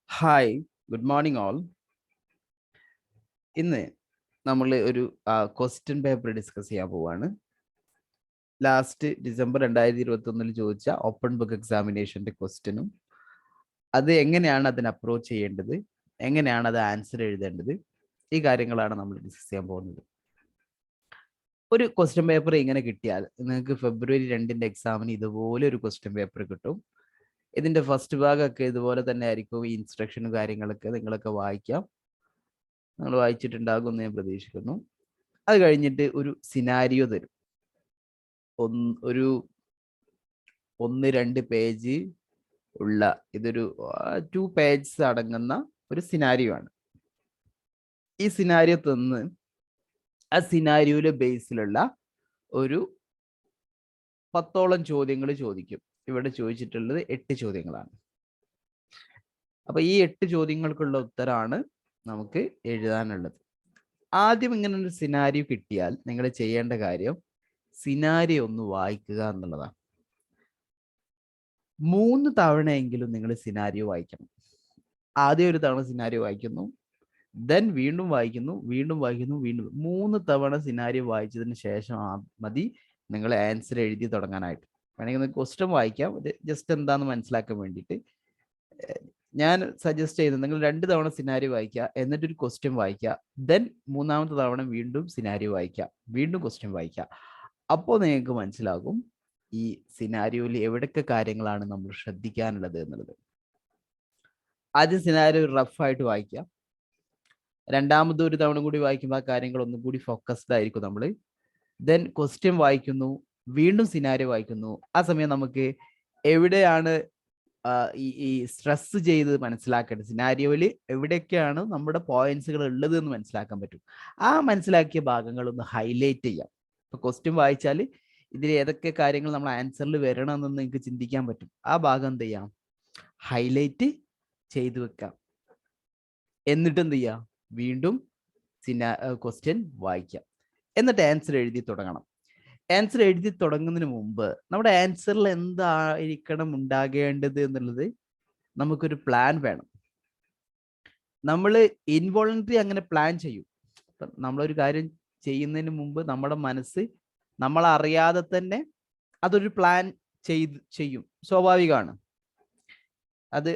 Hi, good morning all. ഇന്ന് നമ്മൾ ഒരു ക്വസ്റ്റ്യൻ പേപ്പർ ഡിസ്കസ് ചെയ്യാൻ പോവാണ്. ലാസ്റ്റ് ഡിസംബർ 2021 ചോദിച്ച ഓപ്പൺ ബുക്ക് എക്സാമിനേഷന്റെ ക്വസ്റ്റ്യനും അത് എങ്ങനെയാണ് അതിന് അപ്രോച്ച് ചെയ്യേണ്ടത്, എങ്ങനെയാണ് അത് ആൻസർ എഴുതേണ്ടത്, ഈ കാര്യങ്ങളാണ് നമ്മൾ ഡിസ്കസ് ചെയ്യാൻ പോകുന്നത്. ഒരു ക്വസ്റ്റ്യൻ പേപ്പർ ഇങ്ങനെ കിട്ടിയാൽ നിങ്ങൾക്ക് ഫെബ്രുവരി 2 എക്സാമിന് ഇതുപോലെ ഒരു ക്വസ്റ്റ്യൻ പേപ്പർ കിട്ടും. ഇതിന്റെ ഫസ്റ്റ് ഭാഗമൊക്കെ ഇതുപോലെ തന്നെ ആയിരിക്കും. ഈ ഇൻസ്ട്രക്ഷനും കാര്യങ്ങളൊക്കെ നിങ്ങളൊക്കെ വായിക്കാം. നിങ്ങൾ വായിച്ചിട്ടുണ്ടാകും എന്ന് ഞാൻ പ്രതീക്ഷിക്കുന്നു. അത് കഴിഞ്ഞിട്ട് ഒരു സിനാരിയോ തരും. ഒരു 1-2 പേജ് ഉള്ള ഇതൊരു 2 പേജസ് അടങ്ങുന്ന ഒരു സിനാരിയോ ആണ്. ഈ സിനാരിയോ തന്ന് ആ സിനാരിയോയിലെ ബേസിലുള്ള ഒരു 10ഓളം ചോദ്യങ്ങൾ ചോദിക്കും. ഇവിടെ ചോദിച്ചിട്ടുള്ളത് 8 ചോദ്യങ്ങളാണ്. അപ്പൊ ഈ 8 ചോദ്യങ്ങൾക്കുള്ള ഉത്തരമാണ് നമുക്ക് എഴുതാനുള്ളത്. ആദ്യം ഇങ്ങനെ ഒരു സിനാരിയോ കിട്ടിയാൽ നിങ്ങൾ ചെയ്യേണ്ട കാര്യം സിനാരിയോ ഒന്ന് വായിക്കുക എന്നുള്ളതാണ്. 3 തവണയെങ്കിലും നിങ്ങൾ സിനാരിയോ വായിക്കണം. ആദ്യം ഒരു തവണ സിനാരിയോ വായിക്കുന്നു, ദെൻ വീണ്ടും വായിക്കുന്നു, വീണ്ടും വായിക്കുന്നു, വീണ്ടും 3 തവണ സിനാരിയോ വായിച്ചതിന് ശേഷം മതി നിങ്ങൾ ആൻസർ എഴുതി തുടങ്ങാനായിട്ട്. വേണമെങ്കിൽ ക്വസ്റ്റ്യൻ വായിക്കാം, ജസ്റ്റ് എന്താണെന്ന് മനസ്സിലാക്കാൻ വേണ്ടിയിട്ട് ഞാൻ സജസ്റ്റ് ചെയ്യുന്നത് നിങ്ങൾ 2 തവണ സിനാരിയോ വായിക്കുക, എന്നിട്ടൊരു ക്വസ്റ്റ്യൻ വായിക്കുക, ദെൻ 3-ാമത്തെ തവണ വീണ്ടും സിനാരിയോ വായിക്കുക, വീണ്ടും ക്വസ്റ്റ്യൻ വായിക്കുക. അപ്പോൾ നിങ്ങൾക്ക് മനസ്സിലാകും ഈ സിനാരിയോയിൽ എവിടൊക്കെ കാര്യങ്ങളാണ് നമ്മൾ ശ്രദ്ധിക്കാനുള്ളത് എന്നുള്ളത്. ആദ്യം സിനാരിയോ റഫായിട്ട് വായിക്കുക, രണ്ടാമത് ഒരു തവണ കൂടി വായിക്കുമ്പോൾ ആ കാര്യങ്ങൾ ഒന്നും കൂടി ഫോക്കസ്ഡ് ആയിരിക്കും നമ്മൾ. ദെൻ ക്വസ്റ്റ്യൻ വായിക്കുന്നു, വീണ്ടും സിനാരിയോ വായിക്കുന്നു. ആ സമയം നമുക്ക് എവിടെയാണ് ഈ സ്ട്രെസ് ചെയ്ത് മനസ്സിലാക്കേണ്ടത്, സിനാരിയോയിൽ എവിടെയൊക്കെയാണ് നമ്മുടെ പോയിന്റ്സുകൾ ഉള്ളത് എന്ന് മനസ്സിലാക്കാൻ പറ്റും. ആ മനസ്സിലാക്കിയ ഭാഗങ്ങൾ ഒന്ന് ഹൈലൈറ്റ് ചെയ്യാം. ഇപ്പൊ ക്വസ്റ്റ്യൻ വായിച്ചാൽ ഇതിൽ ഏതൊക്കെ കാര്യങ്ങൾ നമ്മൾ ആൻസറിൽ വരണമെന്ന് നിങ്ങൾക്ക് ചിന്തിക്കാൻ പറ്റും. ആ ഭാഗം എന്ത് ചെയ്യാം, ഹൈലൈറ്റ് ചെയ്തു വെക്കാം. എന്നിട്ട് എന്ത് ചെയ്യാം, വീണ്ടും ക്വസ്റ്റ്യൻ വായിക്കാം, എന്നിട്ട് ആൻസർ എഴുതി തുടങ്ങണം. ആൻസർ എഴുതി തുടങ്ങുന്നതിന് മുമ്പ് നമ്മുടെ ആൻസറിൽ എന്തായിരിക്കണം ഉണ്ടാകേണ്ടത് എന്നുള്ളത് നമുക്കൊരു പ്ലാൻ വേണം. നമ്മൾ ഇൻവോളണ്ടറി അങ്ങനെ പ്ലാൻ ചെയ്യും. നമ്മളൊരു കാര്യം ചെയ്യുന്നതിന് മുമ്പ് നമ്മുടെ മനസ്സ് നമ്മളറിയാതെ തന്നെ അതൊരു പ്ലാൻ ചെയ്യും. സ്വാഭാവികമാണ്. അത്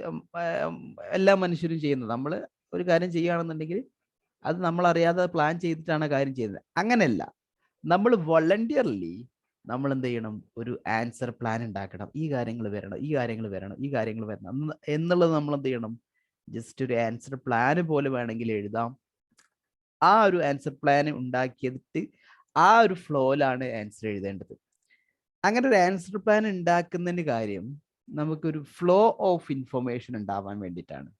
എല്ലാ മനുഷ്യരും ചെയ്യുന്നത്. നമ്മൾ ഒരു കാര്യം ചെയ്യുകയാണെന്നുണ്ടെങ്കിൽ അത് നമ്മളറിയാതെ പ്ലാൻ ചെയ്തിട്ടാണ് കാര്യം ചെയ്യുന്നത്. അങ്ങനെയല്ല, നമ്മൾ വോളണ്ടിയർലി നമ്മൾ എന്ത് ചെയ്യണം, ഒരു ആൻസർ പ്ലാൻ ഉണ്ടാക്കണം. ഈ കാര്യങ്ങൾ വരണം, ഈ കാര്യങ്ങൾ വരണം, ഈ കാര്യങ്ങൾ വരണം എന്നുള്ളത് നമ്മൾ എന്ത് ചെയ്യണം, ജസ്റ്റ് ഒരു ആൻസർ പ്ലാൻ പോലെ വേണമെങ്കിൽ എഴുതാം. ആ ഒരു ആൻസർ പ്ലാൻ ഉണ്ടാക്കിയിട്ട് ആ ഒരു ഫ്ലോയിലാണ് ആൻസർ എഴുതേണ്ടത്. അങ്ങനെ ഒരു ആൻസർ പ്ലാൻ ഉണ്ടാക്കുന്നതിന് കാര്യം നമുക്കൊരു ഫ്ലോ ഓഫ് ഇൻഫർമേഷൻ ഉണ്ടാവാൻ വേണ്ടിയിട്ടാണ്,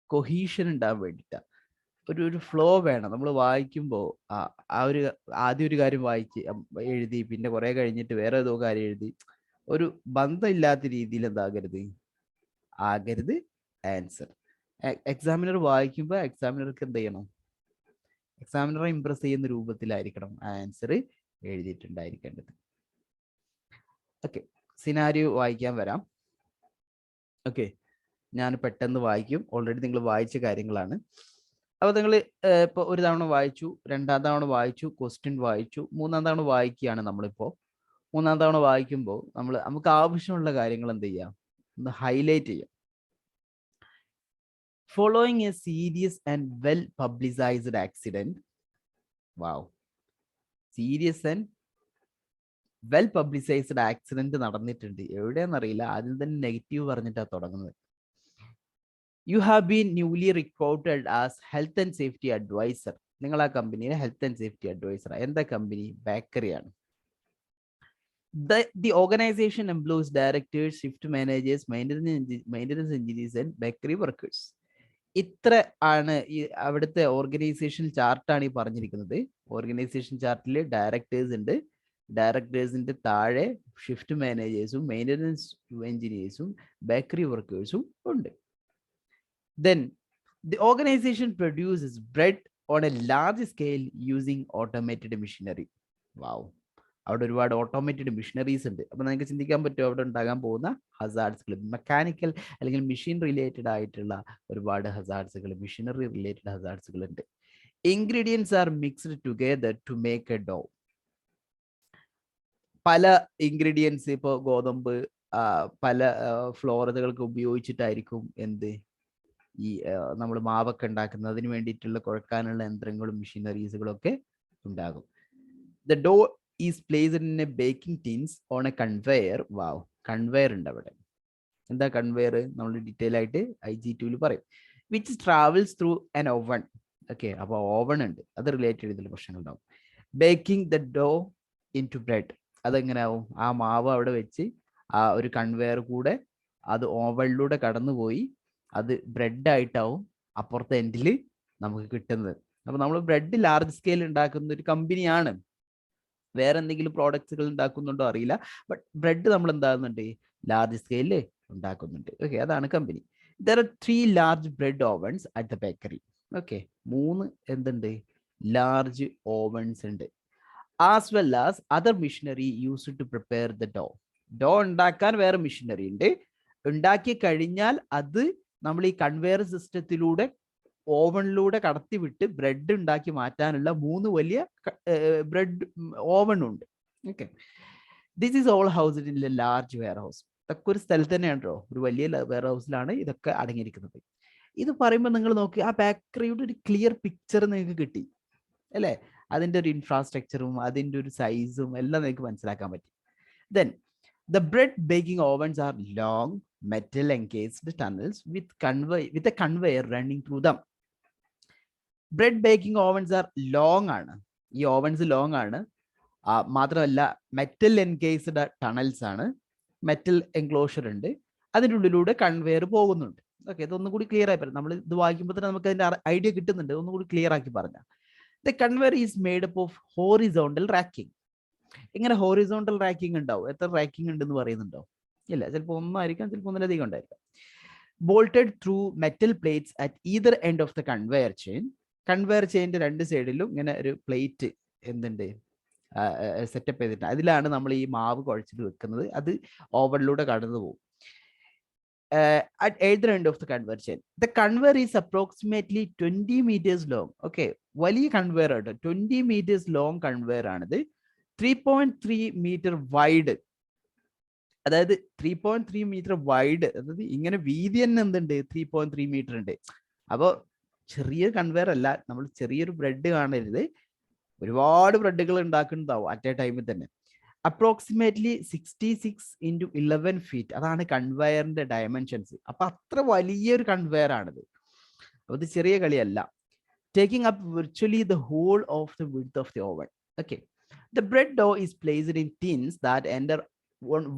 കൊഹീഷൻ ഉണ്ടാവാൻ വേണ്ടിയിട്ടാണ്. ഒരു ഫ്ലോ വേണം. നമ്മൾ വായിക്കുമ്പോൾ ഒരു ആദ്യം ഒരു കാര്യം എഴുതി, പിന്നെ കുറെ കഴിഞ്ഞിട്ട് വേറെ ഏതോ കാര്യം എഴുതി, ഒരു ബന്ധമില്ലാത്ത രീതിയിൽ ആകരുത് ആൻസർ. എക്സാമിനർ വായിക്കുമ്പോൾ എക്സാമിനർക്ക് എന്ത് ചെയ്യണം, എക്സാമിനറെ ഇംപ്രസ് ചെയ്യുന്ന രൂപത്തിലായിരിക്കണം ആൻസർ എഴുതിയിട്ടുണ്ടായിരിക്കേണ്ടത്. ഓക്കെ, സിനാരിയോ വായിക്കാൻ വരാം. ഓക്കെ, ഞാൻ പെട്ടെന്ന് വായിക്കും. ഓൾറെഡി നിങ്ങൾ വായിച്ച കാര്യങ്ങളാണ്. അപ്പോൾ നിങ്ങൾ ഇപ്പോൾ ഒരു തവണ വായിച്ചു, രണ്ടാം തവണ വായിച്ചു, ക്വസ്റ്റ്യൻ വായിച്ചു, മൂന്നാം തവണ വായിക്കുകയാണ് നമ്മളിപ്പോൾ. മൂന്നാം തവണ വായിക്കുമ്പോൾ നമുക്ക് ആവശ്യമുള്ള കാര്യങ്ങൾ എന്ത് ചെയ്യാം, ഒന്ന് ഹൈലൈറ്റ് ചെയ്യാം. Following a serious and well publicised accident. Wow, serious and well publicised accident നടന്നിട്ടുണ്ട്. എവിടെയാണെന്നറിയില്ല, ആദ്യം തന്നെ നെഗറ്റീവ് പറഞ്ഞിട്ടാണ് തുടങ്ങുന്നത്. You have been newly recruited as health and safety advisor. നിങ്ങൾ ആ കമ്പനിയിലെ ഹെൽത്ത് ആൻഡ് സേഫ്റ്റി അഡ്വൈസർ. എന്താ company? ബേക്കറിയാണ്. The organization employs directors, shift managers, maintenance engineers and bakery workers. ഇത്ര ആണ് ഈ അവിടുത്തെ ഓർഗനൈസേഷൻ ചാർട്ടാണ് ഈ പറഞ്ഞിരിക്കുന്നത്. ഓർഗനൈസേഷൻ ചാർട്ടിൽ ഡയറക്ടേഴ്സ് ഉണ്ട്, ഡയറക്ടേഴ്സിന്റെ താഴെ ഷിഫ്റ്റ് മാനേജേഴ്സും മെയിൻ്റനൻസ് എഞ്ചിനീയേഴ്സും ബേക്കറി വർക്കേഴ്സും ഉണ്ട്. Then the organization produces bread on a large scale using automated machinery. Wow. അവിടെ ഒരുപാട് ഓട്ടോമേറ്റഡ് മെഷീനറീസ് ഉണ്ട്. അപ്പൊ നിങ്ങൾക്ക് ചിന്തിക്കാൻ പറ്റും അവിടെ ഉണ്ടാകാൻ പോകുന്ന ഹസാർഡ്സുകൾ, മെക്കാനിക്കൽ അല്ലെങ്കിൽ മെഷീൻ റിലേറ്റഡ് ആയിട്ടുള്ള ഒരുപാട് ഹസാർഡ്സുകൾ, മെഷീനറി റിലേറ്റഡ് ഹസാർഡ്സുകൾ ഉണ്ട്. Ingredients are mixed together to make a dough. പല ഇൻഗ്രീഡിയൻസ്, ഇപ്പോൾ ഗോതമ്പ്, പല ഫ്ലോറുകൾക്ക് ഉപയോഗിച്ചിട്ടായിരിക്കും എന്ത് ഈ നമ്മൾ മാവൊക്കെ ഉണ്ടാക്കുന്നത്. അതിന് വേണ്ടിയിട്ടുള്ള കുഴക്കാനുള്ള യന്ത്രങ്ങളും മെഷീനറീസുകളും ഒക്കെ ഉണ്ടാകും. The dough is placed in a baking tins on a conveyor. Wow, conveyor ഉണ്ട് അവിടെ. എന്താ കൺവെയർ? നമ്മൾ ഡീറ്റെയിൽ ആയിട്ട് IG2 പറയും. Which travels through an oven. Okay, അപ്പോൾ ഓവൺ ഉണ്ട്, അത് റിലേറ്റഡ് ഇതിൽ പ്രശ്നങ്ങളുണ്ടാവും. Baking the dough into bread. അതെങ്ങനെയാവും? ആ മാവ് അവിടെ വെച്ച് ആ ഒരു കൺവെയർ കൂടെ അത് ഓവണിലൂടെ കടന്നുപോയി അത് ബ്രെഡ് ആയിട്ടാവും അപ്പുറത്തെ എൻഡിൽ നമുക്ക് കിട്ടുന്നത്. അപ്പൊ നമ്മൾ ബ്രെഡ് ലാർജ് സ്കെയിൽ ഉണ്ടാക്കുന്ന ഒരു കമ്പനിയാണ്. വേറെ എന്തെങ്കിലും പ്രോഡക്ട്സുകൾ ഉണ്ടാക്കുന്നുണ്ടോ അറിയില്ല, ബട്ട് ബ്രെഡ് നമ്മൾ എന്താകുന്നുണ്ട്, ലാർജ് സ്കെയിലിൽ ഉണ്ടാക്കുന്നുണ്ട്. ഓക്കെ, അതാണ് company. There are 3 large bread ovens at the bakery. Okay, 3 എന്തുണ്ട്, ലാർജ് ഓവൻസ് ഉണ്ട്. As well as other machinery used to prepare the dough. Dough ഉണ്ടാക്കാൻ വേറെ മെഷീനറി ഉണ്ട്. ഉണ്ടാക്കി കഴിഞ്ഞാൽ അത് നമ്മൾ ഈ കൺവെയർ സിസ്റ്റത്തിലൂടെ ഓവണിലൂടെ കടത്തിവിട്ട് ബ്രെഡ് ഉണ്ടാക്കി മാറ്റാനുള്ള 3 വലിയ ബ്രെഡ് ഓവൺ ഉണ്ട്. Okay, this is all housed in a large warehouse. ഇതൊക്കെ ഒരു സ്ഥലത്ത് തന്നെയാണോ, ഒരു വലിയ വെയർ ഹൗസിലാണ് ഇതൊക്കെ അടങ്ങിയിരിക്കുന്നത്. ഇത് പറയുമ്പോൾ നിങ്ങൾ നോക്കി, ആ ബേക്കറിയുടെ ഒരു ക്ലിയർ പിക്ചർ നിങ്ങൾക്ക് കിട്ടി അല്ലേ? അതിൻ്റെ ഒരു ഇൻഫ്രാസ്ട്രക്ചറും അതിൻ്റെ ഒരു സൈസും എല്ലാം നിങ്ങൾക്ക് മനസ്സിലാക്കാൻ പറ്റി. Then the bread baking ovens are long metal encased tunnels with a conveyor running through them. Bread baking ovens are long ആണ്. ഈ ഓവൻസ് ലോങ് ആണ്. മാത്രമല്ല മെറ്റൽ എൻകേസ്ഡ് ടണൽസ് ആണ്. മെറ്റൽ എൻക്ലോഷർ ഉണ്ട്, അതിൻ്റെ ഉള്ളിലൂടെ കൺവെയർ പോകുന്നുണ്ട്. ഓക്കെ, ഇതൊന്നും കൂടി ക്ലിയർ ആയി പറയാം. നമ്മൾ ഇത് വായിക്കുമ്പോൾ തന്നെ നമുക്ക് അതിന്റെ ഐഡിയ കിട്ടുന്നുണ്ട്. ഒന്നും കൂടി ക്ലിയർ ആക്കി പറഞ്ഞാൽ, the conveyor is made up of horizontal racking. ഇങ്ങനെ ഹോറിസോണ്ടൽ റാക്കിംഗ് ഉണ്ടാവും. എത്ര റാക്കിംഗ് ഉണ്ടെന്ന് പറയുന്നുണ്ടോ? ഇല്ല, ചിലപ്പോൾ ഒന്നായിരിക്കാം, ചിലപ്പോൾ ഒന്നിലധികം ഉണ്ടായിരിക്കാം. Bolted through metal plates at either end of the conveyor chain. Conveyor ചെയിൻ്റെ 2 സൈഡിലും ഇങ്ങനെ ഒരു പ്ലേറ്റ് എന്തുണ്ട്, സെറ്റപ്പ് ചെയ്തിട്ടുണ്ട്. അതിലാണ് നമ്മൾ ഈ മാവ് കുഴച്ചിട്ട് വെക്കുന്നത്. അത് ഓവനിലൂടെ കടന്നു പോകും. At either end of the conveyor chain. The conveyor is approximately 20 meters long. Okay, വലിയ കൺവെയർ ആണ്, 20 meters long കൺവെയർ ആണിത്. 3.3 meter wide. അതായത് 3.3 meter വൈഡ്, അതായത് ഇങ്ങനെ വീതി തന്നെ എന്തുണ്ട്, 3.3 meter ഉണ്ട്. അപ്പോൾ ചെറിയ കൺവെയർ അല്ല, നമ്മൾ ചെറിയൊരു ബ്രെഡ് കാണരുത്, ഒരുപാട് ബ്രെഡുകൾ ഉണ്ടാക്കുന്നതാവും അറ്റ് എ ടൈമിൽ തന്നെ. Approximately 66 into 11 feet. അതാണ് കൺവെയറിന്റെ ഡയമെൻഷൻസ്. അപ്പൊ അത്ര വലിയൊരു കൺവെയർ ആണിത്. അപ്പൊ ഇത് ചെറിയ കളിയല്ല. Taking up virtually the whole of the width of the oven. Okay, the bread dough is placed in tins that enter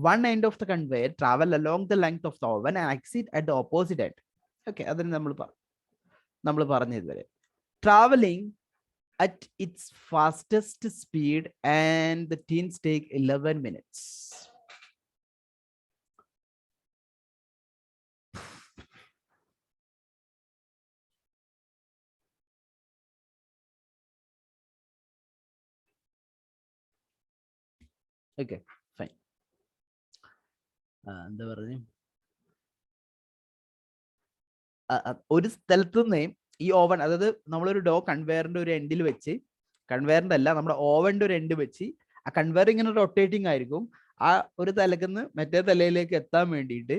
one end of the conveyor, travel along the length of the oven and exit at the opposite end. Okay, അതിന് നമ്മൾ പറഞ്ഞു ഇതുവരെ. Traveling at its fastest speed and the tins take 11 minutes. Okay, fine. എന്താ പറഞ്ഞു, ഒരു സ്ഥലത്ത് നിന്ന് ഈ ഓവൻ, അതായത് നമ്മളൊരു ഡോ കൺവെയറിന്റെ ഒരു എൻഡിൽ വെച്ച്, കൺവെയറിന്റെ അല്ല നമ്മുടെ ഓവന്റെ ഒരു എൻഡ് വെച്ച്, ആ കൺവെയർ ഇങ്ങനെ റൊട്ടേറ്റിംഗ് ആയിരിക്കും. ആ ഒരു തലക്കുന്ന് മറ്റേ തലയിലേക്ക് എത്താൻ വേണ്ടിയിട്ട്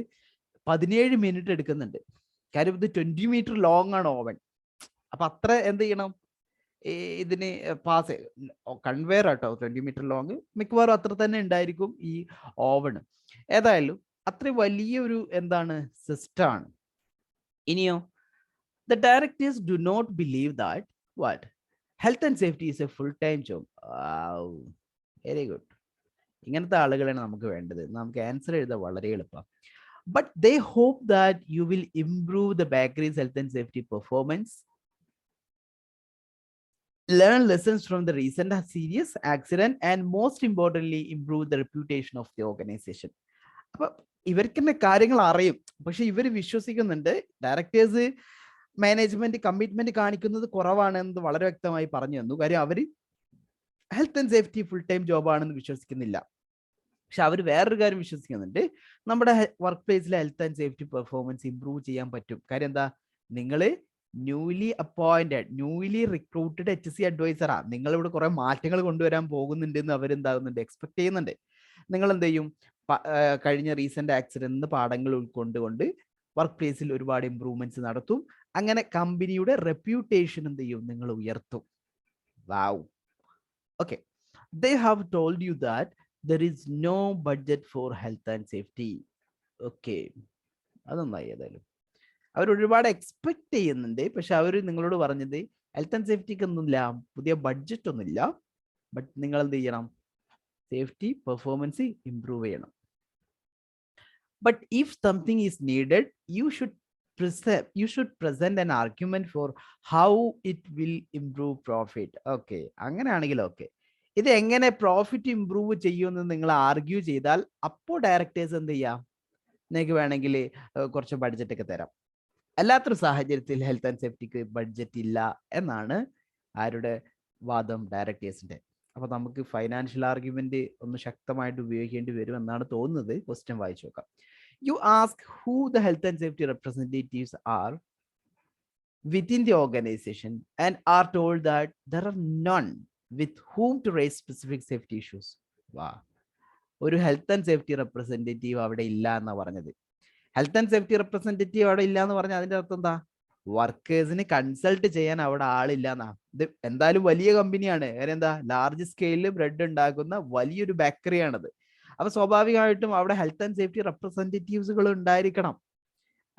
17 മിനിറ്റ് എടുക്കുന്നുണ്ട്. കാര്യം ഇത് 20 meter ലോങ് ആണ് ഓവൻ. അപ്പൊ അത്ര എന്ത് ചെയ്യണം, ഇതിന് പാസ് കൺവെയർ ആട്ടോ 20 meter ലോങ്, മിക്കവാറും അത്ര തന്നെ ഉണ്ടായിരിക്കും ഈ ഓവൺ. ഏതായാലും അത്ര വലിയൊരു എന്താണ് സിസ്റ്റം ആണ്. ഇനിയോ, the directors do not believe that what health and safety is a full-time job. Wow, very good. ഇങ്ങനത്തെ ആളുകളാണ് നമുക്ക് വേണ്ടത്. നമുക്ക് ആൻസർ എഴുതാൻ വളരെ എളുപ്പം. But they hope that you will improve the bakery's health and safety performance, learn lessons from the recent serious accident, and most importantly improve the reputation of the organization. അപ്പൊ ഇവർക്ക് തന്നെ കാര്യങ്ങൾ അറിയും, പക്ഷെ ഇവർ വിശ്വസിക്കുന്നുണ്ട് ഡയറക്ടേഴ്സ് മാനേജ്മെന്റ് കമ്മിറ്റ്മെന്റ് കാണിക്കുന്നത് കുറവാണ് എന്ന് വളരെ വ്യക്തമായി പറഞ്ഞു തന്നു. കാര്യം അവര് health and safety full time job ആണെന്ന് വിശ്വസിക്കുന്നില്ല. പക്ഷെ അവർ വേറൊരു കാര്യം വിശ്വസിക്കുന്നുണ്ട്, നമ്മുടെ വർക്ക് പ്ലേസിലെ health and safety performance improve ചെയ്യാൻ പറ്റും. കാര്യം എന്താ, നിങ്ങൾ newly appointed, newly recruited HC അഡ്വൈസറാ, നിങ്ങൾ ഇവിടെ കുറെ മാറ്റങ്ങൾ കൊണ്ടുവരാൻ പോകുന്നുണ്ട് എന്ന് അവരെന്താകുന്നുണ്ട്, എക്സ്പെക്ട് ചെയ്യുന്നുണ്ട്. നിങ്ങൾ എന്ത് ചെയ്യും, കഴിഞ്ഞ റീസെന്റ് ആക്സിഡന്റ് പാഠങ്ങൾ ഉൾക്കൊണ്ടുകൊണ്ട് വർക്ക് പ്ലേസിൽ ഒരുപാട് ഇംപ്രൂവ്മെന്റ്സ് നടത്തും. അങ്ങനെ കമ്പനിയുടെ റെപ്യൂട്ടേഷൻ എന്ത് ചെയ്യും, നിങ്ങൾ ഉയർത്തും. Wow. Okay, they have told you that there is no budget for health and safety. ഓക്കെ, അതൊന്നായി. ഏതായാലും അവർ ഒരുപാട് എക്സ്പെക്ട് ചെയ്യുന്നുണ്ട്, പക്ഷെ അവർ നിങ്ങളോട് പറഞ്ഞത് ഹെൽത്ത് ആൻഡ് സേഫ്റ്റിക്ക് ഒന്നുമില്ല, പുതിയ ബഡ്ജറ്റ് ഒന്നുമില്ല, ബട്ട് നിങ്ങൾ എന്ത് ചെയ്യണം, സേഫ്റ്റി പെർഫോമൻസ് ഇംപ്രൂവ് ചെയ്യണം. But if something is needed, you should present an argument for how it will improve profit. Okay, അങ്ങനെയാണെങ്കിൽ ഓക്കെ, ഇത് എങ്ങനെ പ്രോഫിറ്റ് ഇംപ്രൂവ് ചെയ്യുമെന്ന് നിങ്ങൾ ആർഗ്യൂ ചെയ്താൽ അപ്പോൾ ഡയറക്ടേഴ്സ് എന്ത് ചെയ്യാം, നിങ്ങൾക്ക് വേണമെങ്കിൽ കുറച്ച് ബഡ്ജറ്റ് ഒക്കെ തരാം. അല്ലാത്തൊരു സാഹചര്യത്തിൽ ഹെൽത്ത് ആൻഡ് സേഫ്റ്റിക്ക് ബഡ്ജറ്റ് ഇല്ല എന്നാണ് ആരുടെ വാദം, ഡയറക്ടേഴ്സിന്റെ. അപ്പൊ നമുക്ക് ഫൈനാൻഷ്യൽ ആർഗ്യുമെന്റ് ഒന്ന് ശക്തമായിട്ട് ഉപയോഗിക്കേണ്ടി വരും എന്നാണ് തോന്നുന്നത്. ക്വസ്റ്റ്യൻ വായിച്ചു നോക്കാം. You ask who the health and safety representatives are within the organization and are told that there are none with whom to raise specific safety issues. വാ, ഒരു ഹെൽത്ത് ആൻഡ് സേഫ്റ്റി റെപ്രസെന്റേറ്റീവ് അവിടെ ഇല്ല എന്നാ പറഞ്ഞത്. Health and safety representative അവിടെ ഇല്ല എന്ന് പറഞ്ഞാൽ അതിന്റെ അർത്ഥം എന്താ, വർക്കേഴ്സിന് കൺസൾട്ട് ചെയ്യാൻ അവിടെ ആളില്ല എന്നാ. ഇത് എന്തായാലും വലിയ കമ്പനിയാണ്, കാര്യം എന്താ, ലാർജ് സ്കെയിലിൽ ബ്രെഡ് ഉണ്ടാക്കുന്ന വലിയൊരു ബേക്കറിയാണത്. അപ്പൊ സ്വാഭാവികമായിട്ടും അവിടെ ഹെൽത്ത് ആൻഡ് സേഫ്റ്റി റെപ്രസെന്റേറ്റീവ്സുകൾ ഉണ്ടായിരിക്കണം.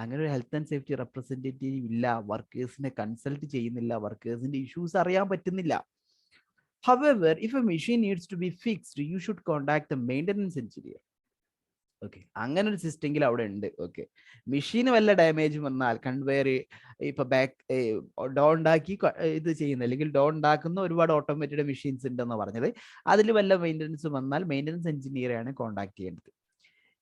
അങ്ങനെ ഒരു ഹെൽത്ത് ആൻഡ് സേഫ്റ്റി റെപ്രസെന്റേറ്റീവ് ഇല്ല, വർക്കേഴ്സിനെ കൺസൾട്ട് ചെയ്യുന്നില്ല, വർക്കേഴ്സിന്റെ ഇഷ്യൂസ് അറിയാൻ പറ്റുന്നില്ല. However, if a machine needs to be fixed, you should contact the maintenance engineer. Okay, അങ്ങനെ ഒരു സിസ്റ്റെങ്കിൽ അവിടെ ഉണ്ട്. ഓക്കെ, മെഷീന് വല്ല ഡാമേജ് വന്നാൽ, കൺവെയർ ഇപ്പൊ ബാക്ക് ഡോ ഉണ്ടാക്കി ഇത് ചെയ്യുന്ന, അല്ലെങ്കിൽ ഡോ ഉണ്ടാക്കുന്ന ഒരുപാട് ഓട്ടോമേറ്റഡ് മെഷീൻസ് ഉണ്ടെന്ന് പറഞ്ഞത്, അതിൽ വല്ല മെയിൻ്റനൻസ് വന്നാൽ മെയിൻ്റനൻസ് എഞ്ചിനീയറെയാണ് കോൺടാക്ട് ചെയ്യേണ്ടത്.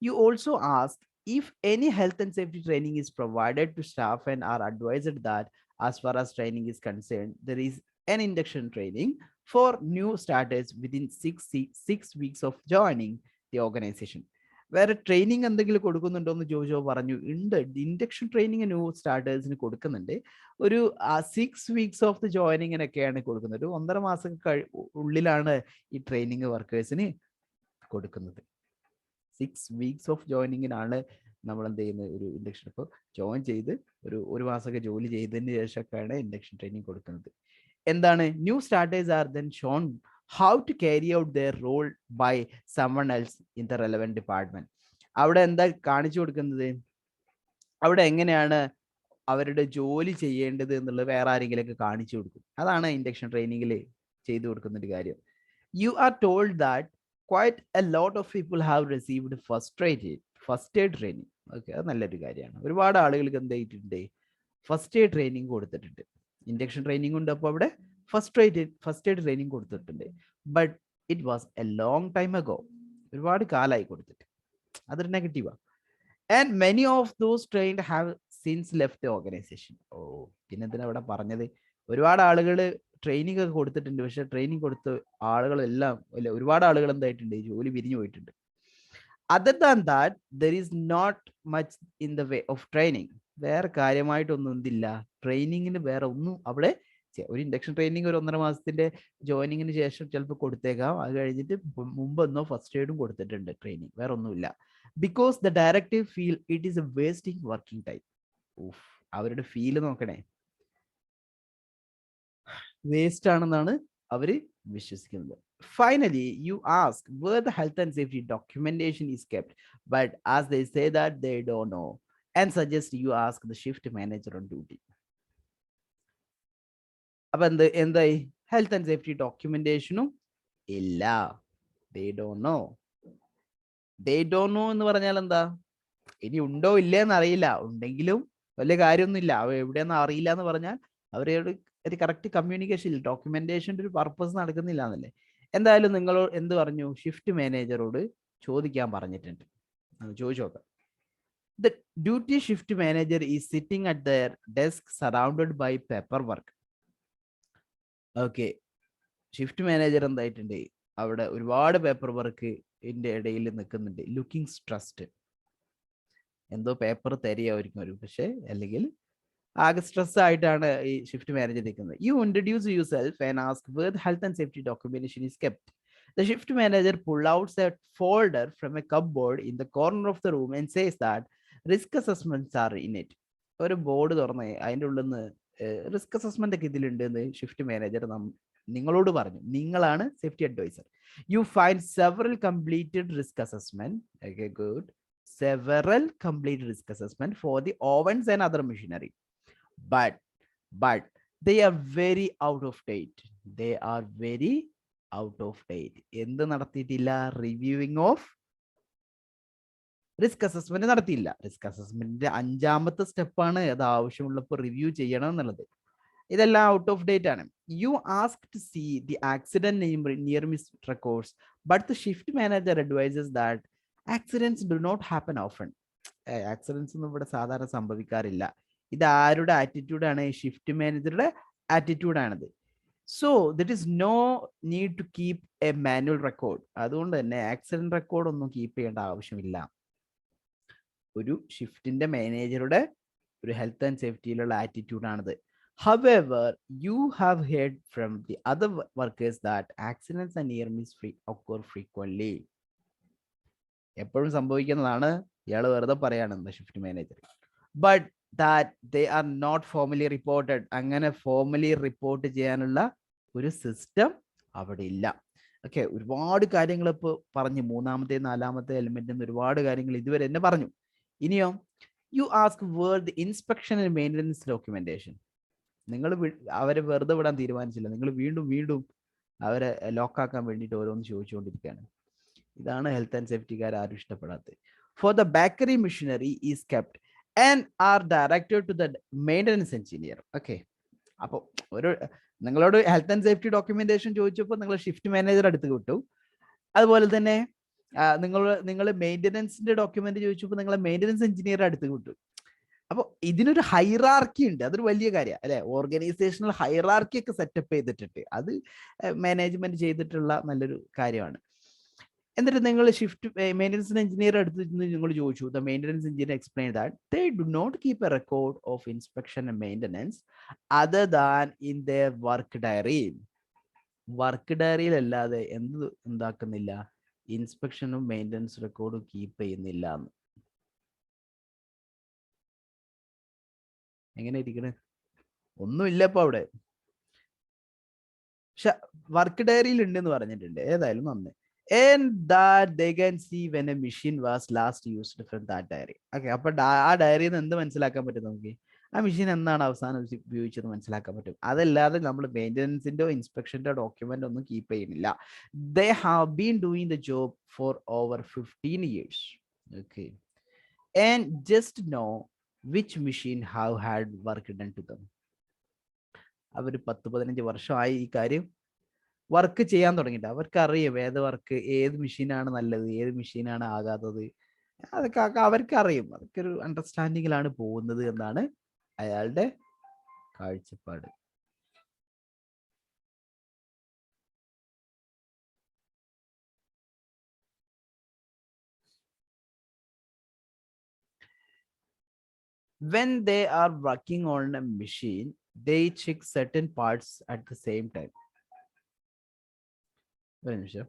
You also ask if any health and safety training is provided to staff and are advised that as far as training is concerned, there is an induction training for new starters within 6 weeks of joining the organization. വേറെ training എന്തെങ്കിലും കൊടുക്കുന്നുണ്ടോ എന്ന് ജോജോ പറഞ്ഞു. ഉണ്ട്, induction training new സ്റ്റാർട്ടേഴ്സിന് കൊടുക്കുന്നുണ്ട്. ഒരു 6 weeks of the ജോയിനിങ്ങിനൊക്കെയാണ് കൊടുക്കുന്നത്. 1.5 മാസം ഉള്ളിലാണ് ഈ ട്രെയിനിങ് വർക്കേഴ്സിന് കൊടുക്കുന്നത്. 6 വീക്സ് ഓഫ് ജോയിനിങ്ങിനാണ് നമ്മൾ എന്ത് ചെയ്യുന്നത്, ഒരു ഇൻഡക്ഷൻ ഇപ്പോൾ ജോയിൻ ചെയ്ത് ഒരു മാസമൊക്കെ ജോലി ചെയ്തതിന് ശേഷമൊക്കെയാണ് ഇൻഡക്ഷൻ ട്രെയിനിങ് കൊടുക്കുന്നത്. എന്താണ്, new starters are then shown how to carry out their role by someone else in the relevant department. അവിടെ എന്താ കാണിച്ചു കൊടുക്കുന്നത്, അവിടെ എങ്ങനെയാണ് അവരുടെ ജോലി ചെയ്യേണ്ടത് എന്നുള്ളത് വേറെ ആരെങ്കിലുമൊക്കെ കാണിച്ചു കൊടുക്കും. അതാണ് ഇൻഡക്ഷൻ ട്രെയിനിങ്ങിൽ ചെയ്തു കൊടുക്കുന്ന ഒരു കാര്യം. You are told that quite a lot of people have received first aid training. Okay, അത് നല്ലൊരു കാര്യമാണ്. ഒരുപാട് ആളുകൾക്ക് എന്ത് ചെയ്തിട്ടുണ്ട്, ഫസ്റ്റ് എയ്ഡ് ട്രെയിനിങ് കൊടുത്തിട്ടുണ്ട്. ഇൻഡക്ഷൻ ട്രെയിനിങ് ഉണ്ട്, അപ്പോൾ അവിടെ ഫസ്റ്റ് എയ്ഡ് ട്രെയിനിങ് കൊടുത്തിട്ടുണ്ട്. But it was a long time ago, ഒരുപാട് കാലമായി കൊടുത്തിട്ട്. അതൊരു നെഗറ്റീവാണ്. And many of those trained have since left organisation. ഓ, പിന്നെ എന്തിനാ ഇവിടെ പറഞ്ഞത്, ഒരുപാട് ആളുകൾ ട്രെയിനിങ് ഒക്കെ കൊടുത്തിട്ടുണ്ട്, പക്ഷെ ട്രെയിനിങ് കൊടുത്ത ആളുകളെല്ലാം അല്ല, ഒരുപാട് ആളുകൾ എന്തായിട്ടുണ്ട്, ജോലി പിരിഞ്ഞു പോയിട്ടുണ്ട്. Other than that there is not much in the way of training. വേറെ കാര്യമായിട്ടൊന്നും എന്തില്ല, ട്രെയിനിങ്ങിന് വേറെ ഒന്നും അവിടെ. ഒരു ഇൻഡക്ഷൻ ട്രെയിനിങ് ഒരു 1.5 മാസത്തിന്റെ ജോയിനിങ്ങിന് ശേഷം ചിലപ്പോൾ കൊടുത്തേക്കാം. അത് കഴിഞ്ഞിട്ട് മുമ്പൊന്നോ ഫസ്റ്റ് എയ്ഡും കൊടുത്തിട്ടുണ്ട് ട്രെയിനിങ്, വേറെ ഒന്നുമില്ല. Because the directive feel it is A wasting working time. അവരുടെ ഫീല് നോക്കണേ, വേസ്റ്റ് ആണെന്നാണ് അവര് വിശ്വസിക്കുന്നത്. Finally, you ask where the health and safety documentation is kept, but as they say that they don't know, and suggest you ask the shift manager on duty. അപ്പൊ എന്തായി, health and safety ഡോക്യുമെന്റേഷനും ഇല്ല. they don't know എന്ന് പറഞ്ഞാൽ എന്താ, ഇനി ഉണ്ടോ ഇല്ലേന്ന് അറിയില്ല, ഉണ്ടെങ്കിലും വലിയ കാര്യമൊന്നുമില്ല, അവ എവിടെയെന്ന് അറിയില്ല എന്ന് പറഞ്ഞാൽ അവരോട് ഒരു കറക്റ്റ് കമ്മ്യൂണിക്കേഷൻ ഇല്ല, ഡോക്യുമെന്റേഷന്റെ ഒരു പർപ്പസ് നടക്കുന്നില്ല എന്നല്ലേ. എന്തായാലും നിങ്ങൾ എന്ത് പറഞ്ഞു, ഷിഫ്റ്റ് മാനേജറോട് ചോദിക്കാൻ പറഞ്ഞിട്ടുണ്ട്. ചോദിച്ചു നോക്കാം. The duty shift manager is sitting at their desk surrounded by paperwork. Okay, shift manager എന്തായിട്ടുണ്ട്, അവിടെ ഒരുപാട് പേപ്പർ വർക്ക് ഇടയിൽ നിൽക്കുന്നുണ്ട്, ലുക്കിംഗ് സ്ട്രെസ്ഡ്. എന്തോ പേപ്പർ തരികയായിരിക്കും ഒരു പക്ഷേ, അല്ലെങ്കിൽ ആകെ സ്ട്രെസ് ആയിട്ടാണ് ഈ ഷിഫ്റ്റ് മാനേജർ നിൽക്കുന്നത്. You introduce yourself and ask where health and safety documentation is kept. The shift manager pulls out a folder from a cupboard in the corner of the room and says that risk assessments are in it. ഒരു board തുറന്ന് അതിൻ്റെ ഉള്ളിൽ നിന്ന് risk assessment ഒക്കെ ഇതിലുണ്ട് എന്ന് shift manager നിങ്ങളോട് പറഞ്ഞു. നിങ്ങളാണ് safety adviser. You find several completed risk assessment. Okay, good. Several completed risk assessment for the ovens and other machinery. But they are very out of date. They are very out of date. എന്ത് നടത്തിയിട്ടില്ല? Reviewing of risk assessment നടത്തിയില്ല. Risk അസസ്മെന്റിന്റെ 5ാമത്തെ സ്റ്റെപ്പാണ് അത് ആവശ്യമുള്ളപ്പോൾ review ചെയ്യണം എന്നുള്ളത്. ഇതെല്ലാം ഔട്ട് ഓഫ് ഡേറ്റ് ആണ്. You ask to see the accident near miss records but the shift manager advises that accidents do not happen often. Accidents ഒന്നും ഇവിടെ സാധാരണ സംഭവിക്കാറില്ല. ഇത് ആരുടെ ആറ്റിറ്റ്യൂഡാണ്? ഷിഫ്റ്റ് മാനേജറുടെ ആറ്റിറ്റ്യൂഡാണിത്. So there is no need to keep a manual record. അതുകൊണ്ട് തന്നെ ആക്സിഡന്റ് റെക്കോർഡ് ഒന്നും കീപ്പ് ചെയ്യേണ്ട ആവശ്യമില്ല. ഒരു ഷിഫ്റ്റിന്റെ മാനേജറുടെ ഒരു ഹെൽത്ത് ആൻഡ് സേഫ്റ്റിയിലുള്ള ആറ്റിറ്റ്യൂഡാണിത്. However, you have heard from the other workers that accidents and near miss occur frequently. എപ്പോഴും സംഭവിക്കുന്നതാണ്. ഇയാൾ വെറുതെ പറയാണ് shift manager. But that they are not formally reported. അങ്ങനെ ഫോർമലി റിപ്പോർട്ട് ചെയ്യാനുള്ള ഒരു സിസ്റ്റം അവിടെ ഇല്ല. ഓക്കെ, ഒരുപാട് കാര്യങ്ങൾ ഇപ്പോൾ പറഞ്ഞു. 3ാമത്തെ 4ാമത്തെ എലിമെന്റ് ഒരുപാട് കാര്യങ്ങൾ ഇതുവരെ തന്നെ പറഞ്ഞു. ഇനിയോ, you ask where the inspection and maintenance documentation. നിങ്ങൾ അവരെ വെറുതെ വിടാൻ തീരുമാനിച്ചില്ല. നിങ്ങൾ വീണ്ടും അവരെ ലോക്കാക്കാൻ വേണ്ടിയിട്ട് ഓരോന്ന് ചോദിച്ചുകൊണ്ടിരിക്കുകയാണ്. ഇതാണ് ഹെൽത്ത് ആൻഡ് സേഫ്റ്റിക്കാർ ആരും ഇഷ്ടപ്പെടാത്തത്. For the bakery machinery is kept and are directed to the maintenance engineer. Okay, അപ്പോൾ നിങ്ങളോട് ഹെൽത്ത് ആൻഡ് സേഫ്റ്റി ഡോക്യുമെന്റേഷൻ ചോദിച്ചപ്പോൾ നിങ്ങൾ ഷിഫ്റ്റ് മാനേജർ അടുത്ത് വിട്ടു. അതുപോലെ തന്നെ നിങ്ങൾ മെയിൻ്റനൻസിന്റെ ഡോക്യുമെന്റ് ചോദിച്ചപ്പോൾ നിങ്ങളെ മെയിൻ്റനൻസ് എഞ്ചിനീയർ അടുത്ത് വിട്ടു. അപ്പോൾ ഇതിനൊരു ഹൈറാർക്കി ഉണ്ട്. അതൊരു വലിയ കാര്യമാണ് അല്ലെ? ഓർഗനൈസേഷണൽ ഹൈറാർക്കി ഒക്കെ സെറ്റപ്പ് ചെയ്തിട്ടുണ്ട്. അത് മാനേജ്മെന്റ് ചെയ്തിട്ടുള്ള നല്ലൊരു കാര്യമാണ്. എന്നിട്ട് നിങ്ങൾ ഷിഫ്റ്റ് മെയിൻ്റനൻസ് എഞ്ചിനീയർ അടുത്ത് നിങ്ങൾ ചോദിച്ചു. The maintenance engineer explain that they do not keep a record of inspection and maintenance other than in their work diary. Work ഡയറിയിൽ അല്ലാതെ എന്താക്കുന്നില്ല? ഇൻസ്പെക്ഷനും മെയിൻ്റനൻസ് റെക്കോർഡും കീപ്പ് ചെയ്യുന്നില്ല എന്ന്. എങ്ങനെ ഇരിക്കണേ? ഒന്നുമില്ല ഇപ്പൊ അവിടെ. പക്ഷെ വർക്ക് ഡയറിയിൽ ഉണ്ടെന്ന് പറഞ്ഞിട്ടുണ്ട്. ഏതായാലും നന്ദി. And that they can see when a machine was last used from that diary. Okay, അപ്പൊ ആ ഡയറിയിൽ നിന്ന് എന്ത് മനസ്സിലാക്കാൻ പറ്റും നമുക്ക്? ആ മെഷീൻ എന്നാണ് അവസാനം ഉപയോഗിച്ചത് മനസ്സിലാക്കാൻ പറ്റും. അതല്ലാതെ നമ്മൾ മെയിൻ്റനൻസിന്റെ ഇൻസ്പെക്ഷന്റെ ഡോക്യുമെന്റ് ഒന്നും കീപ്പ് ചെയ്യുന്നില്ല. They have been doing the job for over 15 years. Okay, and just know which machine have had work done to them. അവർ 10-15 വർഷമായി ഈ കാര്യം വർക്ക് ചെയ്യാൻ തുടങ്ങിയിട്ട് അവർക്ക് അറിയാം ഏത് വർക്ക്, ഏത് മെഷീനാണ് നല്ലത്, ഏത് മെഷീനാണ് ആകാത്തത്. അതൊക്കെ അവർക്ക് അറിയും. അതൊക്കെ ഒരു അണ്ടർസ്റ്റാൻഡിങ്ങിലാണ് പോകുന്നത് എന്നാണ് അയാളുടെ കാഴ്ചപ്പാട്. When they are working on a machine, they check certain parts at the same time. ഒരു നിമിഷം.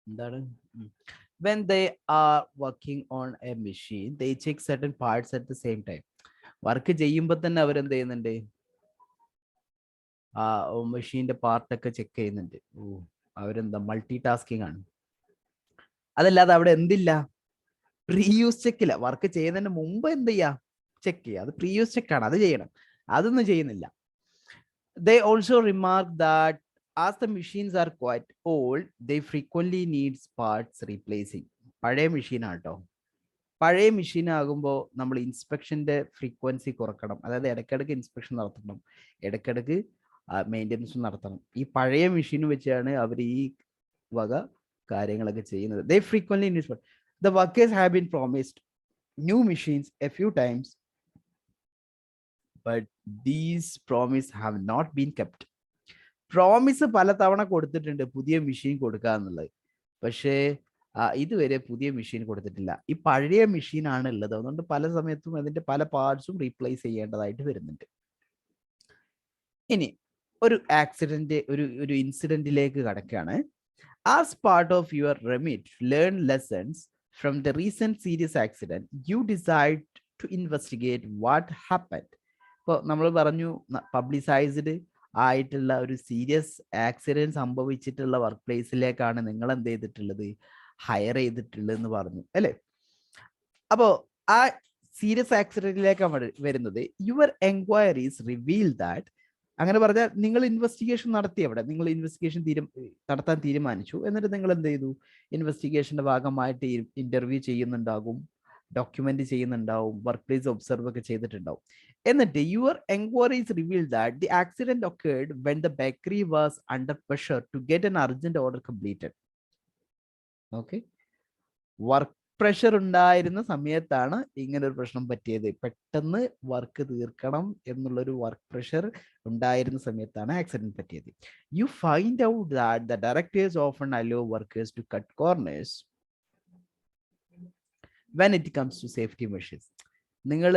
എന്താണ്? When they are working on a machine, they check certain parts at the same time. Work ചെയ്യുമ്പോൾ തന്നെ അവരെന്ത് ചെയ്യുന്നുണ്ട്? ആ മെഷീന്റെ പാർട്ടൊക്കെ check ചെയ്യുന്നുണ്ട്. അവരെന്താ മൾട്ടി ടാസ്കിങ് ആണ്. അതല്ലാതെ അവിടെ എന്തില്ല? പ്രീയൂസ് ചെക്കില്ല. വർക്ക് ചെയ്യുന്നതിന് മുമ്പ് എന്ത് ചെയ്യാ? ചെക്ക് ചെയ്യുക. അത് പ്രീയൂസ് ചെക്കാണ്, അത് ചെയ്യണം. അതൊന്നും ചെയ്യുന്നില്ല. They also remark that as the machines are quite old, they frequently needs parts replacing. പഴയ മെഷീൻ ആട്ടോ. പഴയ മെഷീൻ ആകുമ്പോൾ നമ്മൾ ഇൻസ്പെക്ഷന്റെ ഫ്രീക്വൻസി കുറക്കണം. അതായത് ഇടയ്ക്കിടയ്ക്ക് ഇൻസ്പെക്ഷൻ നടത്തണം, ഇടയ്ക്കിടയ്ക്ക് മെയിൻ്റെനൻസ് നടത്തണം. ഈ പഴയ മെഷീൻ വെച്ചാണ് അവർ ഈ വക കാര്യങ്ങളൊക്കെ ചെയ്യുന്നത്. They frequently need. The workers have been promised new machines a few times, but these promise have not been kept. Promise പലതവണ കൊടുത്തിട്ടുണ്ട് പുതിയ മെഷീൻ കൊടുക്കുക എന്നുള്ളത്, പക്ഷേ ഇതുവരെ പുതിയ മെഷീൻ കൊടുത്തിട്ടില്ല. ഈ പഴയ മെഷീൻ ആണ് ഉള്ളത്. അതുകൊണ്ട് പല സമയത്തും അതിന്റെ പല പാർട്സും റീപ്ലേസ് ചെയ്യേണ്ടതായിട്ട് വരുന്നുണ്ട്. ഇനി ഒരു ആക്സിഡന്റ്, ഒരു ഇൻസിഡന്റിലേക്ക് കടക്കുകയാണ്. As part of your remit learn lessons from the recent serious accident, you decide to investigate what happened. ഇപ്പോൾ നമ്മൾ പറഞ്ഞു പബ്ലിസൈസ്ഡ് ആയിട്ടുള്ള ഒരു സീരിയസ് ആക്സിഡന്റ് സംഭവിച്ചിട്ടുള്ള വർക്ക് പ്ലേസിലേക്കാണ് നിങ്ങൾ എന്ത് ചെയ്തിട്ടുള്ളത്, ഹയർ ചെയ്തിട്ടുള്ളത് എന്ന് പറഞ്ഞു അല്ലേ. അപ്പോൾ ആ സീരിയസ് ആക്സിഡന്റിലേക്കാണ് വരുന്നത്. യുവർ എൻക്വയറീസ് റിവീൽ ദാറ്റ്, അങ്ങനെ പറഞ്ഞാൽ നിങ്ങൾ ഇൻവെസ്റ്റിഗേഷൻ നടത്തി, അവിടെ നിങ്ങൾ ഇൻവെസ്റ്റിഗേഷൻ നടത്താൻ തീരുമാനിച്ചു. എന്നിട്ട് നിങ്ങൾ എന്ത് ചെയ്തു, ഇൻവെസ്റ്റിഗേഷന്റെ ഭാഗമായിട്ട് ഇന്റർവ്യൂ ചെയ്യുന്നുണ്ടാകും, ഡോക്യുമെന്റ് ചെയ്യുന്നുണ്ടാവും, വർക്ക് പ്ലേസ് ഒബ്സർവ് ഒക്കെ ചെയ്തിട്ടുണ്ടാവും. എന്നിട്ട് your enquiries reveal that the accident occurred when the bakery was under pressure to get an urgent order completed. Okay, work pressure ഉണ്ടായിരുന്ന സമയത്താണ് ഇങ്ങനെ ഒരു പ്രശ്നം പറ്റിയത്. പെട്ടെന്ന് വർക്ക് തീർക്കണം എന്നുള്ളൊരു വർക്ക് പ്രഷർ ഉണ്ടായിരുന്ന സമയത്താണ് ആക്സിഡന്റ് പറ്റിയത്. You find out that the directors often allow workers to cut corners when it comes to safety measures. നിങ്ങൾ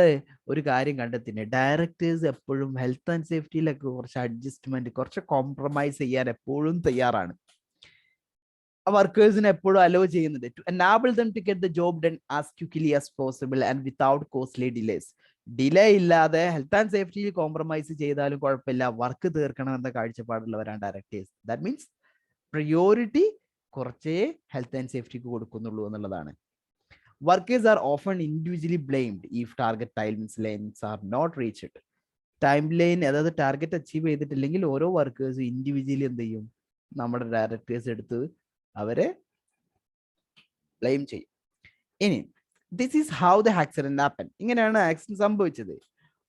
ഒരു കാര്യം കണ്ടെത്തിന്, ഡയറക്ടേഴ്സ് എപ്പോഴും ഹെൽത്ത് ആൻഡ് സേഫ്റ്റിയിലൊക്കെ കുറച്ച് അഡ്ജസ്റ്റ്മെന്റ്, കുറച്ച് കോംപ്രമൈസ് ചെയ്യാൻ എപ്പോഴും തയ്യാറാണ്. വർക്കേഴ്സിനെ എപ്പോഴും അലോ ചെയ്യുന്നുണ്ട്. To enable them to get the job done as quickly as possible and without costly delays. Delay ഇല്ലാതെ ഹെൽത്ത് ആൻഡ് സേഫ്റ്റിയിൽ കോംപ്രമൈസ് ചെയ്താലും കുഴപ്പമില്ല, വർക്ക് തീർക്കണം എന്ന കാഴ്ചപ്പാടുള്ളവരാണ് ഡയറക്ടേഴ്സ്. ദാറ്റ് മീൻസ് പ്രയോറിറ്റി കുറച്ചേ ഹെൽത്ത് ആൻഡ് സേഫ്റ്റിക്ക് കൊടുക്കുന്നുള്ളൂ എന്നുള്ളതാണ്. Workers are often individually blamed if target timelines are not reached. Timeline, അതായത് ടാർഗറ്റ് അച്ചീവ് ചെയ്തിട്ടില്ലെങ്കിൽ ഓരോ വർക്കേഴ്സും ഇൻഡിവിജ്വലി എന്ത് ചെയ്യും, നമ്മുടെ ഡയറക്ടേഴ്സ് എടുത്ത് അവരെ ബ്ലെയിം ചെയ്യും. ഇനി this is how the accident happen. ഇങ്ങനെയാണ് ആക്സിഡന്റ് സംഭവിച്ചത്.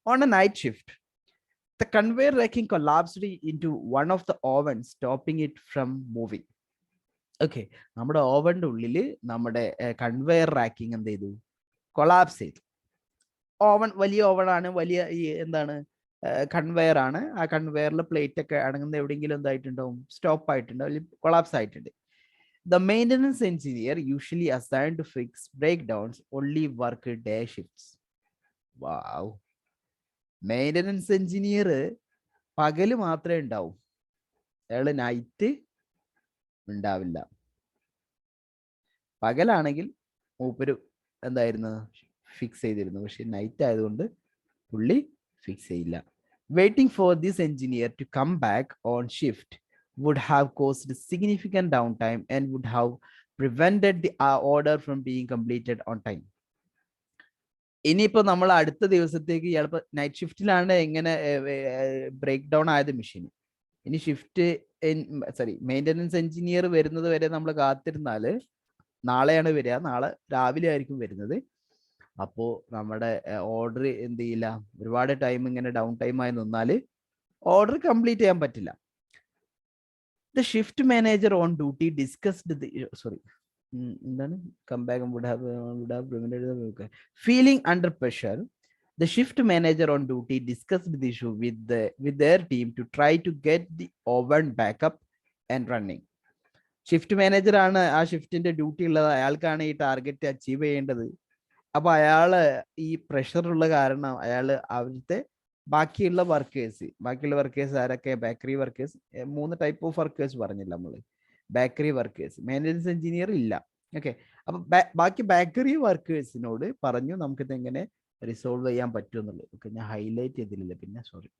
On A night shift the conveyor racking collapsed into one of the ovens, stopping it from moving. Okay, നമ്മുടെ ഓവന്റെ ഉള്ളിൽ നമ്മുടെ കൺവെയർ റാക്കിംഗ് എന്ത് ചെയ്തു, കൊളാപ്സ് ചെയ്തു. ഓവൻ വലിയ ഓവനാണ്, വലിയ ഈ എന്താണ് കൺവെയർ ആണ്. ആ കൺവെയറിൽ പ്ലേറ്റ് ഒക്കെ അടങ്ങുന്ന എവിടെയെങ്കിലും എന്തായിട്ടുണ്ടാവും, സ്റ്റോപ്പ് ആയിട്ടുണ്ട്, അല്ലെങ്കിൽ കൊളാപ്സ് ആയിട്ടുണ്ട്. The maintenance engineer usually assigned to fix breakdowns only work day shifts. Wow. Maintenance engineer പകല് മാത്രമേ ഉണ്ടാവും, അയാള് നൈറ്റ് ഉണ്ടാവില്ല. പകലാണെങ്കിൽ മൂപ്പര് എന്തായിരുന്നു, ഫിക്സ് ചെയ്തിരുന്നു. പക്ഷെ നൈറ്റ് ആയതുകൊണ്ട് പുള്ളി ഫിക്സ് ചെയ്യില്ല. Waiting for this engineer to come back on shift would have caused significant downtime and would have prevented the order from being completed on time. ഇനിയിപ്പോ നമ്മൾ അടുത്ത ദിവസത്തേക്ക് ചിലപ്പോൾ നൈറ്റ് ഷിഫ്റ്റിലാണ് എങ്ങനെ ബ്രേക്ക് ഡൗൺ ആയത് മെഷീൻ. ഇനി ഷിഫ്റ്റ് മെയിൻ്റനൻസ് എഞ്ചിനീയർ വരുന്നത് വരെ നമ്മൾ കാത്തിരുന്നാൽ നാളെയാണ് വരിക, നാളെ രാവിലെ ആയിരിക്കും വരുന്നത്. അപ്പോൾ നമ്മുടെ ഓർഡർ എന്ത് ചെയ്യില്ല, ഒരുപാട് ടൈം ഇങ്ങനെ ഡൗൺ ടൈം ആയി നിന്നാൽ ഓർഡർ കംപ്ലീറ്റ് ചെയ്യാൻ പറ്റില്ല. The shift manager on duty discussed the എന്താണ് come back and would have prevented the feeling under pressure. The shift manager on duty discussed the issue with their team to try to get the oven back up and running. Shift manager ആണ് ആ ഷിഫ്റ്റിന്റെ duty ഉള്ളത്, അയാൾക്കാണ് ഈ target achieve ചെയ്യേണ്ടത്. അപ്പൊ അയാള് ഈ പ്രഷറുള്ള കാരണം അയാള് അവിടുത്തെ ബാക്കിയുള്ള വർക്കേഴ്സ് ആരൊക്കെ, bakery workers, 3 type of workers പറഞ്ഞില്ല നമ്മള്. ബേക്കറി വർക്കേഴ്സ്, മെയിൻ്റനൻസ് എഞ്ചിനീയർ ഇല്ല. ഓക്കെ, അപ്പൊ ബാക്കി ബേക്കറി വർക്കേഴ്സിനോട് പറഞ്ഞു നമുക്കിത് എങ്ങനെ റിസോൾവ് ചെയ്യാൻ പറ്റും എന്നുള്ളത്. ഓക്കെ, ഞാൻ ഹൈലൈറ്റ് ചെയ്തില്ല, പിന്നെ സോറി.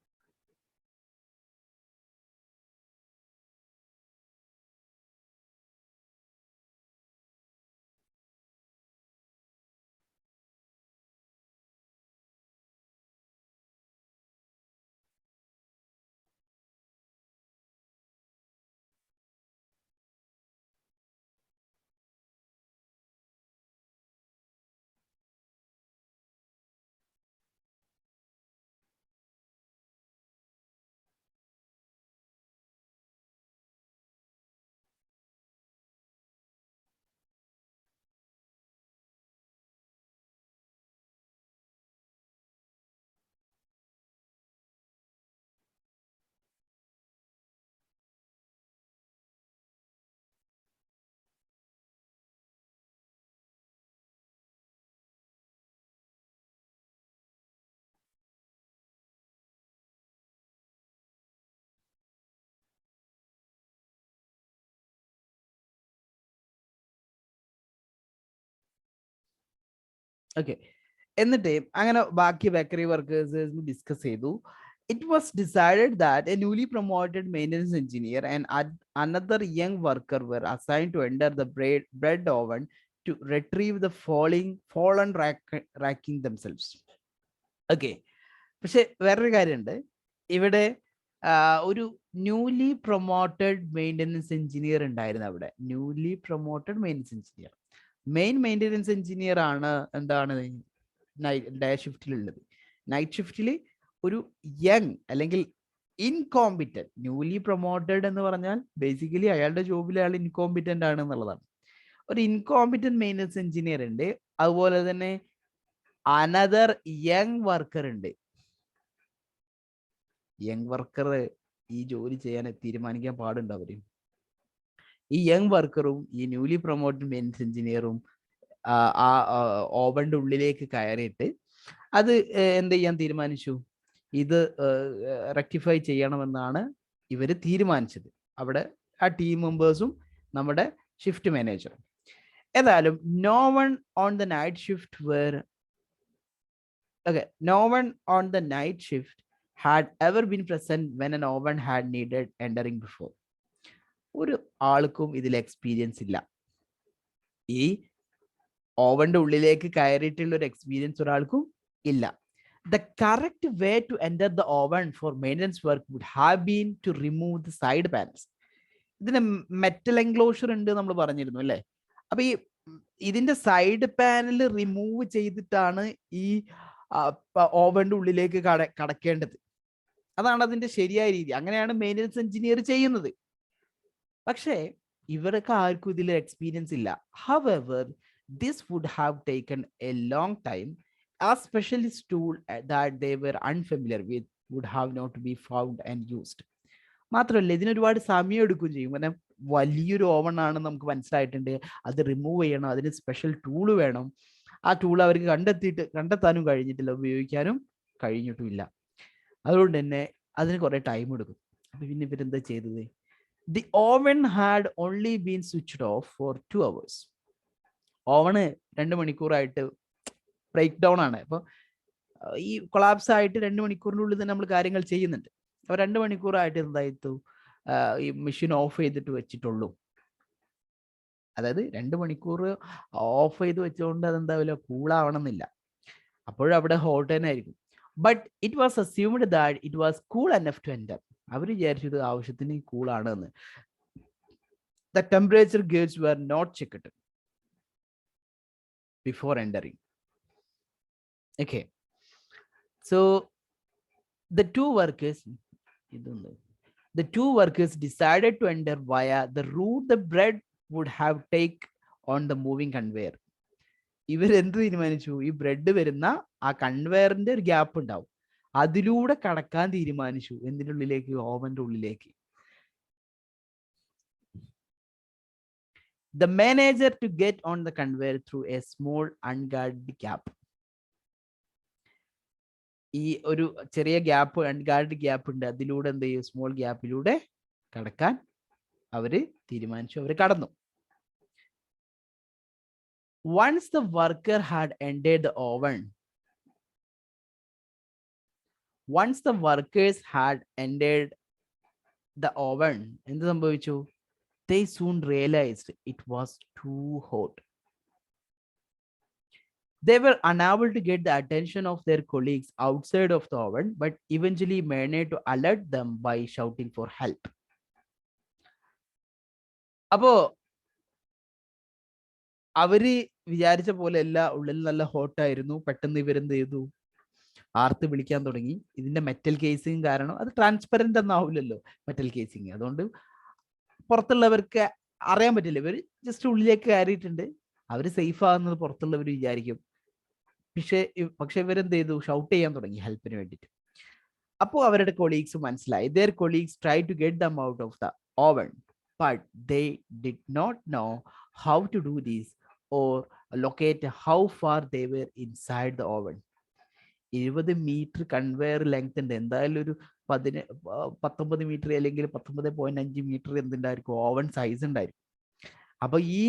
ഓക്കെ. എന്നിട്ട് അങ്ങനെ ബാക്കി ബേക്കറി വർക്കേഴ്സ് ഡിസ്കസ് ചെയ്തു. It was decided that a newly promoted maintenance engineer and another young worker were assigned to enter the bread oven to retrieve the fallen racking themselves. Okay. പക്ഷെ വേറൊരു കാര്യമുണ്ട് ഇവിടെ. ഒരു newly promoted maintenance engineer ഉണ്ടായിരുന്നു അവിടെ. Newly promoted maintenance engineer, main maintenance engineer ആണ് എന്താണ് day ഷിഫ്റ്റിലുള്ളത്. Night ഷിഫ്റ്റിൽ ഒരു യങ് അല്ലെങ്കിൽ ഇൻകോമ്പിറ്റന്റ്, ന്യൂലി പ്രൊമോട്ടഡ് എന്ന് പറഞ്ഞാൽ ബേസിക്കലി അയാളുടെ ജോബിൽ അയാൾ ഇൻകോമ്പിറ്റന്റ് ആണ് എന്നുള്ളതാണ്. ഒരു ഇൻകോമ്പിറ്റന്റ് മെയിൻ്റനൻസ് എഞ്ചിനീയർ ഉണ്ട്. അതുപോലെ തന്നെ അനദർ യങ് വർക്കർ ഉണ്ട്. യങ് വർക്കർ ഈ ജോലി ചെയ്യാൻ തീരുമാനിക്കാൻ പാടുണ്ട് അവര്. ഈ യങ് വർക്കറും ഈ ന്യൂലി പ്രൊമോട്ടഡ് മെയിൻ്റനൻസ് എഞ്ചിനീയറും ആ ഓവന്റെ ഉള്ളിലേക്ക് കയറിയിട്ട് അത് എന്ത് ചെയ്യാൻ തീരുമാനിച്ചു, ഇത് റെക്ടിഫൈ ചെയ്യണമെന്നാണ് ഇവര് തീരുമാനിച്ചത്. അവിടെ ആ ടീം മെമ്പേഴ്സും നമ്മുടെ ഷിഫ്റ്റ് മാനേജറും. ഏതായാലും no one on the night shift had ever been present when an oven had needed entering before. ഒരു ആൾക്കും ഇതിൽ എക്സ്പീരിയൻസ് ഇല്ല. ഈ ഓവന്റെ ഉള്ളിലേക്ക് കയറിയിട്ടുള്ള ഒരു എക്സ്പീരിയൻസ് ഒരാൾക്കും ഇല്ല. The correct way to enter the oven for maintenance work would have been to remove the side panels. ഇതിന് മെറ്റൽ എൻക്ലോഷർ ഉണ്ട് നമ്മൾ പറഞ്ഞിരുന്നു അല്ലേ? അപ്പൊ ഈ ഇതിന്റെ സൈഡ് പാനൽ റിമൂവ് ചെയ്തിട്ടാണ് ഈ ഓവന്റെ ഉള്ളിലേക്ക് കടക്കേണ്ടത്. അതാണ് അതിന്റെ ശരിയായ രീതി. അങ്ങനെയാണ് മെയിൻ്റനൻസ് എഞ്ചിനീയർ ചെയ്യുന്നത്. പക്ഷേ ഇവർക്ക് ആർക്കും ഇതിൽ എക്സ്പീരിയൻസ് ഇല്ല. However, this would have taken a long time. A specialist tool that they were unfamiliar with would have not to be found and used. മാത്രമല്ല ഇതിന് ഒരുപാട് സമയം എടുക്കുകയും ചെയ്യും. കാരണം വലിയൊരു ഓവൺ ആണ് നമുക്ക് മനസ്സിലായിട്ടുണ്ട്. അത് റിമൂവ് ചെയ്യണം, അതിന് സ്പെഷ്യൽ ടൂള് വേണം. ആ ടൂൾ അവർക്ക് കണ്ടെത്താനും കഴിഞ്ഞിട്ടില്ല, ഉപയോഗിക്കാനും കഴിഞ്ഞിട്ടുമില്ല. അതുകൊണ്ട് തന്നെ അതിന് കുറെ ടൈം എടുക്കും. അപ്പൊ പിന്നെ ഇവരെന്താ ചെയ്തത്? The oven had only been switched off for 2 hours. Oven 2 മണിക്കൂറായിട്ട് ബ്രേക്ക് ഡൗൺ ആണ്. അപ്പൊ ഈ കൊളാപ്സ് ആയിട്ട് 2 മണിക്കൂറിൻ്റെ ഉള്ളിൽ തന്നെ നമ്മൾ കാര്യങ്ങൾ ചെയ്യുന്നുണ്ട്. അപ്പൊ 2 മണിക്കൂറായിട്ട് എന്തായിട്ടു ഈ മെഷീൻ ഓഫ് ചെയ്തിട്ട് വെച്ചിട്ടുള്ളൂ. അതായത് 2 മണിക്കൂർ ഓഫ് ചെയ്ത് വെച്ചുകൊണ്ട് അതെന്താവില്ല, കൂളാവണം എന്നില്ല. അപ്പോഴും അവിടെ ഹോട്ട് തന്നെ ആയിരിക്കും. But it was assumed that it was cool enough to enter. അവർ വിചാരിച്ചത് ആവശ്യത്തിന് കൂളാണ് എന്ന്. The temperature gauge were not checked before entering. Okay, so the two workers decided to enter via the route the bread would have take on the moving conveyor. ഇവരെന്ത് തീരുമാനിച്ചു? ഈ bread വരുന്ന ആ കൺവെയറിന്റെ ഒരു ഗ്യാപ്പ് ഉണ്ടാവും, അതിലൂടെ കടക്കാൻ തീരുമാനിച്ചു. എന്തിൻ്റെ ഉള്ളിലേക്ക്? ഓവന്റെ ഉള്ളിലേക്ക്. The manager to get on the conveyor through a small unguarded gap. ഈ ഒരു ചെറിയ ഗ്യാപ്പ്, അൺഗാർഡ് ഗ്യാപ്പ് ഉണ്ട്, അതിലൂടെ എന്ത് ചെയ്യും? സ്മോൾ ഗ്യാപ്പിലൂടെ കടക്കാൻ അവര് തീരുമാനിച്ചു. അവര് കടന്നു. Once the worker had entered the oven, എന്ത് സംഭവിച്ചു? They soon realized it was too hot. They were unable to get the attention of their colleagues outside of the oven, but eventually managed to alert them by shouting for help. അപ്പോ അവര് വിചാരിച്ച പോലെ അല്ല, ഉള്ളിൽ നല്ല ഹോട്ടായിരുന്നു. പെട്ടെന്ന് ഇവരെന്ത് ചെയ്തു? ആർത്ത് വിളിക്കാൻ തുടങ്ങി. ഇതിന്റെ മെറ്റൽ കേസിങ് കാരണം അത് ട്രാൻസ്പെറന്റ് ഒന്നാവില്ലല്ലോ മെറ്റൽ കേസിങ്. അതുകൊണ്ട് പുറത്തുള്ളവർക്ക് അറിയാൻ പറ്റില്ല. ഇവർ ജസ്റ്റ് ഉള്ളിലേക്ക് കയറിയിട്ടുണ്ട്, അവർ സേഫ് ആകുന്നത് പുറത്തുള്ളവർ വിചാരിക്കും. പക്ഷെ ഇവരെന്ത് ചെയ്തു? ഷൗട്ട് ചെയ്യാൻ തുടങ്ങി ഹെൽപ്പിന് വേണ്ടിയിട്ട്. അപ്പോൾ അവരുടെ കൊളീഗ്സ് മനസ്സിലായി. their colleagues tried to get them out of the oven, but they did not know how to do this or locate how far they were inside the oven. 20 metre conveyor length ഉണ്ട്. എന്തായാലും ഒരു 19 metre അല്ലെങ്കിൽ 19.5 metre എന്തുണ്ടായിരിക്കും? Oven size ഉണ്ടായിരിക്കും. അപ്പൊ ഈ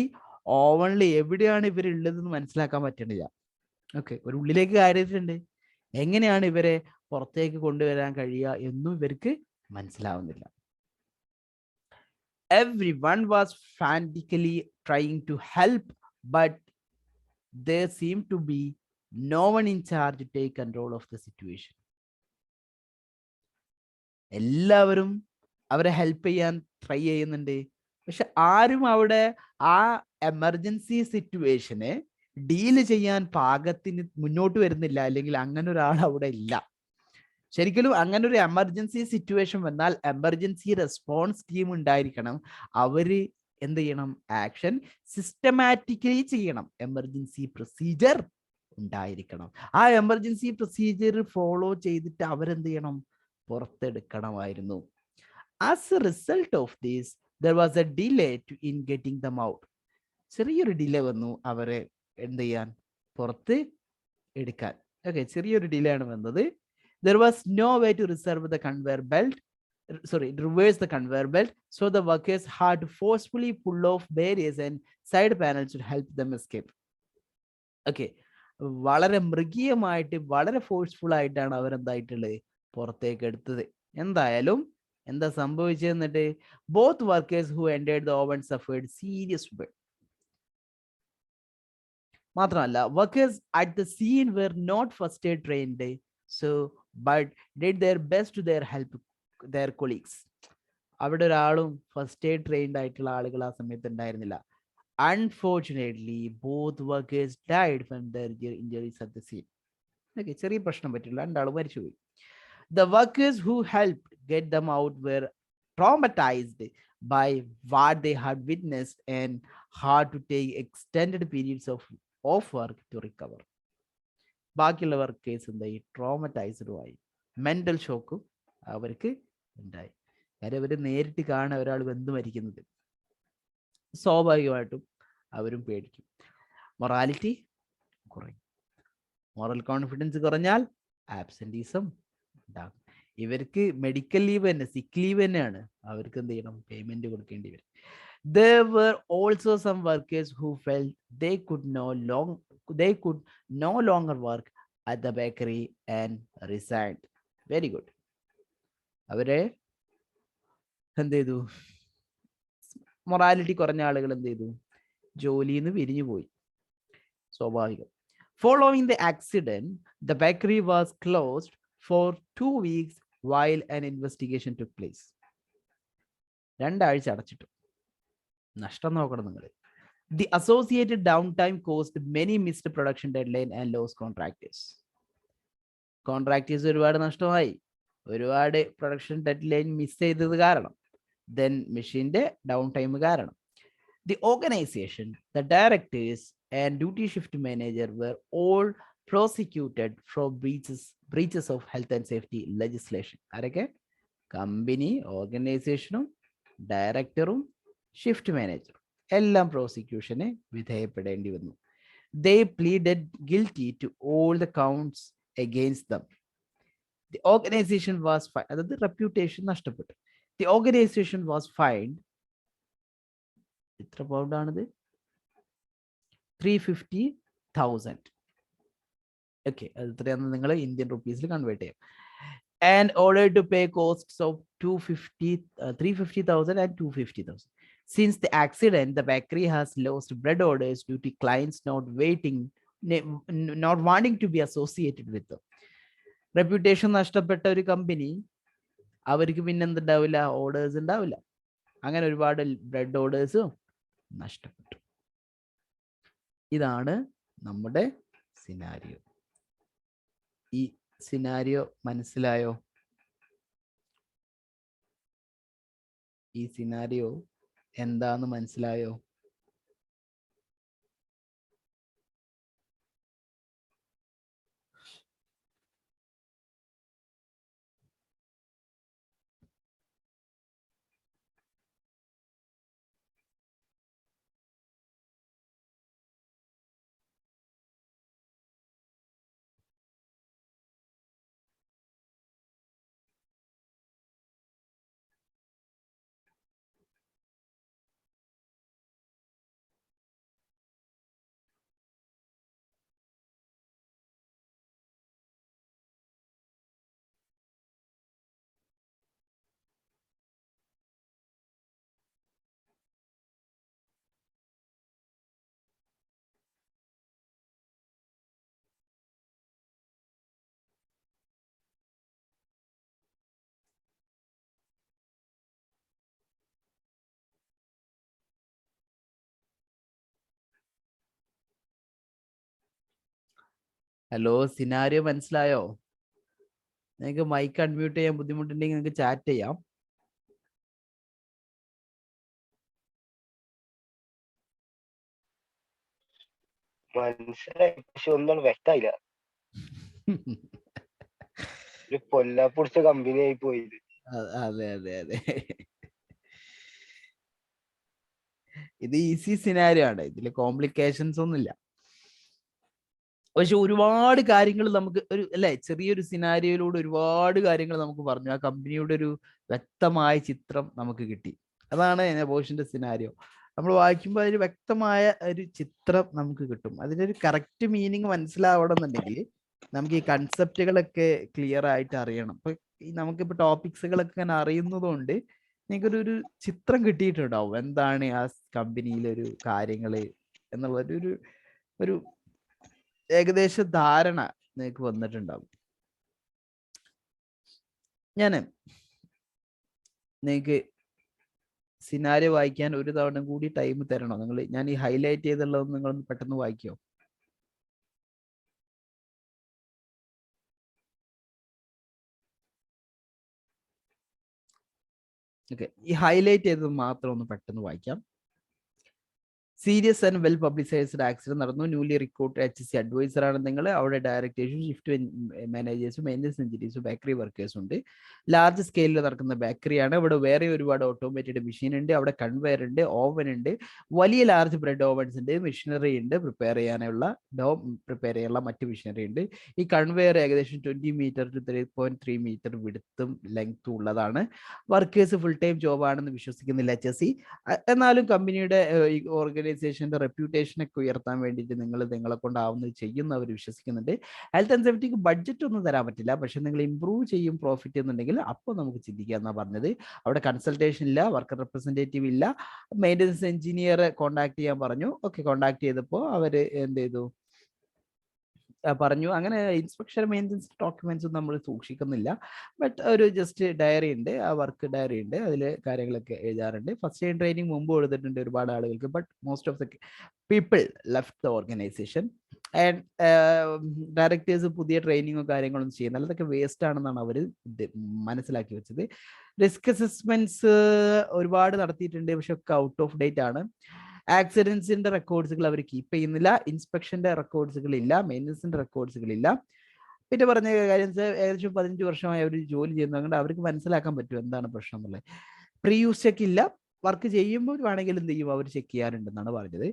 ഓവനിൽ എവിടെയാണ് ഇവരുള്ളതെന്ന് മനസ്സിലാക്കാൻ പറ്റണില്ല. ഓക്കെ, ഒരു ഉള്ളിലേക്ക് കയറിയിട്ടുണ്ട്. എങ്ങനെയാണ് ഇവരെ പുറത്തേക്ക് കൊണ്ടുവരാൻ കഴിയുക എന്നും ഇവർക്ക് മനസ്സിലാവുന്നില്ല. Everyone was frantically trying to help, but there seemed to be no one in charge to take control of the situation. എല്ലാവരും അവരെ ഹെൽപ്പ് ചെയ്യാൻ ട്രൈ ചെയ്യുന്നുണ്ട്, പക്ഷെ ആരും അവിടെ ആ എമർജൻസി സിറ്റുവേഷനെ ഡീല് ചെയ്യാൻ പാകത്തിന് മുന്നോട്ട് വരുന്നില്ല, അല്ലെങ്കിൽ അങ്ങനെ ഒരാൾ അവിടെ ഇല്ല. ശരിക്കും അങ്ങനെ ഒരു എമർജൻസി സിറ്റുവേഷൻ വന്നാൽ എമർജൻസി റെസ്പോൺസ് ടീം ഉണ്ടായിരിക്കണം. അവര് എന്ത് ചെയ്യണം? ആക്ഷൻ സിസ്റ്റമാറ്റിക്കലി ചെയ്യണം. എമർജൻസി പ്രൊസീജിയർ ഉണ്ടായിരിക്കണം. ആ എമർജൻസി പ്രൊസീജിയർ ഫോളോ ചെയ്തിട്ട് അവരെന്ത് ചെയ്യണം? പുറത്തെടുക്കണമായിരുന്നു. As a result of this there was a delay in getting them out. ചെറിയൊരു ഡിലേ വന്നു അവരെ എന്ത് ചെയ്യാൻ? പുറത്ത് എടുക്കാൻ. ഓക്കെ, ചെറിയൊരു ഡിലേ ആണ് വന്നത്. There was no way to reverse the conveyor belt, so the workers had to forcefully pull off barriers and side panels to help them escape. Okay, വളരെ മൃഗീയമായിട്ട് വളരെ ഫോഴ്സ്ഫുൾ ആയിട്ടാണ് അവരെന്തായിട്ടുള്ളത്? പുറത്തേക്ക് എടുത്തത്. എന്തായാലും എന്താ സംഭവിച്ചെന്നിട്ട്? Both workers who entered the oven suffered serious burn. മാത്രമല്ല, workers at the scene were not first aid trained, so but did their best to help their colleagues. അവിടെ ഒരാളും ഫസ്റ്റ് എയ്ഡ് ട്രെയിൻഡ് ആയിട്ടുള്ള ആളുകൾ ആ സമയത്ത് ഉണ്ടായിരുന്നില്ല. Unfortunately both workers died from their injuries at the scene. Okay, ചെറിയ പ്രശ്നം പറ്റില്ല, രണ്ടാളും മരിച്ചുപോയി. The workers who helped get them out were traumatized by what they had witnessed and had to take extended periods of work to recover. ബാക്കിയുള്ള workers എന്തായി? ട്രോമറ്റൈസ്ഡും ആയി. Mental ഷോക്കും അവർക്ക് ഉണ്ടായി. കാര്യം അവർ നേരിട്ട് കാണാൻ ഒരാൾ വെന്ത് മരിക്കുന്നത്, സ്വാഭാവികമായിട്ടും അവരും പേടിക്കും. മൊറാലിറ്റി കുറയും. മോറൽ കോൺഫിഡൻസ് കുറഞ്ഞാൽ ആബ്സെന്റീസം ഉണ്ടാകും. ഇവർക്ക് മെഡിക്കൽ ലീവ് തന്നെ, സിക്ക് ലീവ് തന്നെയാണ്. അവർക്ക് എന്ത് ചെയ്യണം? പേയ്മെന്റ് കൊടുക്കേണ്ടി വരും. There were also some workers who felt they could no longer work at the bakery and resigned. Very good. അവരെ എന്ത് ചെയ്തു? മൊറാലിറ്റി കുറഞ്ഞ ആളുകൾ എന്ത് ചെയ്തു? ജോലിയിൽ നിന്ന് പിരിഞ്ഞു പോയി. സ്വാഭാവികം. Following the accident, the bakery was closed for 2 weeks while an investigation took place. 2 ആഴ്ച അടച്ചിട്ടു. നഷ്ടം നോക്കണം നിങ്ങൾ. The associated downtime caused many missed production deadline and lost contractors. Contractors ഒരുപാട് നഷ്ടമായി, ഒരുപാട് പ്രൊഡക്ഷൻ ഡെഡ്ലൈൻ മിസ് ചെയ്തത് കാരണം, ദെൻ മെഷീന്റെ ഡൗൺ ടൈം കാരണം. The organization, the directors and duty shift manager were all prosecuted for breaches of health and safety legislation. ആരൊക്കെ? Company, ഓർഗനൈസേഷനും ഡയറക്ടറും ഷിഫ്റ്റ് മാനേജറും എല്ലാം പ്രോസിക്യൂഷന് വിധേയപ്പെടേണ്ടി വന്നു. They pleaded guilty to all the counts against them. The organization was fined. അതായത് reputation നഷ്ടപ്പെട്ടു. The organization was fined. എത്ര pound ആണിത്? 350,000. Okay, അത് എത്രയാണെന്ന് നിങ്ങൾ ഇന്ത്യൻ റുപ്പീസിൽ കൺവേർട്ട് ചെയ്യാം. And ordered to pay costs of 350,000 and 250,000. Since the accident, the bakery has lost bread orders due to clients not wanting to be associated with them. Reputation നഷ്ടപ്പെട്ട ഒരു company, അവർക്ക് പിന്നെ എന്തുണ്ടാവില്ല? Orders ഉണ്ടാവില്ല. അങ്ങനെ ഒരുപാട് bread ഓർഡേഴ്സും നഷ്ടപ്പെട്ടു. ഇതാണ് നമ്മുടെ സിനാരിയോ. ഈ സിനാരിയോ മനസ്സിലായോ? ഈ സിനാരിയോ എന്താന്ന് മനസ്സിലായോ? ഹലോ, സിനാരിയോ മനസ്സിലായോ? നിങ്ങൾക്ക് മൈക്ക് അൺമ്യൂട്ട് ചെയ്യാൻ ബുദ്ധിമുട്ടുണ്ടെങ്കിൽ നിങ്ങൾക്ക് ചാറ്റ് ചെയ്യാം. മനസ്സിലായി, പക്ഷെ ഒന്നും വ്യക്തമായില്ല. ഒരു പൊല്ലാപ്പൊടിച്ച കമ്പനി ആയി പോയത്. അതെ അതെ അതെ. ഇത് ഈസി സിനാരിയോ ആണ്, ഇതില് കോംപ്ലിക്കേഷൻസ് ഒന്നുമില്ല. പക്ഷെ ഒരുപാട് കാര്യങ്ങൾ നമുക്ക് ഒരു അല്ലെ, ചെറിയൊരു സിനാരിയോയിലൂടെ ഒരുപാട് കാര്യങ്ങൾ നമുക്ക് പറഞ്ഞു. ആ കമ്പനിയുടെ ഒരു വ്യക്തമായ ചിത്രം നമുക്ക് കിട്ടി. അതാണ് ബോഷിന്റെ സിനാരിയോ. നമ്മൾ വായിക്കുമ്പോൾ അതിന് വ്യക്തമായ ഒരു ചിത്രം നമുക്ക് കിട്ടും. അതിനൊരു കറക്റ്റ് മീനിങ് മനസ്സിലാവണം എന്നുണ്ടെങ്കിൽ നമുക്ക് ഈ കൺസെപ്റ്റുകളൊക്കെ ക്ലിയർ ആയിട്ട് അറിയണം. ഇപ്പൊ ഈ നമുക്കിപ്പോ ടോപ്പിക്സുകളൊക്കെ ഇങ്ങനെ അറിയുന്നത് കൊണ്ട് നിങ്ങൾക്കൊരു ചിത്രം കിട്ടിയിട്ടുണ്ടാവും, എന്താണ് ആ കമ്പനിയിലെ ഒരു കാര്യങ്ങള് എന്നുള്ള ഒരു ഏകദേശ ധാരണ നിങ്ങൾക്ക് വന്നിട്ടുണ്ടാവും. ഞാൻ നിങ്ങൾക്ക് സിനാരിയോ വായിക്കാൻ ഒരു തവണ കൂടി ടൈം തരണോ? ഞാൻ ഈ ഹൈലൈറ്റ് ചെയ്തുള്ളതൊന്നും നിങ്ങളൊന്ന് പെട്ടെന്ന് വായിക്കോ? ഓക്കെ, ഈ ഹൈലൈറ്റ് ചെയ്തത് മാത്രം ഒന്ന് പെട്ടെന്ന് വായിക്കാം. Serious and well publicised accident നടന്നു. ന്യൂലി റിക്രൂട്ട് HC അഡ്വൈസർ ആണ് നിങ്ങൾ. അവിടെ ഡയറക്ടേഴ്സും ഷിഫ്റ്റ് മാനേജേഴ്സും മെയിൻ്റനൻസ് എഞ്ചിനീയേഴ്സും ബേക്കറി വർക്കേഴ്സും ഉണ്ട്. ലാർജ് സ്കെയിലിൽ നടക്കുന്ന ബേക്കറിയാണ്. ഇവിടെ വേറെ ഒരുപാട് ഓട്ടോമേറ്റഡ് മെഷീൻ ഉണ്ട്. അവിടെ കൺവെയർ ഉണ്ട്, ഓവൻ ഉണ്ട്, വലിയ ലാർജ് ബ്രെഡ് ഓവൻസ് ഉണ്ട്, മെഷീനറി ഉണ്ട്, പ്രിപ്പയർ ചെയ്യാനുള്ള മറ്റ് മെഷീനറി ഉണ്ട്. ഈ കൺവെയർ ഏകദേശം 20 മീറ്റർ ടു 3.3 മീറ്റർ വിടുത്തും ലെങ്ത്തും ഉള്ളതാണ്. വർക്കേഴ്സ് ഫുൾ ടൈം ജോബ് ആണെന്ന് വിശ്വസിക്കുന്നില്ല HSE. എന്നാലും കമ്പനിയുടെ ഓർഗനൈസേഷന്റെ റെപ്യൂട്ടേഷനൊക്കെ ഉയർത്താൻ വേണ്ടിയിട്ട് നിങ്ങളെ കൊണ്ടാവുന്നത് ചെയ്യുന്ന അവർ വിശ്വസിക്കുന്നുണ്ട്. ഹെൽത്ത് ആൻഡ് സേഫ്റ്റിക്ക് ബഡ്ജറ്റ് ഒന്നും തരാൻ പറ്റില്ല, പക്ഷെ നിങ്ങൾ ഇംപ്രൂവ് ചെയ്യും പ്രോഫിറ്റ് എന്നുണ്ടെങ്കിൽ അപ്പോൾ നമുക്ക് ചിന്തിക്കുക എന്നാണ് പറഞ്ഞത്. അവിടെ കൺസൾട്ടേഷൻ ഇല്ല, വർക്കർ റെപ്രസെൻറ്റേറ്റീവ് ഇല്ല. മെയിൻ്റനൻസ് എഞ്ചിനീയറെ കോൺടാക്ട് ചെയ്യാൻ പറഞ്ഞു. ഓക്കെ, കോൺടാക്ട് ചെയ്തപ്പോൾ അവർ എന്ത് ചെയ്തു പറഞ്ഞു. അങ്ങനെ ഇൻസ്പെക്ഷൻ മെയിൻ്റനൻസ് ഡോക്യുമെന്റ്സ് നമ്മൾ സൂക്ഷിക്കുന്നില്ല, ബട്ട് ഒരു ജസ്റ്റ് ഡയറി ഉണ്ട്, ആ വർക്ക് ഡയറി ഉണ്ട്, അതിൽ കാര്യങ്ങളൊക്കെ എഴുതാറുണ്ട്. ഫസ്റ്റ് എയ്ഡ് ട്രെയിനിങ് മുമ്പ് കൊടുത്തിട്ടുണ്ട് ഒരുപാട് ആളുകൾക്ക്, but most of the people left the organisation. And directors പുതിയ ട്രെയിനിങ്ങോ കാര്യങ്ങളൊന്നും ചെയ്യുന്നില്ല, അതൊക്കെ വേസ്റ്റ് ആണെന്നാണ് അവർ മനസ്സിലാക്കി വെച്ചത്. റിസ്ക് അസസ്മെന്റ്സ് ഒരുപാട് നടത്തിയിട്ടുണ്ട്, പക്ഷെ ഒക്കെ ഔട്ട് ഓഫ് ഡേറ്റ് ആണ്. ആക്സിഡൻസിന്റെ റെക്കോർഡ്സുകൾ അവർ കീപ്പ് ചെയ്യുന്നില്ല, ഇൻസ്പെക്ഷന്റെ റെക്കോർഡ്സുകൾ ഇല്ല, മെയിൻ്റനൻസിന്റെ റെക്കോർഡ്സുകൾ ഇല്ല. പിന്നെ പറഞ്ഞ കാര്യം ഏകദേശം 15 വർഷമായി അവർ ജോലി ചെയ്യുന്നതുകൊണ്ട് അവർക്ക് മനസ്സിലാക്കാൻ പറ്റും എന്താണ് പ്രശ്നം എന്നുള്ളത്. പ്രീ യൂസ് ചെക്ക് ഇല്ല, വർക്ക് ചെയ്യുമ്പോൾ വേണമെങ്കിൽ എന്ത് ചെയ്യും അവർ ചെക്ക് ചെയ്യാറുണ്ടെന്നാണ് പറഞ്ഞത്.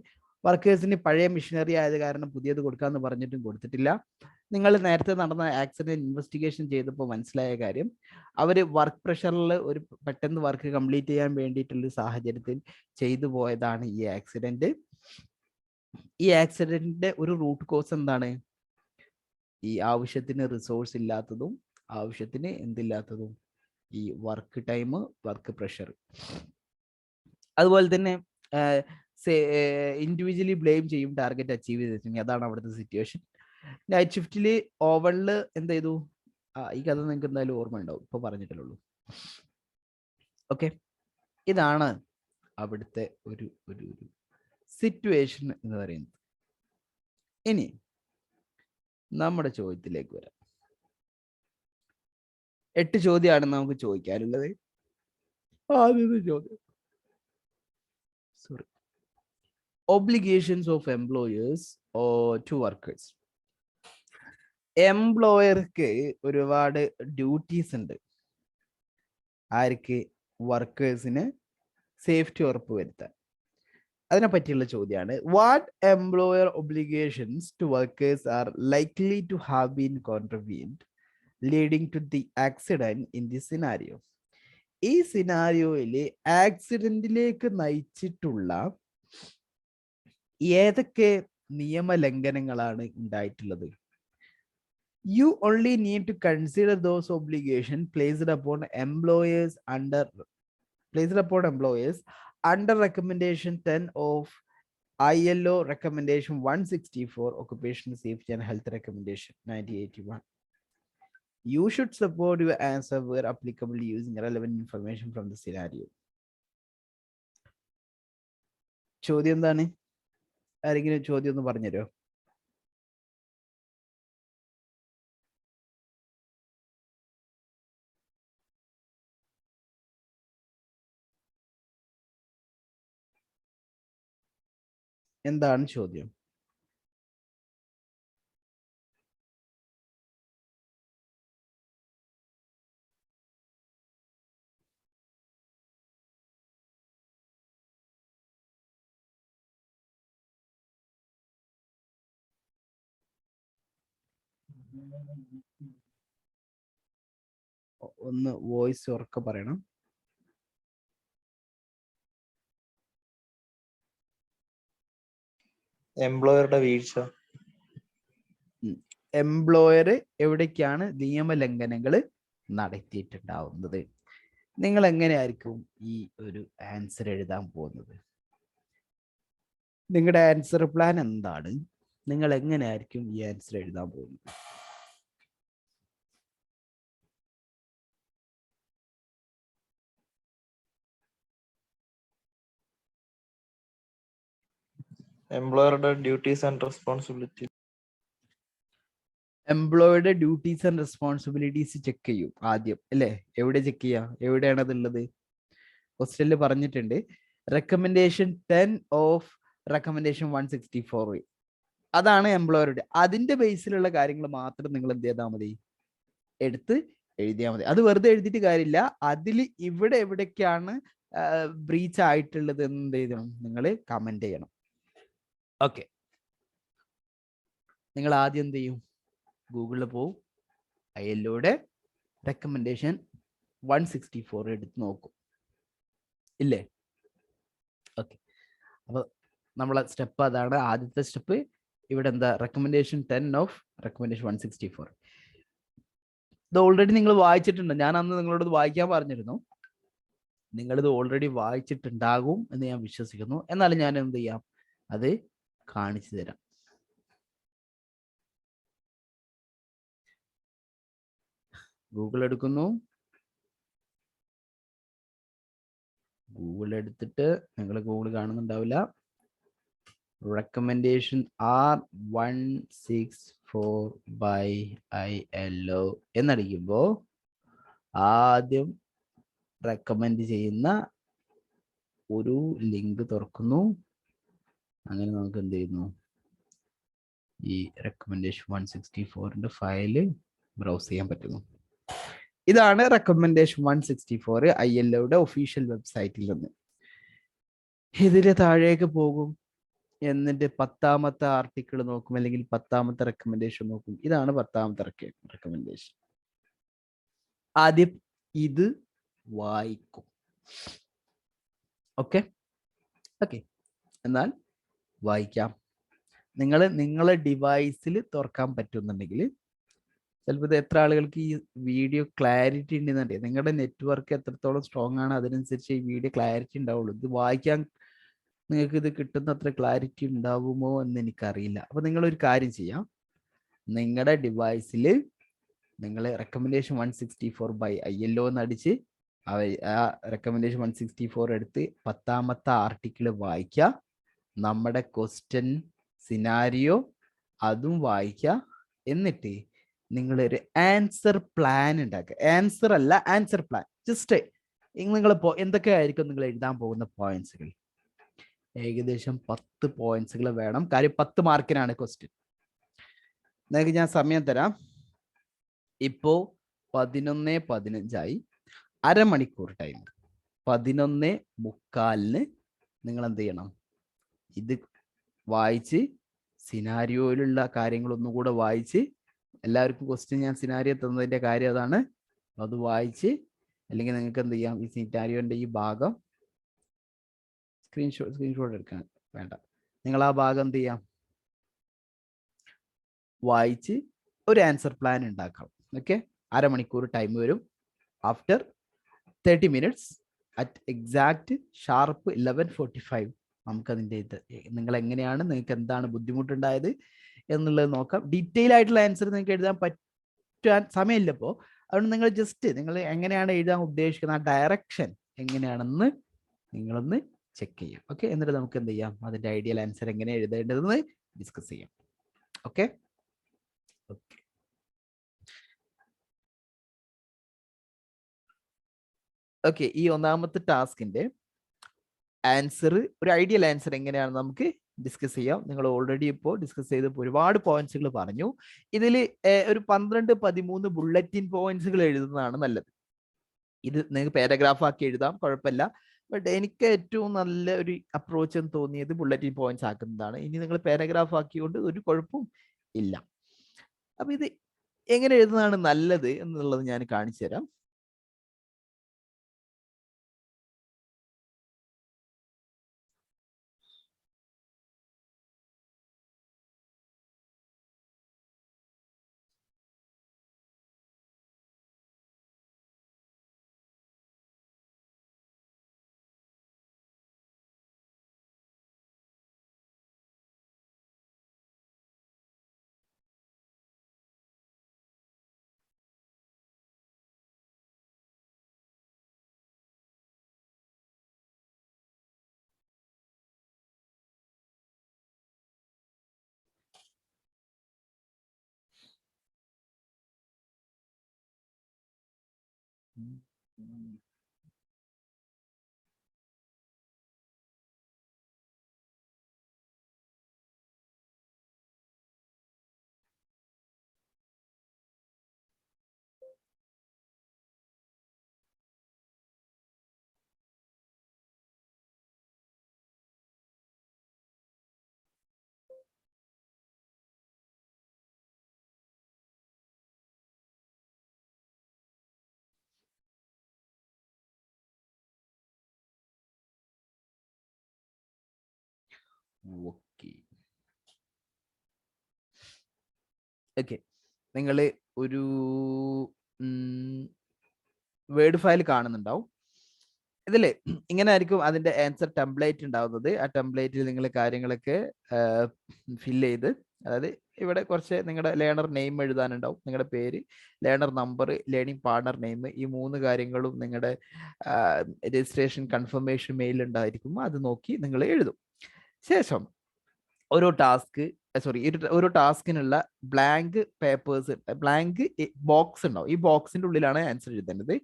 വർക്കേഴ്സിന് പഴയ മെഷീനറി ആയത് കാരണം പുതിയത് കൊടുക്കാമെന്ന് പറഞ്ഞിട്ടും കൊടുത്തിട്ടില്ല. നിങ്ങൾ നേരത്തെ നടന്ന ആക്സിഡന്റ് ഇൻവെസ്റ്റിഗേഷൻ ചെയ്തപ്പോൾ മനസ്സിലായ കാര്യം, അവർ വർക്ക് പ്രഷറിൽ ഒരു പെട്ടെന്ന് വർക്ക് കംപ്ലീറ്റ് ചെയ്യാൻ വേണ്ടിയിട്ടുള്ള സാഹചര്യത്തിൽ ചെയ്തു പോയതാണ് ഈ ആക്സിഡന്റ്. ഈ ആക്സിഡന്റിന്റെ ഒരു റൂട്ട് കോസ് എന്താണ്? ഈ ആവശ്യത്തിന് റിസോഴ്സ് ഇല്ലാത്തതും ആവശ്യത്തിന് എന്തില്ലാത്തതും, ഈ വർക്ക് ടൈം, വർക്ക് പ്രഷർ. അതുപോലെ തന്നെ ഇൻഡിവിജ്വലി ബ്ലെയിം ചെയ്യും ടാർഗറ്റ് അച്ചീവ് ചെയ്തിട്ടുണ്ടെങ്കിൽ. അതാണ് അവിടുത്തെ സിറ്റുവേഷൻ. നൈറ്റ് ഷിഫ്റ്റിൽ ഓവണിൽ എന്ത് ചെയ്തു? ഈ കഥ നിങ്ങൾക്ക് എന്തായാലും ഓർമ്മ ഉണ്ടാവും, ഇപ്പൊ പറഞ്ഞിട്ടുള്ളൂ. ഓക്കെ, ഇതാണ് അവിടുത്തെ ഒരു ഒരു സിറ്റുവേഷൻ എന്ന് പറയുന്നത്. ഇനി നമ്മുടെ ചോദ്യത്തിലേക്ക് വരാം. 8 ചോദ്യമാണ് നമുക്ക് ചോദിക്കാനുള്ളത്. ആദ്യത്തെ ചോദ്യം, sorry, obligations of employers or to workers. എംപ്ലോയർക്ക് ഒരുപാട് ഡ്യൂട്ടീസ് ഉണ്ട്. ആർക്ക്? വർക്കേഴ്സിന് സേഫ്റ്റി ഉറപ്പ് വരുത്താൻ. അതിനെ പറ്റിയുള്ള ചോദ്യമാണ്. What employer obligations to workers are likely to have been contribute leading to the accident in the scenario? ഈ സിനാരിയോയിൽ ആക്സിഡന്റിലേക്ക് നയിച്ചിട്ടുള്ള ഏതൊക്കെ നിയമലംഘനങ്ങളാണ് ഉണ്ടായിട്ടുള്ളത്? You only need to consider those obligations placed upon employers under recommendation 10 of ILO recommendation 164, occupational safety and health recommendation 1981. You should support your answer where applicable using relevant information from the scenario. ചോദ്യം എന്താണ്? ആരെങ്കിലും ചോദ്യം ഒന്ന് പറഞ്ഞുതരോ? എന്താണ് ചോദ്യം? ഒന്ന് voice ഉറക്കെ പറയണം. എംപ്ലോയറുടെ വീഴ്ച. എംപ്ലോയർ എവിടേക്കാണ് നിയമലംഘനങ്ങൾ നടത്തിയിട്ടുണ്ടാവുന്നത്? നിങ്ങൾ എങ്ങനെയായിരിക്കും ഈ ഒരു ആൻസർ എഴുതാൻ പോകുന്നത്? നിങ്ങളുടെ ആൻസർ പ്ലാൻ എന്താണ്? നിങ്ങൾ എങ്ങനെയായിരിക്കും ഈ ആൻസർ എഴുതാൻ പോകുന്നത്? എംപ്ലോയറുടെ ഡ്യൂട്ടീസ് ആൻഡ് റെസ്പോൺസിബിലിറ്റി. എംപ്ലോയിയുടെ ഡ്യൂട്ടീസ് ആൻഡ് റെസ്പോൺസിബിലിറ്റീസ് ചെക്ക് ചെയ്യും ആദ്യം, അല്ലേ? എവിടെ ചെക്ക് ചെയ്യുക? എവിടെയാണ് അതുള്ളത്? ക്വസ്റ്റ്യനിൽ പറഞ്ഞിട്ടുണ്ട് റെക്കമെൻഡേഷൻ 10 ഓഫ് റെക്കമെൻഡേഷൻ 164. അതാണ് എംപ്ലോയറുടെ. അതിന്റെ ബേസിലുള്ള കാര്യങ്ങൾ മാത്രം നിങ്ങൾ എന്ത് ചെയ്താൽ മതി? എടുത്ത് എഴുതിയാൽ മതി. അത് വെറുതെ എഴുതിയിട്ട് കാര്യമില്ല. അതിൽ ഇവിടെ എവിടേക്കാണ് ബ്രീച്ച് ആയിട്ടുള്ളത് എന്ന് എന്ത് ചെയ്യണം? നിങ്ങൾ കമന്റ് ചെയ്യണം. ഓക്കെ, നിങ്ങൾ ആദ്യം എന്ത് ചെയ്യും? ഗൂഗിളിൽ പോവും, ILOയുടെ റെക്കമെൻഡേഷൻ 164 എടുത്ത് നോക്കും, ഇല്ലേ? ഓക്കെ, അപ്പൊ നമ്മളെ സ്റ്റെപ്പ് അതാണ്. ആദ്യത്തെ സ്റ്റെപ്പ് ഇവിടെ എന്താ? Recommendation 10 of recommendation 164. ഇത് ഓൾറെഡി നിങ്ങൾ വായിച്ചിട്ടുണ്ട്. ഞാൻ അന്ന് നിങ്ങളോട് വായിക്കാൻ പറഞ്ഞിരുന്നു. നിങ്ങളിത് ഓൾറെഡി വായിച്ചിട്ടുണ്ടാകും എന്ന് ഞാൻ വിശ്വസിക്കുന്നു. എന്നാലും ഞാൻ എന്ത് ചെയ്യാം? അത് കാണിച്ചു തരാം. ഗൂഗിൾ എടുക്കുന്നു. ഗൂഗിൾ എടുത്തിട്ട് നിങ്ങൾ ഗൂഗിൾ കാണുന്നുണ്ടാവില്ല. റെക്കമെൻഡേഷൻ R164/ILO എന്നടിക്കുമ്പോൾ ആദ്യം റെക്കമെൻഡ് ചെയ്യുന്ന ഒരു ലിങ്ക് തുറക്കുന്നു. അങ്ങനെ നമുക്ക് എന്ത് ചെയ്യുന്നു? ഈ റെക്കമെൻഡേഷൻ 164ന്റെ ഫയല് ബ്രൗസ് ചെയ്യാൻ പറ്റുന്നു. ഇതാണ് റെക്കമെൻഡേഷൻ 164 ILOയുടെ ഒഫീഷ്യൽ വെബ്സൈറ്റിൽ നിന്ന്. ഇതിന് താഴേക്ക് പോകും, എന്നിട്ട് 10ാമത്തെ ആർട്ടിക്കിൾ നോക്കും, അല്ലെങ്കിൽ 10ാമത്തെ റെക്കമെൻഡേഷൻ നോക്കും. ഇതാണ് 10ാമത്തെ റെക്കമെൻഡേഷൻ. ആദ്യം ഇത് വായിക്കും. ഓക്കെ ഓക്കെ, എന്നാൽ വായിക്കാം. നിങ്ങളെ ഡിവൈസിൽ തുറക്കാൻ പറ്റുന്നുണ്ടെങ്കിൽ, ചിലപ്പോൾ ഇത് എത്ര ആളുകൾക്ക് ഈ വീഡിയോ ക്ലാരിറ്റി ഉണ്ടെന്നുണ്ടെങ്കിൽ, നിങ്ങളുടെ നെറ്റ്വർക്ക് എത്രത്തോളം സ്ട്രോങ് ആണ് അതിനനുസരിച്ച് ഈ വീഡിയോ ക്ലാരിറ്റി ഉണ്ടാവുള്ളൂ. ഇത് വായിക്കാൻ നിങ്ങൾക്ക് ഇത് കിട്ടുന്ന അത്ര ക്ലാരിറ്റി ഉണ്ടാവുമോ എന്ന് എനിക്കറിയില്ല. അപ്പൊ നിങ്ങളൊരു കാര്യം ചെയ്യാം, നിങ്ങളുടെ ഡിവൈസിൽ നിങ്ങൾ റെക്കമെൻഡേഷൻ 164/ILO എന്നടിച്ച് ആ റെക്കമെൻഡേഷൻ 164 എടുത്ത് 10ാമത്തെ ആർട്ടിക്കിൾ വായിക്കുക. നമ്മുടെ ക്വസ്റ്റ്യൻ സിനാരിയോ അതും വായിക്കുക. എന്നിട്ട് നിങ്ങളൊരു ആൻസർ പ്ലാൻ ഉണ്ടാക്കുക. ആൻസർ അല്ല, ആൻസർ പ്ലാൻ. ജസ്റ്റ് നിങ്ങളിപ്പോ എന്തൊക്കെയായിരിക്കും നിങ്ങൾ എഴുതാൻ പോകുന്ന പോയിന്റ്സുകൾ? ഏകദേശം 10 പോയിന്റ്സുകൾ വേണം. കാര്യം 10 മാർക്കിനാണ് ക്വസ്റ്റ്യൻ. നിങ്ങൾക്ക് ഞാൻ സമയം തരാം. ഇപ്പോ 11:15 അരമണിക്കൂർ ടൈം. 11:45 നിങ്ങൾ എന്ത് ചെയ്യണം? ഇത് വായിച്ച് സിനാരിയോയിലുള്ള കാര്യങ്ങൾ ഒന്നുകൂടെ വായിച്ച്, എല്ലാവർക്കും ക്വസ്റ്റ്യൻ ഞാൻ സിനാരിയോ തന്നതിന്റെ കാര്യം അതാണ്. അത് വായിച്ച്, അല്ലെങ്കിൽ നിങ്ങൾക്ക് എന്ത് ചെയ്യാം? ഈ സിനാരിയോന്റെ ഈ ഭാഗം സ്ക്രീൻഷോട്ട് എടുക്കാൻ വേണ്ട, നിങ്ങൾ ആ ഭാഗം എന്ത് ചെയ്യാം? വായിച്ച് ഒരു ആൻസർ പ്ലാൻ ഉണ്ടാക്കാം. ഓക്കെ, അരമണിക്കൂർ ടൈം വരും. After 30 minutes at exact sharp 11:45 നമുക്കതിൻ്റെ നിങ്ങൾ എങ്ങനെയാണ്, നിങ്ങൾക്ക് എന്താണ് ബുദ്ധിമുട്ടുണ്ടായത് എന്നുള്ളത് നോക്കാം. ഡീറ്റെയിൽ ആയിട്ടുള്ള ആൻസർ നിങ്ങൾക്ക് എഴുതാൻ പറ്റാൻ സമയമില്ല ഇപ്പോൾ. അതുകൊണ്ട് നിങ്ങൾ ജസ്റ്റ് നിങ്ങൾ എങ്ങനെയാണ് എഴുതാൻ ഉദ്ദേശിക്കുന്ന ആ ഡയറക്ഷൻ എങ്ങനെയാണെന്ന് നിങ്ങളൊന്ന് ചെക്ക് ചെയ്യാം. ഓക്കെ, എന്നിട്ട് നമുക്ക് എന്ത് ചെയ്യാം? അതിൻ്റെ ഐഡിയൽ ആൻസർ എങ്ങനെ എഴുതേണ്ടതെന്ന് ഡിസ്കസ് ചെയ്യാം. ഓക്കെ ഓക്കെ ഓക്കെ ഈ ഒന്നാമത്തെ ടാസ്കിന്റെ ആൻസർ, ഒരു ഐഡിയൽ ആൻസർ എങ്ങനെയാണ് നമുക്ക് ഡിസ്കസ് ചെയ്യാം. നിങ്ങൾ ഓൾറെഡി ഇപ്പോൾ ഡിസ്കസ് ചെയ്തപ്പോൾ ഒരുപാട് പോയിന്റ്സുകൾ പറഞ്ഞു. ഇതിൽ ഒരു 12-13 ബുള്ളറ്റിൻ പോയിന്റ്സുകൾ എഴുതുന്നതാണ് നല്ലത്. ഇത് നിങ്ങൾക്ക് പാരഗ്രാഫ് ആക്കി എഴുതാം, കുഴപ്പമില്ല. ബട്ട് എനിക്ക് ഏറ്റവും നല്ല ഒരു അപ്രോച്ച് എന്ന് തോന്നിയത് ബുള്ളറ്റിൻ പോയിന്റ്സ് ആക്കുന്നതാണ്. ഇനി നിങ്ങൾ പാരഗ്രാഫ് ആക്കിക്കൊണ്ട് ഒരു കുഴപ്പവും ഇല്ല. അപ്പൊ ഇത് എങ്ങനെ എഴുതുന്നതാണ് നല്ലത് എന്നുള്ളത് ഞാൻ കാണിച്ചു തരാം. ഓക്കെ, നിങ്ങൾ ഒരു വേർഡ് ഫയൽ കാണുന്നുണ്ടാവും. ഇതില് ഇങ്ങനെ ആയിരിക്കും അതിന്റെ ആൻസർ ടെംപ്ലേറ്റ് ഉണ്ടാവുന്നത്. ആ ടെംപ്ലേറ്റിൽ നിങ്ങൾ കാര്യങ്ങളൊക്കെ ഫില്ല് ചെയ്ത്, അതായത് ഇവിടെ കുറച്ച് നിങ്ങളുടെ ലേണർ നെയിം എഴുതാനുണ്ടാവും, നിങ്ങളുടെ പേര്, learner number, learning partner name, ഈ 3 കാര്യങ്ങളും നിങ്ങളുടെ രജിസ്ട്രേഷൻ കൺഫർമേഷൻ മെയിൽ ഉണ്ടായിരിക്കും. അത് നോക്കി നിങ്ങൾ എഴുതും. ശേഷം ഓരോ ടാസ്കിനുള്ള ബ്ലാങ്ക് പേപ്പേഴ്സ്, ബ്ലാങ്ക് ബോക്സ് ഉണ്ടാവും. ഈ ബോക്സിന്റെ ഉള്ളിലാണ് ആൻസർ എഴുതേണ്ടത്.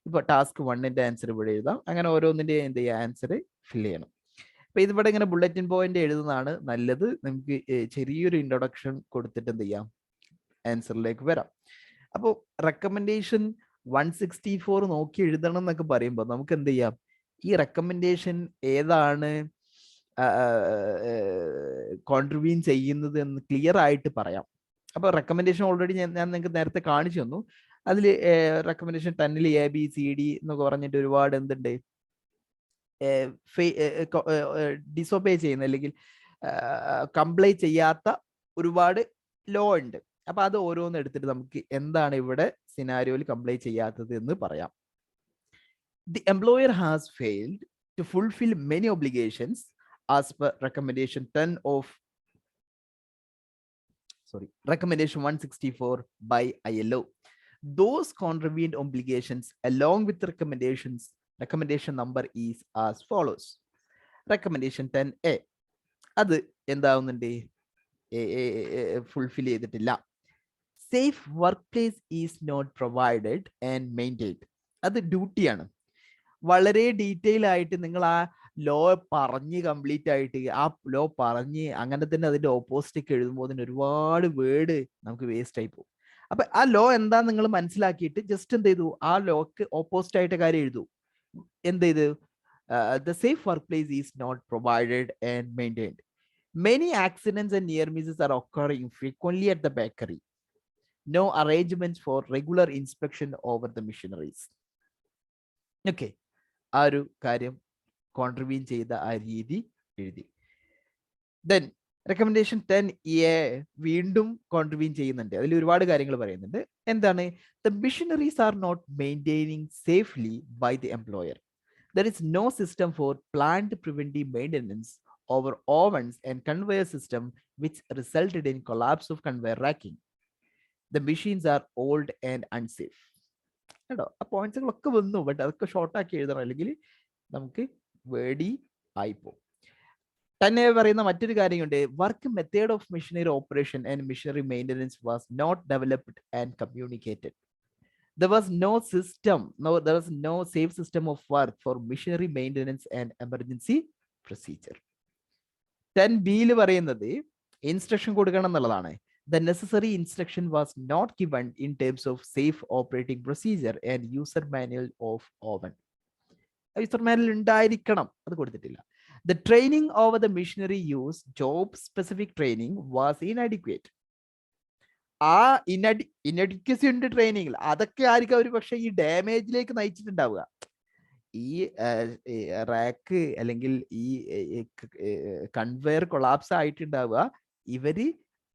ഇപ്പൊ ടാസ്ക് 1ന്റെ ആൻസർ ഇവിടെ എഴുതാം. അങ്ങനെ ഓരോന്നിന്റെ എന്ത് ചെയ്യുക, ആൻസർ ഫിൽ ചെയ്യണം. അപ്പൊ ഇതിവിടെ ഇങ്ങനെ ബുള്ളറ്റിൻ പോയിന്റ് എഴുതുന്നതാണ് നല്ലത്. നമുക്ക് ചെറിയൊരു ഇൻട്രൊഡക്ഷൻ കൊടുത്തിട്ട് എന്ത് ചെയ്യാം, ആൻസറിലേക്ക് വരാം. അപ്പോൾ റെക്കമെൻഡേഷൻ 164 നോക്കി എഴുതണം എന്നൊക്കെ പറയുമ്പോൾ നമുക്ക് എന്ത് ചെയ്യാം, ഈ റെക്കമെൻഡേഷൻ ഏതാണ് കോൺട്രിബ്യൂൺ ചെയ്യുന്നത് എന്ന് ക്ലിയർ ആയിട്ട് പറയാം. അപ്പൊ റെക്കമെൻഡേഷൻ ഓൾറെഡി ഞാൻ നിങ്ങൾക്ക് നേരത്തെ കാണിച്ചു തന്നു. അതിൽ റെക്കമെൻഡേഷൻ 10ൽ ABCD എന്നൊക്കെ പറഞ്ഞിട്ട് ഒരുപാട് എന്തുണ്ട്, ഡിസോബേ ചെയ്യുന്ന അല്ലെങ്കിൽ കംപ്ലൈ ചെയ്യാത്ത ഒരുപാട് ലോ ഉണ്ട്. അപ്പൊ അത് ഓരോന്ന് എടുത്തിട്ട് നമുക്ക് എന്താണ് ഇവിടെ സിനാരിയോയിൽ കംപ്ലൈ ചെയ്യാത്തത് എന്ന് പറയാം. The employer has failed to fulfill many obligations as per recommendation 164 by ILO. Those contravened obligations along with recommendation number is as follows. Recommendation 10A, അത് എന്താവുന്നുണ്ട്, ഫുൾഫിൽ ചെയ്തിട്ടില്ല. Safe workplace is not provided and maintained, അത് ഡ്യൂട്ടിയാണ്. വളരെ detail ആയിട്ട് നിങ്ങൾ ആ law പറഞ്ഞ് കംപ്ലീറ്റ് ആയിട്ട് ആ ലോ പറഞ്ഞ് അങ്ങനെ തന്നെ അതിന്റെ ഓപ്പോസിറ്റ് എഴുതുമ്പോൾ അതിന് ഒരുപാട് വേർഡ് നമുക്ക് വേസ്റ്റ് ആയി പോകും. അപ്പൊ ആ ലോ എന്താ നിങ്ങൾ മനസ്സിലാക്കിയിട്ട് ജസ്റ്റ് എന്ത് ചെയ്തു, ആ ലോക്ക് ഓപ്പോസിറ്റ് ആയിട്ട് കാര്യം എഴുതൂ. എന്ത് ചെയ്തു, the safe workplace is not provided and maintained. Many accidents and near misses are occurring frequently at the bakery. No arrangements for regular inspection over the machineries. Okay, ആ ഒരു കാര്യം കോൺട്രിബ്യൂട്ട് ചെയ്ത ആ രീതി എഴുതി. ദെൻ റെക്കമെൻഡേഷൻ 10A വീണ്ടും contribute ചെയ്യുന്നുണ്ട്. അതിൽ ഒരുപാട് കാര്യങ്ങൾ പറയുന്നുണ്ട്. എന്താണ്, the machineries are not maintaining safely by the employer. There is no system for planned preventive maintenance over ovens and conveyor system, which resulted in collapse of conveyor racking. The machines are old and unsafe. കേട്ടോ, ആ പോയിന്റ്സുകളൊക്കെ വന്നു, but അതൊക്കെ ഷോർട്ടാക്കി എഴുതണം, അല്ലെങ്കിൽ നമുക്ക് വേടി ആയിപ്പോ. തന്നെ പറയുന്ന മറ്റൊരു കാര്യമുണ്ട്, work method of machinery operation and machinery maintenance was not developed and communicated. There was no safe system of work for machinery maintenance and emergency procedure. 10B പറയുന്നത് ഇൻസ്ട്രക്ഷൻ കൊടുക്കണം എന്നുള്ളതാണ്. The necessary instruction was not given in terms of safe operating procedure and user manual of oven. User manual ഉണ്ടായിരിക്കണം, അത് കൊടുത്തിട്ടില്ല. The training over the machinery use, job specific training was inadequate. ആ ഇനഡിക്വസി ഉണ്ട് ട്രെയിനിങ്ങിൽ. അതൊക്കെ ആയിരിക്കും അവർ പക്ഷെ ഈ ഡാമേജിലേക്ക് നയിച്ചിട്ടുണ്ടാവുക. ഈ റാക്ക് അല്ലെങ്കിൽ ഈ കൺവെയർ കൊളാപ്സ് ആയിട്ടുണ്ടാവുക ഇവര്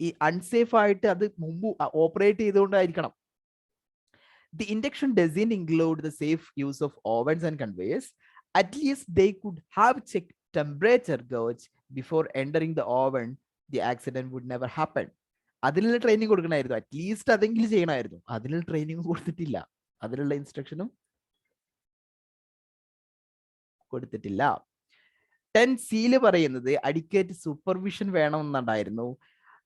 ഈ അൺസേഫ് ആയിട്ട് അത് മുമ്പ് operate ചെയ്തുകൊണ്ടായിരിക്കണം. The induction doesn't include the safe use of ovens and conveyors. At least they could have checked temperature gauge before entering the oven. The accident would never happen. അതിനുള്ള training കൊടുക്കണമായിരുന്നു. At least അതെങ്കിലും ചെയ്യണമായിരുന്നു. അതിനുള്ള training കൊടുത്തിട്ടില്ല, അതിനുള്ള ഇൻസ്ട്രക്ഷനും കൊടുത്തിട്ടില്ല. 10C പറയുന്നത് adequate supervision വേണമെന്നുണ്ടായിരുന്നു.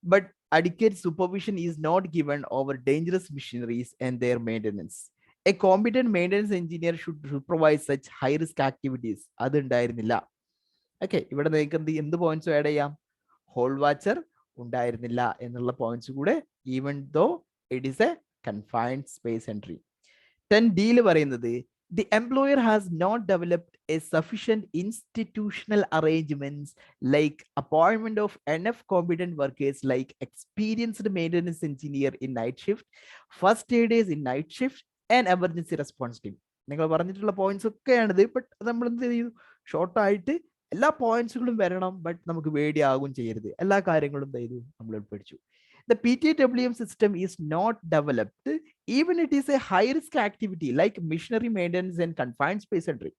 But adequate supervision is not given over dangerous machineries and their maintenance. A competent maintenance engineer should supervise such high risk activities. അത് ഉണ്ടായിരുന്നില്ല. ഓക്കെ, ഇവിടെ നിങ്ങൾക്ക് എന്ത് പോയിന്റ്സ് ആഡ് ചെയ്യാം? ഹോൾ വാച്ചർ ഉണ്ടായിരുന്നില്ല എന്നുള്ള പോയിന്റ്സ് കൂടെ, even though it is a confined space entry. 10D പറയുന്നത് the employer has not developed a sufficient institutional arrangements like appointment of enough competent workers like experienced maintenance engineer in night shift, first aiders in night shift and emergency response team. നിങ്ങൾ പറഞ്ഞിട്ടുള്ള points ഒക്കെയാണിത്. But നമ്മൾ എന്ത് ചെയ്യും, ഷോർട്ടായിട്ട് എല്ലാ പോയിന്റ്സുകളും വരണം, but നമുക്ക് വേടിയാകും ചെയ്യരുത്. എല്ലാ കാര്യങ്ങളും എന്ത് ചെയ്തു നമ്മൾ പഠിച്ചു. The PTWM system is not developed, even it is a high risk activity like machinery maintenance and confined space entry.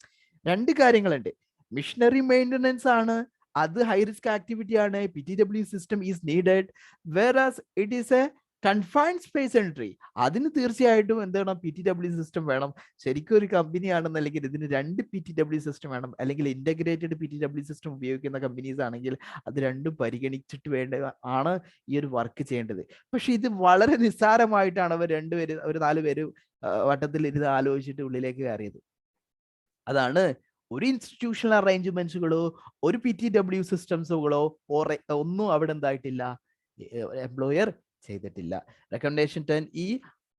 രണ്ട് കാര്യങ്ങളുണ്ട്. മിഷനറി മെയിൻ്റനൻസ് ആണ്, അത് ഹൈ റിസ്ക് ആക്ടിവിറ്റി ആണ്. PTW system is needed. വേറാസ് it is a confined space entry. അതിന് തീർച്ചയായിട്ടും എന്ത് വേണം? PTW system വേണം. ശരിക്കും ഒരു കമ്പനി ആണെന്നല്ലെങ്കിൽ ഇതിന് 2 PTW സിസ്റ്റം വേണം. അല്ലെങ്കിൽ ഇന്റഗ്രേറ്റഡ് PTW സിസ്റ്റം ഉപയോഗിക്കുന്ന കമ്പനീസ് ആണെങ്കിൽ അത് രണ്ടും പരിഗണിച്ചിട്ട് ആണ് ഈ ഒരു വർക്ക് ചെയ്യേണ്ടത്. പക്ഷെ ഇത് വളരെ നിസ്സാരമായിട്ടാണ് അവർ 4 പേര് വട്ടത്തിൽ ഇരുന്ന് ആലോചിച്ചിട്ട് ഉള്ളിലേക്ക് കയറിയത്. അതാണ് ഒരു ഇൻസ്റ്റിറ്റ്യൂഷണൽ അറേഞ്ച്മെന്റ്സുകളോ ഒരു PTW സിസ്റ്റംസുകളോ ഒന്നും അവിടെ എന്തായിട്ടില്ല, എംപ്ലോയർ ചെയ്തിട്ടില്ല. Recommendation 10E,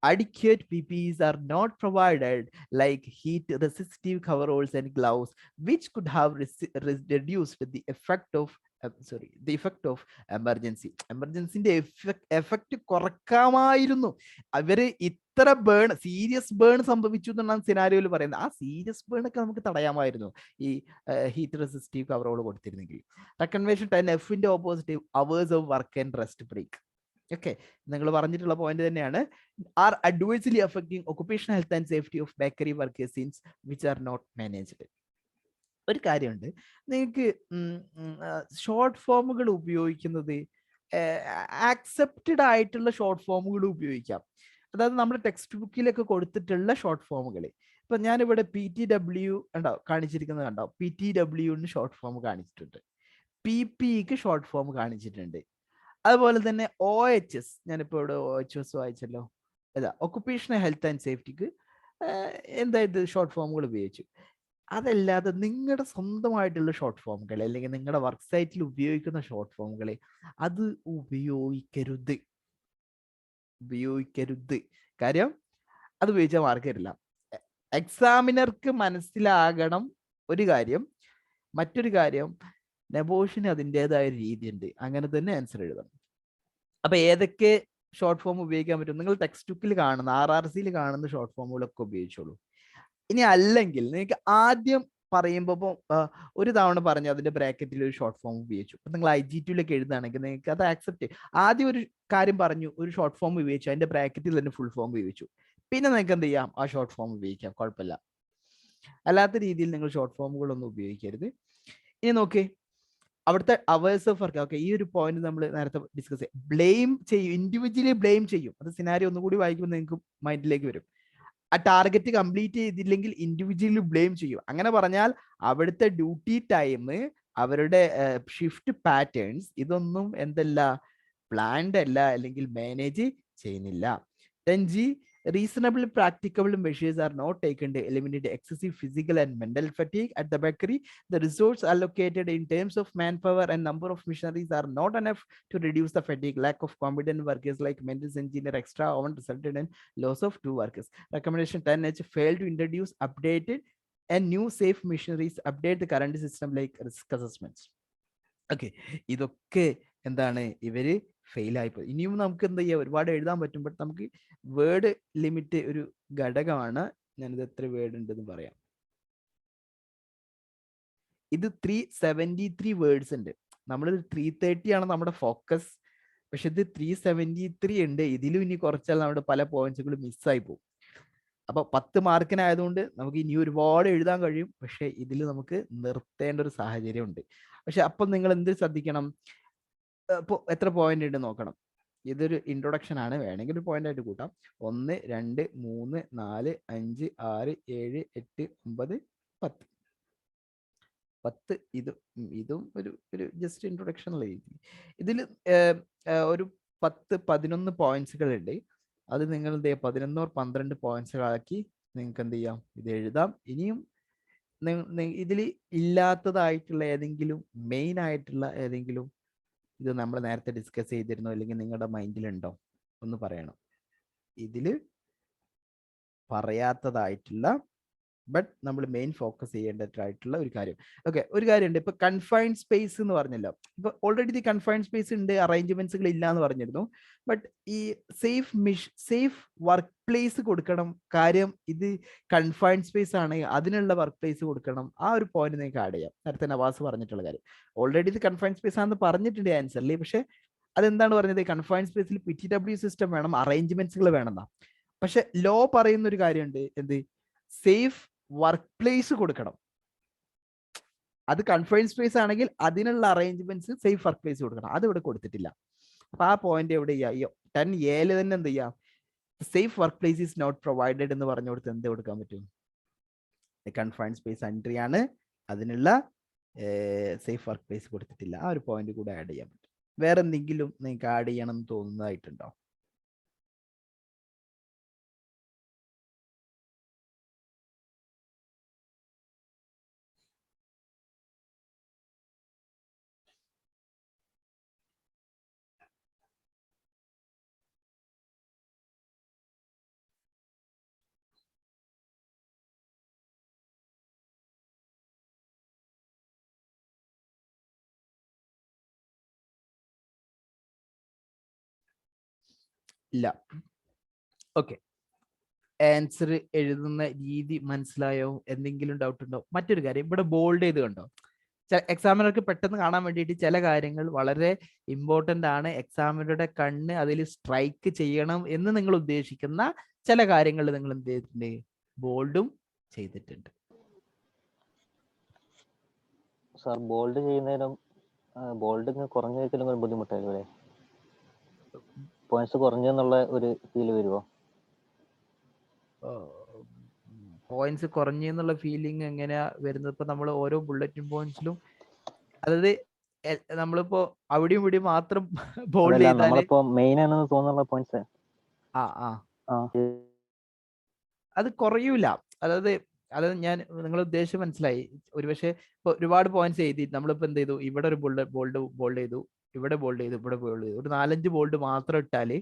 adequate PPEs are not provided like heat resistive coveralls and gloves, which could have reduced the effect of എമർജൻസിന്റെ എഫക്ട് കുറക്കാമായിരുന്നു. അവര് ഇത്ര സീരിയസ് ബേൺ സംഭവിച്ചു എന്നാണ് സിനാരിയോയിൽ പറയുന്നത്. ആ സീരിയസ് ബേൺ ഒക്കെ നമുക്ക് തടയാമായിരുന്നു ഈ ഹീറ്റ് റെസിസ്റ്റീവ് കവറോൾ കൊടുത്തിരുന്നെങ്കിൽ. Recommendation 10Fന്റെ opposite, hours of work and rest break. Okay, നിങ്ങൾ പറഞ്ഞിട്ടുള്ള പോയിന്റ് തന്നെയാണ്. Are adversely affecting occupational health and safety of bakery workers since which are not managed. ഒരു കാര്യമുണ്ട്, നിങ്ങൾക്ക് ഷോർട്ട് ഫോമുകൾ ഉപയോഗിക്കുന്നത് ആക്സെപ്റ്റഡ് ആയിട്ടുള്ള ഷോർട്ട് ഫോമുകൾ ഉപയോഗിക്കാം. അതായത് നമ്മുടെ ടെക്സ്റ്റ് ബുക്കിലൊക്കെ കൊടുത്തിട്ടുള്ള ഷോർട്ട് ഫോമുകൾ. ഇപ്പൊ ഞാനിവിടെ PTW ഉണ്ടോ കാണിച്ചിരിക്കുന്നത് കണ്ടോ? PTWന് ഷോർട്ട് ഫോം കാണിച്ചിട്ടുണ്ട്, PPക്ക് ഷോർട്ട് ഫോം കാണിച്ചിട്ടുണ്ട്. അതുപോലെ തന്നെ OHS, ഞാനിപ്പോ ഇവിടെ OHS വായിച്ചല്ലോ. അതാ ഒക്കുപേഷണൽ ഹെൽത്ത് ആൻഡ് സേഫ്റ്റിക്ക് എന്തായത് ഷോർട്ട് ഫോമുകൾ ഉപയോഗിച്ചു. അതല്ലാതെ നിങ്ങളുടെ സ്വന്തമായിട്ടുള്ള ഷോർട്ട് ഫോമുകൾ അല്ലെങ്കിൽ നിങ്ങളുടെ വർക്ക് സൈറ്റിൽ ഉപയോഗിക്കുന്ന ഷോർട്ട് ഫോമുകളെ അത് ഉപയോഗിക്കരുത്. കാര്യം അത് ഉപയോഗിച്ചാൽ മാർക്ക് തരില്ല. എക്സാമിനർക്ക് മനസ്സിലാകണം ഒരു കാര്യം. മറ്റൊരു കാര്യം, നെബോഷിന് അതിൻ്റെതായ രീതിയുണ്ട്, അങ്ങനെ തന്നെ ആൻസർ എഴുതണം. അപ്പൊ ഏതൊക്കെ ഷോർട്ട് ഫോം ഉപയോഗിക്കാൻ പറ്റും? നിങ്ങൾ ടെക്സ്റ്റ് ബുക്കിൽ കാണുന്ന RRCയിൽ കാണുന്ന ഷോർട്ട് ഫോമുകളൊക്കെ ഉപയോഗിച്ചോളൂ. ഇനി അല്ലെങ്കിൽ നിങ്ങൾക്ക് ആദ്യം പറയുമ്പോൾ ഒരു തവണ പറഞ്ഞു അതിന്റെ ബ്രാക്കറ്റിൽ ഒരു ഷോർട്ട് ഫോം ഉപയോഗിച്ചു. അപ്പൊ നിങ്ങൾ IG2 എഴുതുകയാണെങ്കിൽ നിങ്ങൾക്ക് അത് ആക്സെപ്റ്റ് ചെയ്യും. ആദ്യം ഒരു കാര്യം പറഞ്ഞു, ഒരു ഷോർട്ട് ഫോം ഉപയോഗിച്ചു, അതിന്റെ ബ്രാക്കറ്റിൽ തന്നെ ഫുൾ ഫോം ഉപയോഗിച്ചു. പിന്നെ നിങ്ങൾക്ക് എന്ത് ചെയ്യാം? ആ ഷോർട്ട് ഫോം ഉപയോഗിക്കാം, കുഴപ്പമില്ല. അല്ലാത്ത രീതിയിൽ നിങ്ങൾ ഷോർട്ട് ഫോമുകളൊന്നും ഉപയോഗിക്കരുത്. ഇനി നോക്കേ, അവിടുത്തെ അവേഴ്സ് ഓഫ് വർക്ക്. ഓക്കെ, ഈ ഒരു പോയിന്റ് നമ്മൾ നേരത്തെ ഡിസ്കസ് ചെയ്യും. ബ്ലെയിം ചെയ്യും, ഇൻഡിവിജ്വലി ബ്ലെയിം ചെയ്യും. അത് സിനാരി ഒന്നുകൂടി വായിക്കുമ്പോൾ നിങ്ങൾക്ക് മൈൻഡിലേക്ക് വരും. ആ ടാർഗറ്റ് കംപ്ലീറ്റ് ചെയ്തില്ലെങ്കിൽ ഇൻഡിവിജ്വലി ബ്ലെയിം ചെയ്യും. അങ്ങനെ പറഞ്ഞാൽ അവിടുത്തെ ഡ്യൂട്ടി ടൈം, അവരുടെ ഷിഫ്റ്റ് പാറ്റേൺസ്, ഇതൊന്നും എന്തല്ല, പ്ലാൻഡ് അല്ല, അല്ലെങ്കിൽ മാനേജ് ചെയ്യുന്നില്ല. 10G, Reasonably practicable measures are not taken to eliminate excessive physical and mental fatigue at the bakery. The resources allocated in terms of manpower and number of machineries are not enough to reduce the fatigue. Lack of competent workers like maintenance engineer extra often resulted in loss of 2 workers. Recommendation 10H failed to introduce updated and new safe machineries, update the current system like risk assessments. Okay, ഇതൊക്കെ എന്താണ് ഇവര് fail ആയിപ്പോയി. ഇനിയും നമുക്ക് എന്താ ചെയ്യാം, ഒരുപാട് എഴുതാൻ പറ്റും. ബട്ട് നമുക്ക് വേർഡ് ലിമിറ്റ് ഒരു ഘടകമാണ്. ഞാനിത് എത്ര വേർഡ് ഉണ്ടെന്ന് പറയാം. ഇത് 373 വേർഡ്സ് ഉണ്ട്. നമ്മൾ 330 ആണ് നമ്മുടെ ഫോക്കസ്, പക്ഷെ ഇത് 373 ഉണ്ട്. ഇതിലും ഇനി കുറച്ചാൽ നമ്മുടെ പല പോയിന്റ്സുകൾ മിസ്സായി പോകും. അപ്പൊ 10 മാർക്കിനായതുകൊണ്ട് നമുക്ക് ഇനി ഒരുപാട് എഴുതാൻ കഴിയും, പക്ഷെ ഇതിൽ നമുക്ക് നിർത്തേണ്ട ഒരു സാഹചര്യം ഉണ്ട്. പക്ഷെ അപ്പം നിങ്ങൾ എന്ത് ശ്രദ്ധിക്കണം, ഇപ്പോൾ എത്ര പോയിന്റ് ഉണ്ട് നോക്കണം. ഇതൊരു ഇൻട്രൊഡക്ഷൻ ആണ്, വേണമെങ്കിൽ ഒരു പോയിന്റ് ആയിട്ട് കൂട്ടാം. 1 2 3 4 5 6 7 8 9 10 10. ഇതും ഒരു ജസ്റ്റ് ഇൻട്രൊഡക്ഷൻ അല്ലേ. ഇതിൽ ഒരു 10-11 പോയിന്റ്സുകൾ ഉണ്ട്. അത് നിങ്ങൾ എന്ത് ചെയ്യുക, 11 or 12 പോയിന്റ്സുകളാക്കി നിങ്ങൾക്ക് എന്ത് ചെയ്യാം, ഇത് എഴുതാം. ഇനിയും ഇതിൽ ഇല്ലാത്തതായിട്ടുള്ള ഏതെങ്കിലും മെയിൻ ആയിട്ടുള്ള ഏതെങ്കിലും ഇത് നമ്മൾ നേരത്തെ ഡിസ്കസ് ചെയ്തിരുന്നോ, അല്ലെങ്കിൽ നിങ്ങളുടെ മൈൻഡിലുണ്ടോ ഒന്ന് പറയണം. ഇതിൽ പറയാത്തതായിട്ടുള്ള ബട്ട് നമ്മൾ മെയിൻ ഫോക്കസ് ചെയ്യേണ്ടതായിട്ടുള്ള ഒരു കാര്യം. ഓക്കെ, ഒരു കാര്യമുണ്ട്. ഇപ്പൊ കൺഫൈൻഡ് സ്പേസ് എന്ന് പറഞ്ഞല്ലോ, ഇപ്പൊ ഓൾറെഡി ഇത് കൺഫൈൻഡ് സ്പേസ് ഉണ്ട്, അറേഞ്ച്മെന്റ്സുകൾ ഇല്ല എന്ന് പറഞ്ഞിരുന്നു. ബട്ട് ഈ സേഫ് വർക്ക് പ്ലേസ് കൊടുക്കണം. കാര്യം ഇത് കൺഫൈൻഡ് സ്പേസ് ആണ്, അതിനുള്ള വർക്ക് പ്ലേസ് കൊടുക്കണം. ആ ഒരു പോയിന്റ് നിങ്ങൾക്ക് ആഡ് ചെയ്യാം. നേരത്തെ നവാസ് പറഞ്ഞിട്ടുള്ള കാര്യം, ഓൾറെഡി ഇത് കൺഫൈൻഡ് സ്പേസ് ആണെന്ന് പറഞ്ഞിട്ടുണ്ട് ആൻസറിൽ. പക്ഷെ അതെന്താണ് പറഞ്ഞത്, കൺഫൈൻഡ് സ്പേസിൽ PTW സിസ്റ്റം വേണം, അറേഞ്ച്മെന്റ്സുകൾ വേണമെന്നാ. പക്ഷെ ലോ പറയുന്ന ഒരു കാര്യമുണ്ട്, എന്ത്, സേഫ് വർക്ക് പ്ലേസ് കൊടുക്കണം. അത് കൺഫൈൻഡ് സ്പേസ് ആണെങ്കിൽ അതിനുള്ള അറേഞ്ച്മെന്റ്സ് സേഫ് വർക്ക് പ്ലേസ് കൊടുക്കണം. അത് ഇവിടെ കൊടുത്തിട്ടില്ല. അപ്പൊ ആ പോയിന്റ് എവിടെ ചെയ്യാം, 10A തന്നെ എന്ത് ചെയ്യാം, safe workplace is not provided എന്ന് പറഞ്ഞു കൊടുത്ത് എന്ത് കൊടുക്കാൻ പറ്റും, കൺഫൈൻഡ് സ്പേസ് എൻട്രി ആണ്, അതിനുള്ള സേഫ് വർക്ക് പ്ലേസ് കൊടുത്തിട്ടില്ല. ആ ഒരു പോയിന്റ് കൂടെ ആഡ് ചെയ്യാൻ പറ്റും. വേറെ എന്തെങ്കിലും നിങ്ങൾക്ക് ആഡ് ചെയ്യണം എന്ന് തോന്നുന്നതായിട്ടുണ്ടോ? ഇല്ല. ഓക്കെ, ആൻസർ എഴുതുന്ന രീതി മനസ്സിലായോ? എന്തെങ്കിലും ഡൗട്ട് ഉണ്ടോ? മറ്റൊരു കാര്യം, ഇവിടെ ബോൾഡ് ചെയ്ത് കണ്ടോ, എക്സാമിനർക്ക് പെട്ടെന്ന് കാണാൻ വേണ്ടിയിട്ട് ചില കാര്യങ്ങൾ വളരെ ഇമ്പോർട്ടൻ്റ് ആണ്, എക്സാമിനറുടെ കണ്ണ് അതിൽ സ്ട്രൈക്ക് ചെയ്യണം എന്ന് നിങ്ങൾ ഉദ്ദേശിക്കുന്ന ചില കാര്യങ്ങൾ നിങ്ങൾ എന്ത് ചെയ്തിട്ടുണ്ട്, ബോൾഡും ചെയ്തിട്ടുണ്ട്. സാർ ബോൾഡ് ചെയ്യുന്നതിനും ബോൾഡ് കുറഞ്ഞു വെക്കലും ഒരു ബുദ്ധിമുട്ടായിരുന്നു അല്ലേ? പോയിന്റ്സ് കുറഞ്ഞെന്നുള്ള ഒരു ഫീല് വരുമോ? പോയിന്റ്സ് കുറഞ്ഞു എന്നുള്ള ഫീലിംഗ് എങ്ങനെയാ വരുന്നത്? ഇപ്പൊ നമ്മൾ ഓരോ ബുള്ളറ്റിൻ പോയിന്റ്സിലും, അതായത് നമ്മളിപ്പോ അവിടെയും ഇവിടെയും മാത്രം ബോൾഡ് ചെയ്താൽ മെയിൻ ആണെന്ന് തോന്നുന്ന പോയിന്റ്സ് അത് കുറയൂല. അതായത് ഞാൻ നിങ്ങളുടെ ഉദ്ദേശം മനസ്സിലായി. ഒരുപക്ഷെ ഇപ്പൊ ഒരുപാട് പോയിന്റ്സ് എഴുതി നമ്മളിപ്പോ എന്ത് ചെയ്തു, ഇവിടെ ഒരു ബോൾഡ് ചെയ്തു, ഇവിടെ ബോൾഡ് ചെയ്തു, ഇവിടെ ബോൾഡ് ചെയ്തു, ഒരു 4-5 ബോൾഡ് മാത്രം ഇട്ടാല്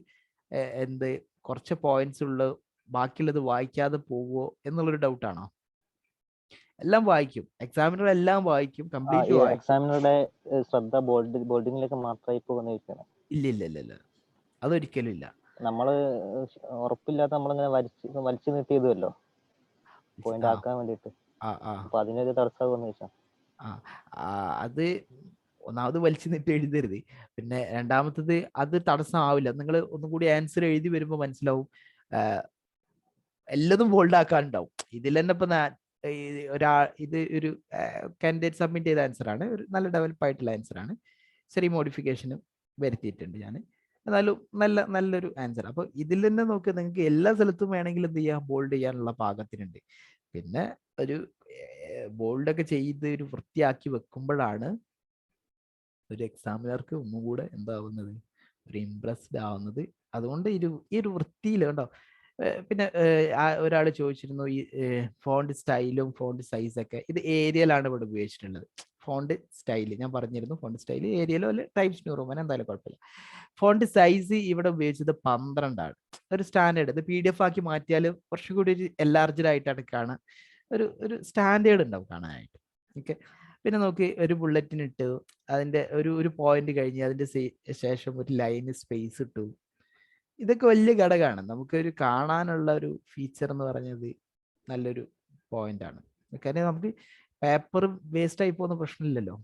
എന്ത് കുറച്ച് പോയിന്റ്സ് ഉള്ള, ബാക്കിയുള്ളത് വായിക്കാതെ പോവോ എന്നുള്ളൊരു ഡൗട്ടാണോ? എല്ലാം വായിക്കും, എക്സാമിനർ എല്ലാം വായിക്കും, കംപ്ലീറ്റ് വായിക്കും. എക്സാമിനറുടെ ശ്രദ്ധ ബോർഡിങ്ങിലേക്ക് മാത്രമായി പോകുന്ന. ഇല്ല, അതൊരിക്കലും ഇല്ല. നമ്മള് ഉറപ്പില്ലാത്ത നമ്മളിങ്ങനെ വലിച്ചു നീട്ടിയതുമല്ലോ പോയിന്റ് ആക്കാൻ വേണ്ടിട്ട്. അപ്പൊ അതിനൊരു തടസ്സമാകുമെന്ന് ചോദിച്ചാ. അത് ഒന്നാമത് വലിച്ചു നീട്ടി എഴുതരുത്. പിന്നെ രണ്ടാമത്തത് അത് തടസ്സമാവില്ല. നിങ്ങൾ ഒന്നും കൂടി ആൻസർ എഴുതി വരുമ്പോൾ മനസ്സിലാവും എല്ലതും ബോൾഡ് ആക്കാനുണ്ടാവും. ഇതിൽ തന്നെ ഇപ്പൊ ഇത് ഒരു കാൻഡിഡേറ്റ് സബ്മിറ്റ് ചെയ്ത ആൻസർ ആണ്, ഒരു നല്ല ഡെവലപ്പ് ആയിട്ടുള്ള ആൻസർ ആണ്, ചെറിയ മോഡിഫിക്കേഷനും വരുത്തിയിട്ടുണ്ട് ഞാൻ, എന്നാലും നല്ലൊരു ആൻസർ. അപ്പൊ ഇതിൽ തന്നെ നോക്കുക, നിങ്ങൾക്ക് എല്ലാ സ്ഥലത്തും വേണമെങ്കിൽ എന്ത് ചെയ്യാം, ബോൾഡ് ചെയ്യാനുള്ള പാകത്തിനുണ്ട്. പിന്നെ ഒരു ബോൾഡൊക്കെ ചെയ്ത് ഒരു വൃത്തിയാക്കി വെക്കുമ്പോഴാണ് ഒരു എക്സാമിനർക്ക് ഒന്നും കൂടെ എന്താവുന്നത്, ഒരു ഇംപ്രസ്ഡ് ആവുന്നത്. അതുകൊണ്ട് ഈ ഒരു വൃത്തിയിൽ കണ്ടോ, പിന്നെ ഒരാൾ ചോദിച്ചിരുന്നു ഈ ഫോണ്ട് സ്റ്റൈലും ഫോണ്ട് സൈസൊക്കെ. ഇത് ഏരിയലാണ് ഇവിടെ ഉപയോഗിച്ചിട്ടുള്ളത്. ഫോണ്ട് സ്റ്റൈൽ ഞാൻ പറഞ്ഞിരുന്നു, ഫോണ്ട് സ്റ്റൈൽ ഏരിയലോ അല്ലെ ടൈംസ് ന്യൂ റോമൻ എന്തായാലും കുഴപ്പമില്ല. ഫോണ്ട് സൈസ് ഇവിടെ ഉപയോഗിച്ചത് 12 ആണ്. ഒരു സ്റ്റാൻഡേർഡ്. ഇത് PDF ആക്കി മാറ്റിയാൽ കുറച്ചുകൂടി ഒരു എൻലാർജ്ഡ് ആയിട്ടാണ് കാണാൻ, ഒരു സ്റ്റാൻഡേർഡ് ഉണ്ടാവും കാണാനായിട്ട്. ഓക്കെ. പിന്നെ നോക്കി ഒരു ബുള്ളറ്റിന് ഇട്ടു, അതിന്റെ ഒരു പോയിന്റ് കഴിഞ്ഞ് അതിന്റെ ശേഷം ഒരു ലൈന് സ്പേസ് ഇട്ടു. ഇതൊക്കെ വലിയ ഘടകമാണ്. നമുക്കൊരു കാണാനുള്ള ഒരു ഫീച്ചർ എന്ന് പറഞ്ഞത് നല്ലൊരു പോയിന്റ് ആണ്. കാര്യം നമുക്ക് പേപ്പർ വേസ്റ്റ് ആയി പോകുന്ന പ്രശ്നമില്ലല്ലോ.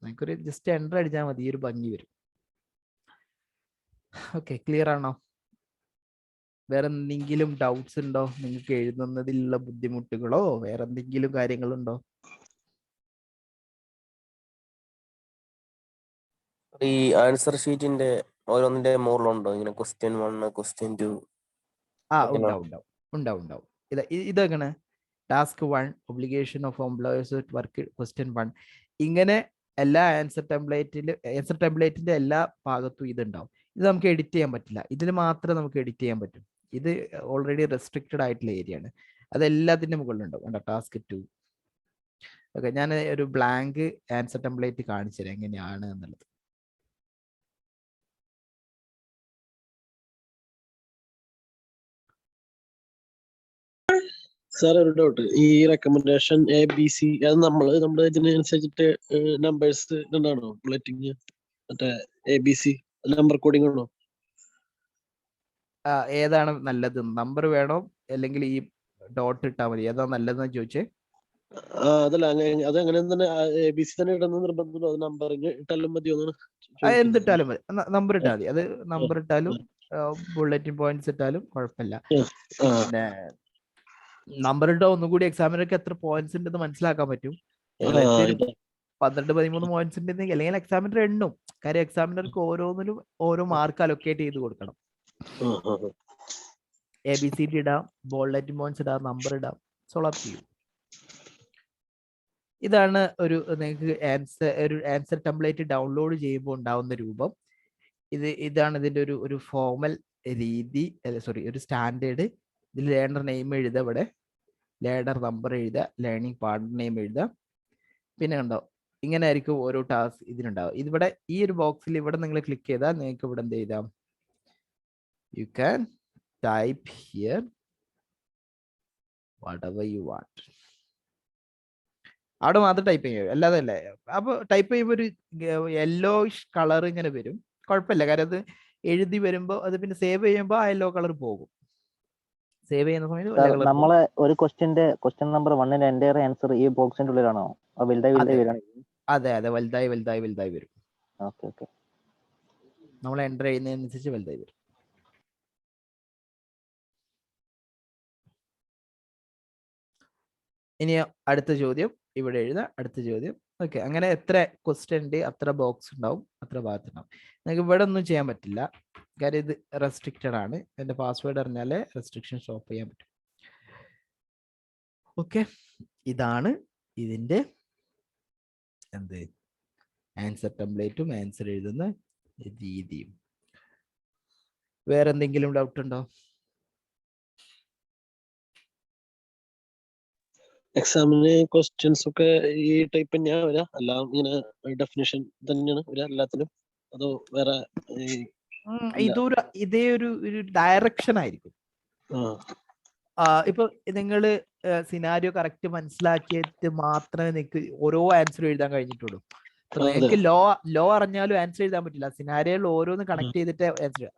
നമുക്കൊരു ജസ്റ്റ് എൻ്റർ അടിച്ചാൽ മതി, ഈ ഒരു ഭംഗി വരും. ഓക്കെ, ക്ലിയർ ആണോ? വേറെ എന്തെങ്കിലും ഡൗട്ട്സ് ഉണ്ടോ നിങ്ങൾക്ക്? എഴുതുന്നതിലുള്ള ബുദ്ധിമുട്ടുകളോ വേറെ എന്തെങ്കിലും കാര്യങ്ങളുണ്ടോ? ഈ ആൻസർ ഷീറ്റിന്റെ ഓരോന്നിന്റെ മുകളിലുണ്ടോ ഇങ്ങനെ ക്വസ്റ്റ്യൻ 1, ക്വസ്റ്റ്യൻ 2? ഉണ്ടാവും. ഇതെങ്ങനെ task 1 obligation of employers at work question 1 ഇങ്ങനെ എല്ലാ ആൻസർ ടെംപ്ലേറ്റിന്റെ എല്ലാ ഭാഗത്തും ഇതുണ്ടാവും. ഇത് നമുക്ക് എഡിറ്റ് ചെയ്യാൻ പറ്റില്ല. ഇതിൽ മാത്രമേ നമുക്ക് എഡിറ്റ് ചെയ്യാൻ പറ്റും. ഇത് ഓൾറെഡി റെസ്ട്രിക്റ്റഡ് ആയിട്ടുള്ള ഏരിയ ആണ്. അത് എല്ലാത്തിന്റെ മുകളിലുണ്ടാവും. കണ്ടോ ടാസ്ക് 2. ഓക്കെ, ഞാൻ ഒരു ബ്ലാങ്ക് ആൻസർ ടെംപ്ലേറ്റ് കാണിച്ചു തരാം എങ്ങനെയാണ് എന്നുള്ളത്. സാർ ഒരു ഡൗട്ട്. ഈ റെക്കമെൻഡേഷൻ ABC അത് നമ്മുടെ ഇതിനനുസരിച്ചിട്ട് നമ്പേഴ്സ് ഉണ്ടാണോ ബുള്ളറ്റിങ്? മറ്റേ ABC നമ്പർ കോഡിംഗ് ആണോ? ഏതാണ് നല്ലത്? നമ്പർ വേണോ അല്ലെങ്കിൽ ഈ ഡോട്ട് ഇട്ടാ മതി? ഏതാ നല്ലതെന്ന് ചോദിച്ചേ. അതല്ല, അതെങ്ങനെ തന്നെ ABC തന്നെ ഇടുന്ന നിർബന്ധമല്ലോ? അത് നമ്പർ ഇട്ടാലും മതിയോ? എന്തിട്ടാലും മതി, നമ്പർ ഇട്ടാൽ മതി. അത് നമ്പർ ഇട്ടാലും ബുള്ളറ്റിൻ പോയിന്റ്സ് ഇട്ടാലും കുഴപ്പമില്ല. പിന്നെ നമ്പർ ഇട്ടാ ഒന്നുകൂടി എക്സാമിനർക്ക് എത്ര പോയിന്റ്സ് ഉണ്ടെന്ന് മനസ്സിലാക്കാൻ പറ്റും. 12-13 പോയിന്റ്സ് ഉണ്ടെങ്കിൽ അല്ലെങ്കിൽ എക്സാമിനർ എണ്ണും. കാര്യം എക്സാമിനർക്ക് ഓരോന്നിനും ഓരോ മാർക്ക് അലൊക്കേറ്റ് ചെയ്ത് കൊടുക്കണം. ABCD ഇടാം, ബുള്ളറ്റിൻ പോയിന്റ്സ് ഇടാം, നമ്പർ ഇടാം, സോൾവ് ചെയ്യും. ഇതാണ് നിങ്ങൾക്ക് ആൻസർ ടെംപ്ലേറ്റ് ഡൗൺലോഡ് ചെയ്യുമ്പോൾ ഉണ്ടാവുന്ന രൂപം. ഇതാണ് ഇതിന്റെ ഒരു ഫോർമൽ രീതി, ഒരു സ്റ്റാൻഡേർഡ്. ഇതിൽ ലേണർ നെയിം എഴുതുക, ഇവിടെ ലേണർ നമ്പർ എഴുതുക, ലേണിംഗ് പാർട്ണർ നെയിം എഴുതുക. പിന്നെ കണ്ടോ ഇങ്ങനെ ആയിരിക്കും ഓരോ ടാസ്ക് ഇതിനുണ്ടാവും. ഇതിവിടെ ഈ ഒരു ബോക്സിൽ ഇവിടെ നിങ്ങൾ ക്ലിക്ക് ചെയ്താൽ നിങ്ങൾക്ക് ഇവിടെ എന്ത് ചെയ്താം, you can type here whatever you want. അവിടെ മാത്രം ടൈപ്പ് ചെയ്യും, അല്ലാതെ അല്ലേ. അപ്പൊ ടൈപ്പ് ചെയ്യുമ്പോൾ ഒരു യെല്ലോയിഷ് കളർ ഇങ്ങനെ വരും. കുഴപ്പമില്ല, കാര്യം അത് എഴുതി വരുമ്പോൾ അത് പിന്നെ സേവ് ചെയ്യുമ്പോൾ ആ യെല്ലോ കളർ പോകും. സേവ് ചെയ്യുന്ന സമയത്ത് നമ്മളെ ഒരു ക്വസ്റ്റ്യൻ നമ്പർ 1ന്റെ എൻ്റയർ ആൻസർ ഈ ബോക്സിന്റെ ഉള്ളിലാണോ? വലുതായി വരികയാണ്? അതെ, വലുതായി വരും. ഓക്കെ. നമ്മൾ എൻ്റർ ചെയ്യുന്നതിനനുസരിച്ച് വലുതായി വരും. ഇനി അടുത്ത ചോദ്യം ഇവിടെ എഴുതാം. അടുത്ത ചോദ്യം. ഓക്കെ, അങ്ങനെ എത്ര ക്വസ്റ്റ്യൻ ഉണ്ട് അത്ര ബോക്സ് ഉണ്ടാവും, അത്ര ഭാഗത്തുണ്ടാവും. നിങ്ങൾക്ക് ഇവിടെ ഒന്നും ചെയ്യാൻ പറ്റില്ല, കാര്യം ഇത് റെസ്ട്രിക്റ്റഡ് ആണ്. എൻ്റെ പാസ്വേഡ് അറിഞ്ഞാലേ റെസ്ട്രിക്ഷൻ സ്റ്റോപ്പ് ചെയ്യാൻ പറ്റും. ഓക്കെ, ഇതാണ് ഇതിൻ്റെ ആൻസർ ടെംപ്ലേറ്റും ആൻസർ എഴുതുന്ന രീതിയും. വേറെ എന്തെങ്കിലും ഡൗട്ട് ഉണ്ടോ? എക്സാമിന് ക്വസ്റ്റ്യൻസ് ഒക്കെ ഈ ടൈപ്പ് തന്നെയാണ് വരിക? എല്ലാം ഇങ്ങനെ ഡെഫിനിഷൻ തന്നെയാണ് വരിക എല്ലാത്തിലും? അതോ വേറെ ഇതേ ഒരു ഡയറക്ഷൻ ആയിരിക്കും. ഇപ്പൊ നിങ്ങള് സിനാരിയോ കറക്റ്റ് മനസ്സിലാക്കിയിട്ട് മാത്രമേ നിങ്ങൾക്ക് ഓരോ ആൻസർ എഴുതാൻ കഴിഞ്ഞിട്ടുള്ളൂ. നിങ്ങൾക്ക് ലോ അറിഞ്ഞാലും ആൻസർ എഴുതാൻ പറ്റില്ല. സിനാരിയോയിൽ ഓരോന്ന് കണക്ട് ചെയ്തിട്ട് ആൻസർ.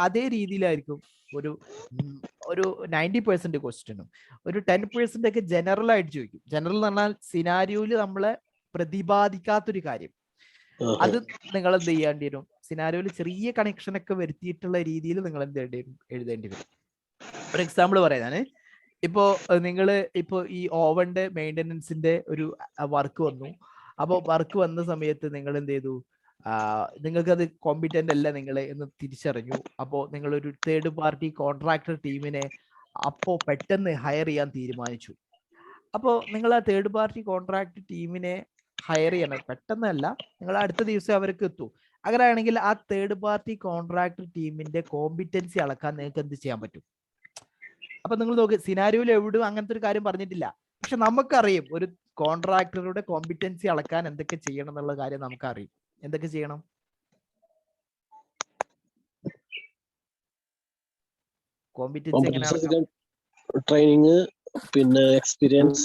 അതേ രീതിയിലായിരിക്കും ഒരു 90% ക്വസ്റ്റ്യനും ഒരു 10% ഒക്കെ ജനറൽ ആയിട്ട് ചോദിക്കും. ജനറൽ എന്ന് പറഞ്ഞാൽ സിനാരിയോയിൽ നമ്മളെ പ്രതിപാദിക്കാത്തൊരു കാര്യം, അത് നിങ്ങൾ എന്ത് ചെയ്യേണ്ടി വരും? സിനാരിയോയിൽ ചെറിയ കണക്ഷൻ ഒക്കെ വരുത്തിയിട്ടുള്ള രീതിയിൽ നിങ്ങൾ എഴുതേണ്ടി വരും. ഒരു എക്സാമ്പിൾ പറയാനാണ്. ഇപ്പോ നിങ്ങള് ഈ ഓവന്റെ മെയിൻ്റനൻസിന്റെ ഒരു വർക്ക് വന്നു. അപ്പോൾ വർക്ക് വന്ന സമയത്ത് നിങ്ങൾ എന്ത് ചെയ്തു? നിങ്ങൾക്ക് അത് കോമ്പിറ്റന്റ് അല്ല നിങ്ങൾ എന്ന് തിരിച്ചറിഞ്ഞു. അപ്പോൾ നിങ്ങളൊരു തേർഡ് പാർട്ടി കോൺട്രാക്ടർ ടീമിനെ അപ്പോൾ പെട്ടെന്ന് ഹയർ ചെയ്യാൻ തീരുമാനിച്ചു. അപ്പോൾ നിങ്ങൾ ആ തേർഡ് പാർട്ടി കോൺട്രാക്ട് ടീമിനെ ഹയർ ചെയ്യണം, പെട്ടെന്നല്ല, നിങ്ങൾ അടുത്ത ദിവസം അവർക്ക് എത്തും. അങ്ങനെയാണെങ്കിൽ ആ തേർഡ് പാർട്ടി കോൺട്രാക്ടർ ടീമിന്റെ കോമ്പിറ്റൻസി അളക്കാൻ നിങ്ങൾക്ക് എന്ത് ചെയ്യാൻ പറ്റും? അപ്പൊ നിങ്ങൾ നോക്ക്, സിനാരിയോയിൽ എവിടും അങ്ങനത്തെ ഒരു കാര്യം പറഞ്ഞിട്ടില്ല. പക്ഷെ നമുക്കറിയാം ഒരു കോൺട്രാക്ടറുടെ കോമ്പിറ്റൻസി അളക്കാൻ എന്തൊക്കെ ചെയ്യണം എന്നുള്ള കാര്യം നമുക്കറിയാം. എന്തൊക്കെ ചെയ്യണം? കോമ്പിറ്റൻസി എങ്ങനെ അളക്കാം? ട്രെയിനിങ്, പിന്നെ എക്സ്പീരിയൻസ്.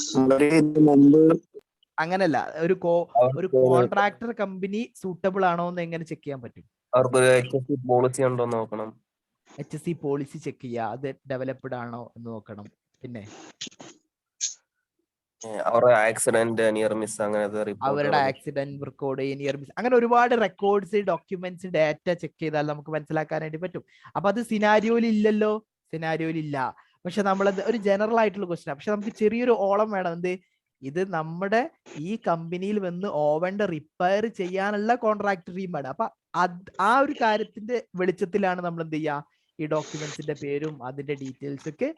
അങ്ങനല്ല, ഒരു കോൺട്രാക്ടർ കമ്പനി സൂട്ടബിൾ ആണോ എന്ന് എങ്ങനെ ചെക്ക് ചെയ്യാൻ പറ്റും? അവർക്കൊരു HSE പോളിസി ഉണ്ടോ എന്ന് നോക്കണം. HSE പോളിസി ചെക്ക് ചെയ്യുക, അത് ഡെവലപ്ഡ് ആണോ എന്ന് നോക്കണം. പിന്നെ അവരുടെ ആക്സിഡന്റ്, നിയർ മിസ്, അങ്ങനത്തെ അവരുടെ റിപ്പോർട്ടുകൾ. ആക്സിഡന്റ് റെക്കോർഡ്, നിയർ മിസ്, അങ്ങനെ ഒരുപാട് റെക്കോർഡ്സ്, ഡോക്യുമെന്റ്സ്, ഡാറ്റ ചെക്ക് ചെയ്താൽ നമുക്ക് മനസ്സിലാക്കാനായിട്ട് പറ്റും. അപ്പൊ അത് സിനാരിയോയിൽ ഇല്ലല്ലോ, സിനാരിയോയിൽ ഇല്ല. പക്ഷെ നമ്മളത് ഒരു ജനറൽ ആയിട്ടുള്ള ക്വസ്റ്റൻ. പക്ഷെ നമുക്ക് ചെറിയൊരു ഓളം വേണം. എന്ത്? ഇത് നമ്മുടെ ഈ കമ്പനിയിൽ വന്ന് ഓവന്റെ റിപ്പയർ ചെയ്യാനുള്ള കോൺട്രാക്ട് ടീമാണ്. അപ്പൊ ആ ഒരു കാര്യത്തിന്റെ വെളിച്ചത്തിലാണ് നമ്മൾ എന്ത് ചെയ്യുക, ഈ ഡോക്യുമെന്റ്സിന്റെ പേരും അതിന്റെ ഡീറ്റെയിൽസ് ഒക്കെ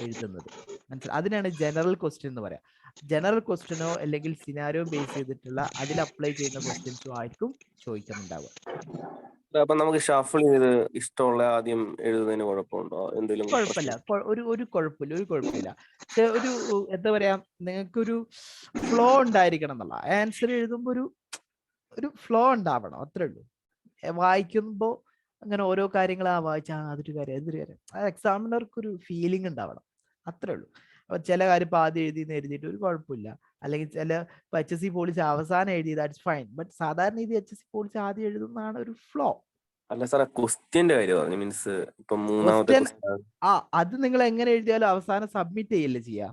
എഴുതുന്നത്. മനസ്സിലായി? അതിനാണ് ജനറൽ ക്വസ്റ്റ്യൻ എന്ന് പറയാം. ജനറൽ ക്വസ്റ്റ്യനോ അല്ലെങ്കിൽ സിനാരിയോ ബേസ് ചെയ്തിട്ടുള്ള അതിൽ അപ്ലൈ ചെയ്യുന്ന ക്വസ്റ്റ്യൻസോ ആയിരിക്കും ചോദിക്കുന്നുണ്ടാവുക. അപ്പൊ നമുക്ക് ഷഫിൾ ചെയ്ത് ഇഷ്ടമുള്ള ആദ്യം എഴുതുന്നതിന് കുഴപ്പമുണ്ടോ? എന്തെങ്കിലും കുഴപ്പമില്ല, ഒരു കുഴപ്പമില്ല. പക്ഷെ ഒരു എന്താ പറയാ, നിങ്ങൾക്കൊരു ഫ്ലോ ഉണ്ടായിരിക്കണം എന്നുള്ള, ആൻസർ എഴുതുമ്പോ ഒരു ഫ്ലോ ഉണ്ടാവണം, അത്രേ ഉള്ളൂ. വായിക്കുമ്പോ അങ്ങനെ ഓരോ കാര്യങ്ങൾ വായിച്ചാ അതൊരു കാര്യം, അതൊരു കാര്യം, ആ എക്സാമിനർക്ക് ഒരു ഫീലിംഗ് ഉണ്ടാവണം, അത്രേ ഉള്ളൂ. അപ്പൊ ചില കാര്യം ഇപ്പൊ ആദ്യം എഴുതിയിട്ട് ഒരു കുഴപ്പമില്ല, അല്ലെങ്കിൽ ചില HSE പോളിസി അവസാനം എഴുതി, ദാറ്റ്സ് ഫൈൻ. ബട്ട് സാധാരണ ഇത് HSE പോളിസി ആദ്യം എഴുതുന്നതാണ് ഒരു ഫ്ലോ. അല്ല സാറേ, ക്വസ്റ്റ്യന്റെ കാര്യം പറഞ്ഞു. മീൻസ് ഇപ്പൊ മൂന്നാമത്തെ അത് നിങ്ങൾ എങ്ങനെ എഴുതിയാലും അവസാനം സബ്മിറ്റ് ചെയ്യല്ലേ ചെയ്യാ.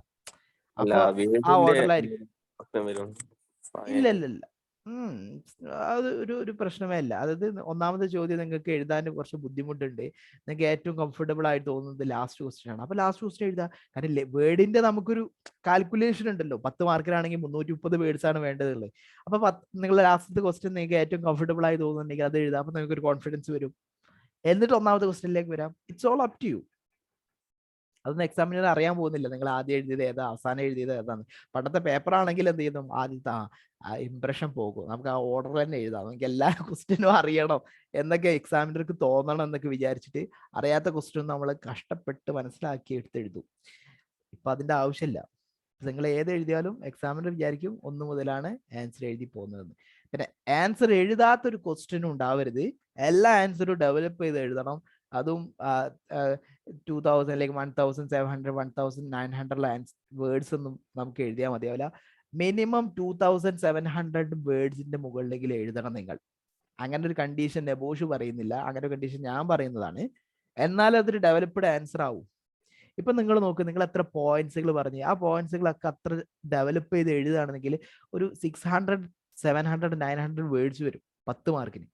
അല്ല, അപ്പൊ ആ ഓർഡറിലായിരിക്കും. ഇല്ല, അത് ഒരു പ്രശ്നമേ അല്ല. അതായത് ഒന്നാമത്തെ ചോദ്യം നിങ്ങൾക്ക് എഴുതാൻ കുറച്ച് ബുദ്ധിമുട്ടുണ്ട്. നിങ്ങൾക്ക് ഏറ്റവും കംഫർട്ടബിൾ ആയിട്ട് തോന്നുന്നത് ലാസ്റ്റ് ക്വസ്റ്റ്യൻ ആണ്. അപ്പൊ ലാസ്റ്റ് ക്വസ്റ്റ്യൻ എഴുതാം. കാരണം വേർഡിന്റെ നമുക്കൊരു കാൽക്കുലേഷൻ ഉണ്ടല്ലോ. 10 മാർക്കിനാണെങ്കിൽ 330 വേർഡ്സ് ആണ് വേണ്ടതുള്ളത്. അപ്പൊ നിങ്ങൾ ലാസ്റ്റത്തെ ക്വസ്റ്റ്യൻ നിങ്ങൾക്ക് ഏറ്റവും കംഫർട്ടബിൾ ആയി തോന്നുന്നുണ്ടെങ്കിൽ അത് എഴുതാം. അപ്പൊ നിങ്ങൾക്ക് ഒരു കോൺഫിഡൻസ് വരും. എന്നിട്ട് ഒന്നാമത്തെ ക്വസ്റ്റ്യനിലേക്ക് വരാം. It's all up to you. അതൊന്നും എക്സാമിനർ അറിയാൻ പോകുന്നില്ല നിങ്ങൾ ആദ്യം എഴുതിയത് ഏതാ, അവസാനം എഴുതിയത് ഏതാണ്. പണ്ടത്തെ പേപ്പർ ആണെങ്കിൽ എന്ത് ചെയ്യുന്നു, ആദ്യത്തെ ഇംപ്രഷൻ പോകും. നമുക്ക് ആ ഓർഡർ തന്നെ എഴുതാം. നമുക്ക് എല്ലാ ക്വസ്റ്റ്യനും അറിയണം എന്നൊക്കെ എക്സാമിനർക്ക് തോന്നണം എന്നൊക്കെ വിചാരിച്ചിട്ട് അറിയാത്ത ക്വസ്റ്റ്യൻ നമ്മൾ കഷ്ടപ്പെട്ട് മനസ്സിലാക്കി എടുത്തെഴുതും. ഇപ്പൊ അതിന്റെ ആവശ്യമില്ല. നിങ്ങൾ ഏത് എഴുതിയാലും എക്സാമിനർ വിചാരിക്കും 1 മുതലാണ് ആൻസർ എഴുതി പോകുന്നതെന്ന്. പിന്നെ ആൻസർ എഴുതാത്തൊരു ക്വസ്റ്റ്യനും ഉണ്ടാവരുത്. എല്ലാ ആൻസറും ഡെവലപ്പ് ചെയ്ത് എഴുതണം. അതും 2000 അല്ലെങ്കിൽ 1700 1900 വേർഡ്സ് ഒന്നും നമുക്ക് എഴുതിയാൽ മതിയാവില്ല. മിനിമം 2700 വേർഡ്സിന്റെ മുകളിലെങ്കിലും എഴുതണം നിങ്ങൾ. അങ്ങനെ ഒരു കണ്ടീഷൻ നെബോഷ് പറയുന്നില്ല, അങ്ങനെ ഒരു കണ്ടീഷൻ ഞാൻ പറയുന്നതാണ്. എന്നാലും അതൊരു ഡെവലപ്ഡ് ആൻസർ ആവും. ഇപ്പൊ നിങ്ങൾ നോക്ക്, നിങ്ങൾ എത്ര പോയിന്റ്സുകൾ പറഞ്ഞു, ആ പോയിന്റ്സുകളൊക്കെ അത്ര ഡെവലപ്പ് ചെയ്ത് എഴുതുകയാണെങ്കിൽ ഒരു 600 700 900 വേർഡ്സ് വരും 10 മാർക്കിന്.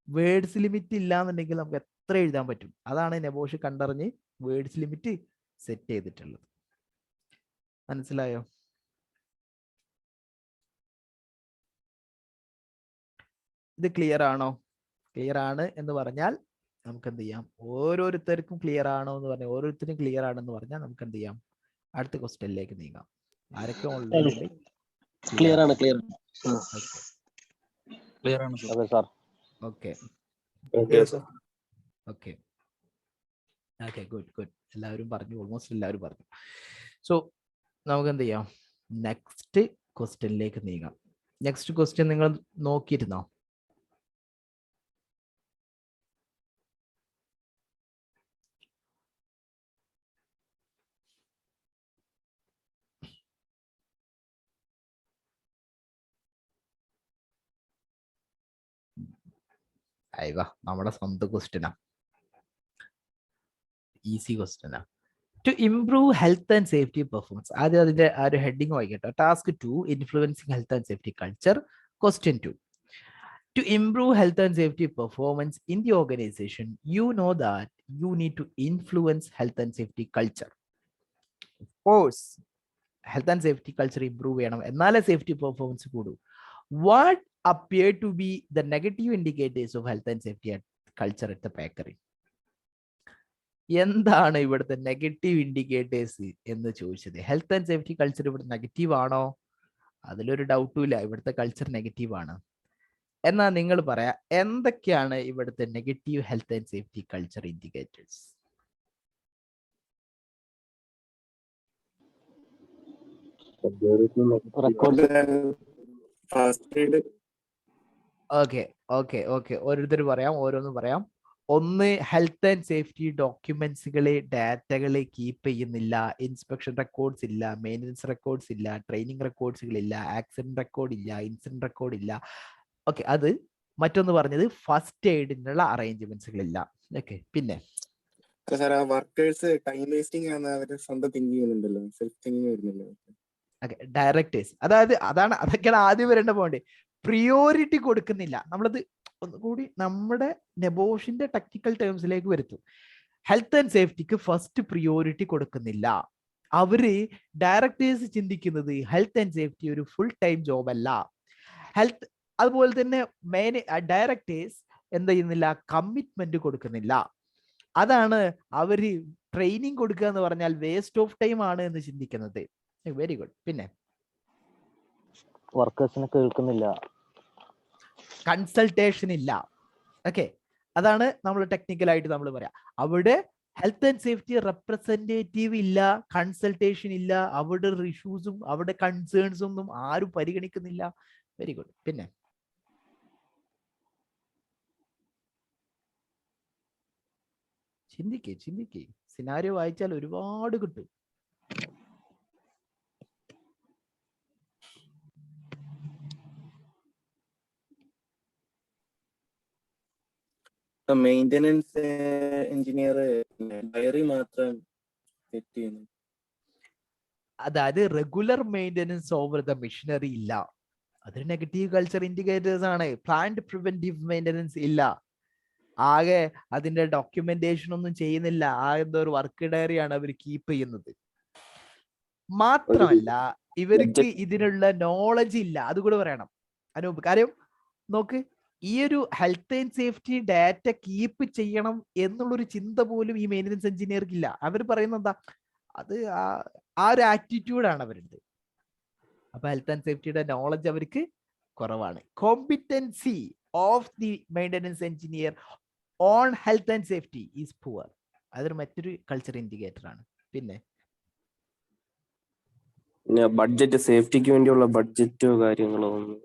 വേർഡ്സ് ലിമിറ്റ് ഇല്ലാന്നുണ്ടെങ്കിൽ നമുക്ക് എത്ര എഴുതാൻ പറ്റും. അതാണ് നെബോഷ് കണ്ടറിഞ്ഞ് വേർഡ്സ് ലിമിറ്റ് സെറ്റ് ചെയ്തിട്ടുള്ളത്. മനസ്സിലായോ? ഇത് ക്ലിയർ ആണോ? ക്ലിയർ ആണ് എന്ന് പറഞ്ഞാൽ നമുക്ക് എന്ത് ചെയ്യാം, ഓരോരുത്തർക്കും ക്ലിയർ ആണോ എന്ന് പറഞ്ഞാൽ, ഓരോരുത്തരും ക്ലിയർ ആണെന്ന് പറഞ്ഞാൽ നമുക്ക് എന്ത് ചെയ്യാം, അടുത്ത ക്വസ്റ്റ്യനിലേക്ക് നീങ്ങാം. ആരൊക്കെ ഓൺലൈനിൽ ക്ലിയർ ആണ്? സാർ. Okay good. എല്ലാവരും പറഞ്ഞു, ഓൾമോസ്റ്റ് എല്ലാവരും പറഞ്ഞു. സോ നമുക്ക് എന്ത് ചെയ്യാം, നെക്സ്റ്റ് ക്വസ്റ്റ്യനിലേക്ക് നീങ്ങാം. നെക്സ്റ്റ് ക്വസ്റ്റ്യൻ നിങ്ങൾ നോക്കിയിരുന്നോ? അയവാ, നമ്മുടെ സ്വന്തം ക്വസ്റ്റ്യനാ, ഈസി ക്വസ്റ്റ്യനാ. To improve health and safety performance. ആദ്യം അതിന്റെ ആ ഒരു ഹെഡിങ് വായിക്കട്ടെ. Task 2, influencing health and safety culture. Question 2, to improve health and safety performance in the organization, you know that you need to influence health and safety culture. Of course, health and safety culture improve ചെയ്യണം, എന്നാലേ safety performance കൂടും. What appear to be the negative indicators of health and safety culture at the bakery? എന്താണ് ഇവിടുത്തെ negative indicators എന്ന് ചോദിച്ചത്. Health and safety culture ഇവിടെ negative ആണോ? അതിലൊരു ഡൗട്ടും ഇല്ല, ഇവിടുത്തെ കൾച്ചർ നെഗറ്റീവ് ആണ്. എന്നാൽ നിങ്ങൾ പറയാ, എന്തൊക്കെയാണ് ഇവിടുത്തെ negative health and safety culture indicators? Records first aid okay okay okay ഓരോരുത്തർ പറയാം, ഓരോന്ന് പറയാം. ഒന്ന്, ഹെൽത്ത് ആൻഡ് സേഫ്റ്റി ഡോക്യുമെന്റ്സുകള് ഡാറ്റകള് കീപ്പ് ചെയ്യുന്നില്ല, ഇൻസ്പെക്ഷൻ റെക്കോർഡ്സ് ഇല്ല, മെയിൻ്റനൻസ് റെക്കോർഡ്സ് ഇല്ല, ട്രെയിനിങ് റെക്കോർഡ്സുകൾ ഇല്ല, ആക്സിഡന്റ് റെക്കോർഡ് ഇല്ല, ഇൻസിഡന്റ് റെക്കോർഡ് ഇല്ല. ഓക്കെ, അത് മറ്റൊന്ന് പറഞ്ഞത് ഫസ്റ്റ് എയ്ഡിനുള്ള അറേഞ്ച്മെന്റ്സുകൾ ഇല്ല. ഓക്കെ, പിന്നെ സാർ ആ വർക്കേഴ്സ് ടൈം വേസ്റ്റിംഗ് ആണ്, അവര് സ്വന്തം തിങ്ക് ചെയ്യുന്നുണ്ടല്ലോ, സെൽഫ് തിങ്കിങ് വരുന്നില്ല. ഓക്കെ, ഡയറക്ടേഴ്സ്, അതൊക്കെയാണ് ആദ്യം വരേണ്ട പോയിന്റ്. പ്രിയോറിറ്റി കൊടുക്കുന്നില്ല. നമ്മളത് ഒന്നുകൂടി നമ്മുടെ നെബോഷിന്റെ ടെക്നിക്കൽ ടേംസിലേക്ക് വരുത്തും. ഹെൽത്ത് ആൻഡ് സേഫ്റ്റിക്ക് ഫസ്റ്റ് പ്രിയോറിറ്റി കൊടുക്കുന്നില്ല. അവര് ഡയറക്ടേഴ്സ് ചിന്തിക്കുന്നത് ഹെൽത്ത് ആൻഡ് സേഫ്റ്റി ഒരു ഫുൾ ടൈം ജോബ് അല്ല. ഹെൽത്ത് അതുപോലെ തന്നെ ഡയറക്ടേഴ്സ് എന്ത് ചെയ്യുന്നില്ല, കമ്മിറ്റ്മെന്റ് കൊടുക്കുന്നില്ല. അതാണ് അവര് ട്രെയിനിങ് കൊടുക്കുക എന്ന് പറഞ്ഞാൽ വേസ്റ്റ് ഓഫ് ടൈം ആണ് എന്ന് ചിന്തിക്കുന്നത്. Very good. പിന്നെ വർക്കേഴ്സിനെ കേൾക്കുന്നില്ല, കൺസൾട്ടേഷൻ ഇല്ല. ഓക്കെ, അതാണ് നമ്മൾ ടെക്നിക്കലായിട്ട് നമ്മൾ പറയാം. അവിടെ ഹെൽത്ത് ആൻഡ് സേഫ്റ്റി റെപ്രസെന്റേറ്റീവ് ഇല്ല, കൺസൾട്ടേഷൻ ഇല്ല, അവിടെ ഇഷ്യൂസും അവിടെ കൺസേൺസും ഒന്നും ആരും പരിഗണിക്കുന്നില്ല. Very good. പിന്നെ ചിന്തിക്കേ സിനാരിയോ വായിച്ചാൽ ഒരുപാട് കിട്ടും. മെയിൻ്റനൻസ് എഞ്ചിനീയർ ഡയറി മാത്രം സെറ്റ് ചെയ്യുന്നു. അതായത് regular maintenance over the machinery ഇല്ല. അതൊരു നെഗറ്റീവ് കൾച്ചർ ഇൻഡിക്കേറ്റേഴ്സ് ആണ്. പ്ലാന്റ് പ്രിവെന്റീവ് മെയിൻ്റനൻസ് ഇല്ല. ആകെ അതിന്റെ ഡോക്യുമെന്റേഷൻ ഒന്നും ചെയ്യുന്നില്ല. ആകെ ഒരു വർക്ക് ഡയറിയാണ് അവർ കീപ്പ് ചെയ്യുന്നത്. മാത്രമല്ല ഇവർക്ക് ഇതിനുള്ള നോളജ് ഇല്ല. അതുകൂടെ പറയണം അനൂപ്. കാര്യം നോക്ക്, ഈ ഒരു health and safety data keep ചെയ്യണം എന്നുള്ളൊരു ചിന്ത പോലും ഈ മെയിൻ്റനൻസ് എഞ്ചിനീയർക്ക് ഇല്ല. അവർ പറയുന്നത് എന്താ, അത് ആ ഒരു ആറ്റിറ്റ്യൂഡാണ് അവരുടെ. അപ്പൊ ഹെൽത്ത് ആൻഡ് സേഫ്റ്റിയുടെ നോളജ് അവർക്ക് കുറവാണ്. Competency of the maintenance engineer on health and safety is poor. അതൊരു മറ്റൊരു കൾച്ചർ ഇൻഡിക്കേറ്റർ ആണ്. പിന്നെ ബഡ്ജറ്റ്, സേഫ്റ്റിക്ക് വേണ്ടിയുള്ള ബഡ്ജറ്റോ കാര്യങ്ങളോ ഒന്നും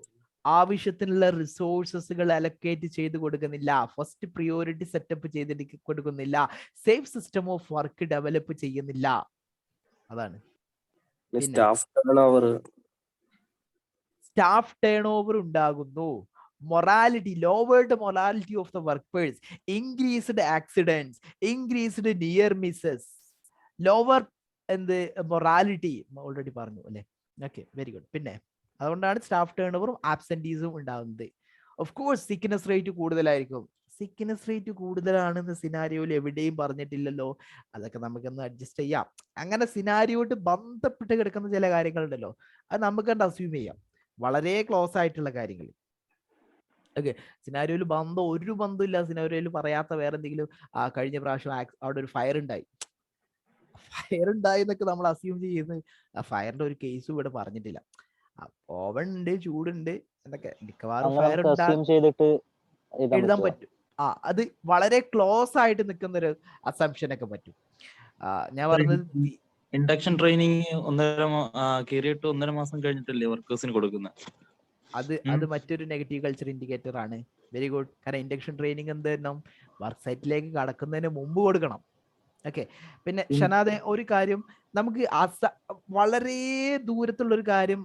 ആവശ്യത്തിനുള്ള റിസോഴ്സസുകൾ അലക്കേറ്റ് ചെയ്ത് കൊടുക്കുന്നില്ല. ഫസ്റ്റ് പ്രിയോറിറ്റി സെറ്റപ്പ് ചെയ്ത് കൊടുക്കുന്നില്ല. Safe system of work develop ചെയ്യുന്നില്ല. അതാണ്. സ്റ്റാഫ് ടേൺ ഓവർ ഉണ്ടാകുന്നു. Morality, lowered morality of the workers, increased accidents, increased near misses, lower morality already പറഞ്ഞു അല്ലെ. Okay, very good. പിന്നെ അതുകൊണ്ടാണ് സ്റ്റാഫ് ടേൺ ഓവറും ആബ്സെന്റീസും ഉണ്ടാകുന്നത്. ഓഫ് കോഴ്സ് സിക്നസ് റേറ്റ് കൂടുതലായിരിക്കും. സിക്നസ് റേറ്റ് കൂടുതലാണെന്ന് സിനാരിയോയിൽ എവിടെയും പറഞ്ഞിട്ടില്ലല്ലോ. അതൊക്കെ നമുക്കൊന്ന് അഡ്ജസ്റ്റ് ചെയ്യാം. അങ്ങനെ സിനാരിയോട്ട് ബന്ധപ്പെട്ട് കിടക്കുന്ന ചില കാര്യങ്ങളുണ്ടല്ലോ, അത് നമുക്ക് കണ്ട് അസ്യൂം ചെയ്യാം. വളരെ ക്ലോസ് ആയിട്ടുള്ള കാര്യങ്ങൾ. ഓക്കെ, സിനാരിയോയിൽ ഒരു ബന്ധമില്ല. സിനാരിയോയിൽ പറയാത്ത വേറെ എന്തെങ്കിലും, കഴിഞ്ഞ പ്രാവശ്യം അവിടെ ഒരു ഫയർ ഉണ്ടായി എന്നൊക്കെ നമ്മൾ അസ്യൂം ചെയ്യുന്നത്. ആ ഫയറിന്റെ ഒരു കേസും ഇവിടെ പറഞ്ഞിട്ടില്ല. ഓവൻ ഉണ്ട്, ചൂടുണ്ട് എന്നൊക്കെ. മിക്കവാറും ഫയർ ചെയ്തിട്ട് എഴുതാൻ പറ്റും. അത് വളരെ ക്ലോസ് ആയിട്ട് നിൽക്കുന്ന ഒരു അസംപ്ഷൻ ഒക്കെ പറ്റും. ഞാൻ പറഞ്ഞത് ഇൻഡക്ഷൻ ട്രെയിനിങ് 1.5 മാസം കഴിഞ്ഞിട്ടല്ലേ വർക്കേഴ്സിന് കൊടുക്കുന്നത്. അത് മറ്റൊരു നെഗറ്റീവ് കൾച്ചർ ഇൻഡിക്കേറ്റർ ആണ്. Very good. കാരണം ഇൻഡക്ഷൻ ട്രെയിനിങ് എന്തായിരുന്നു, വർക്ക് സൈറ്റിലേക്ക് കടക്കുന്നതിന് മുമ്പ് കൊടുക്കണം. ഓക്കെ, പിന്നെ ഷനാദെ ഒരു കാര്യം നമുക്ക് വളരെ ദൂരത്തുള്ള ഒരു കാര്യം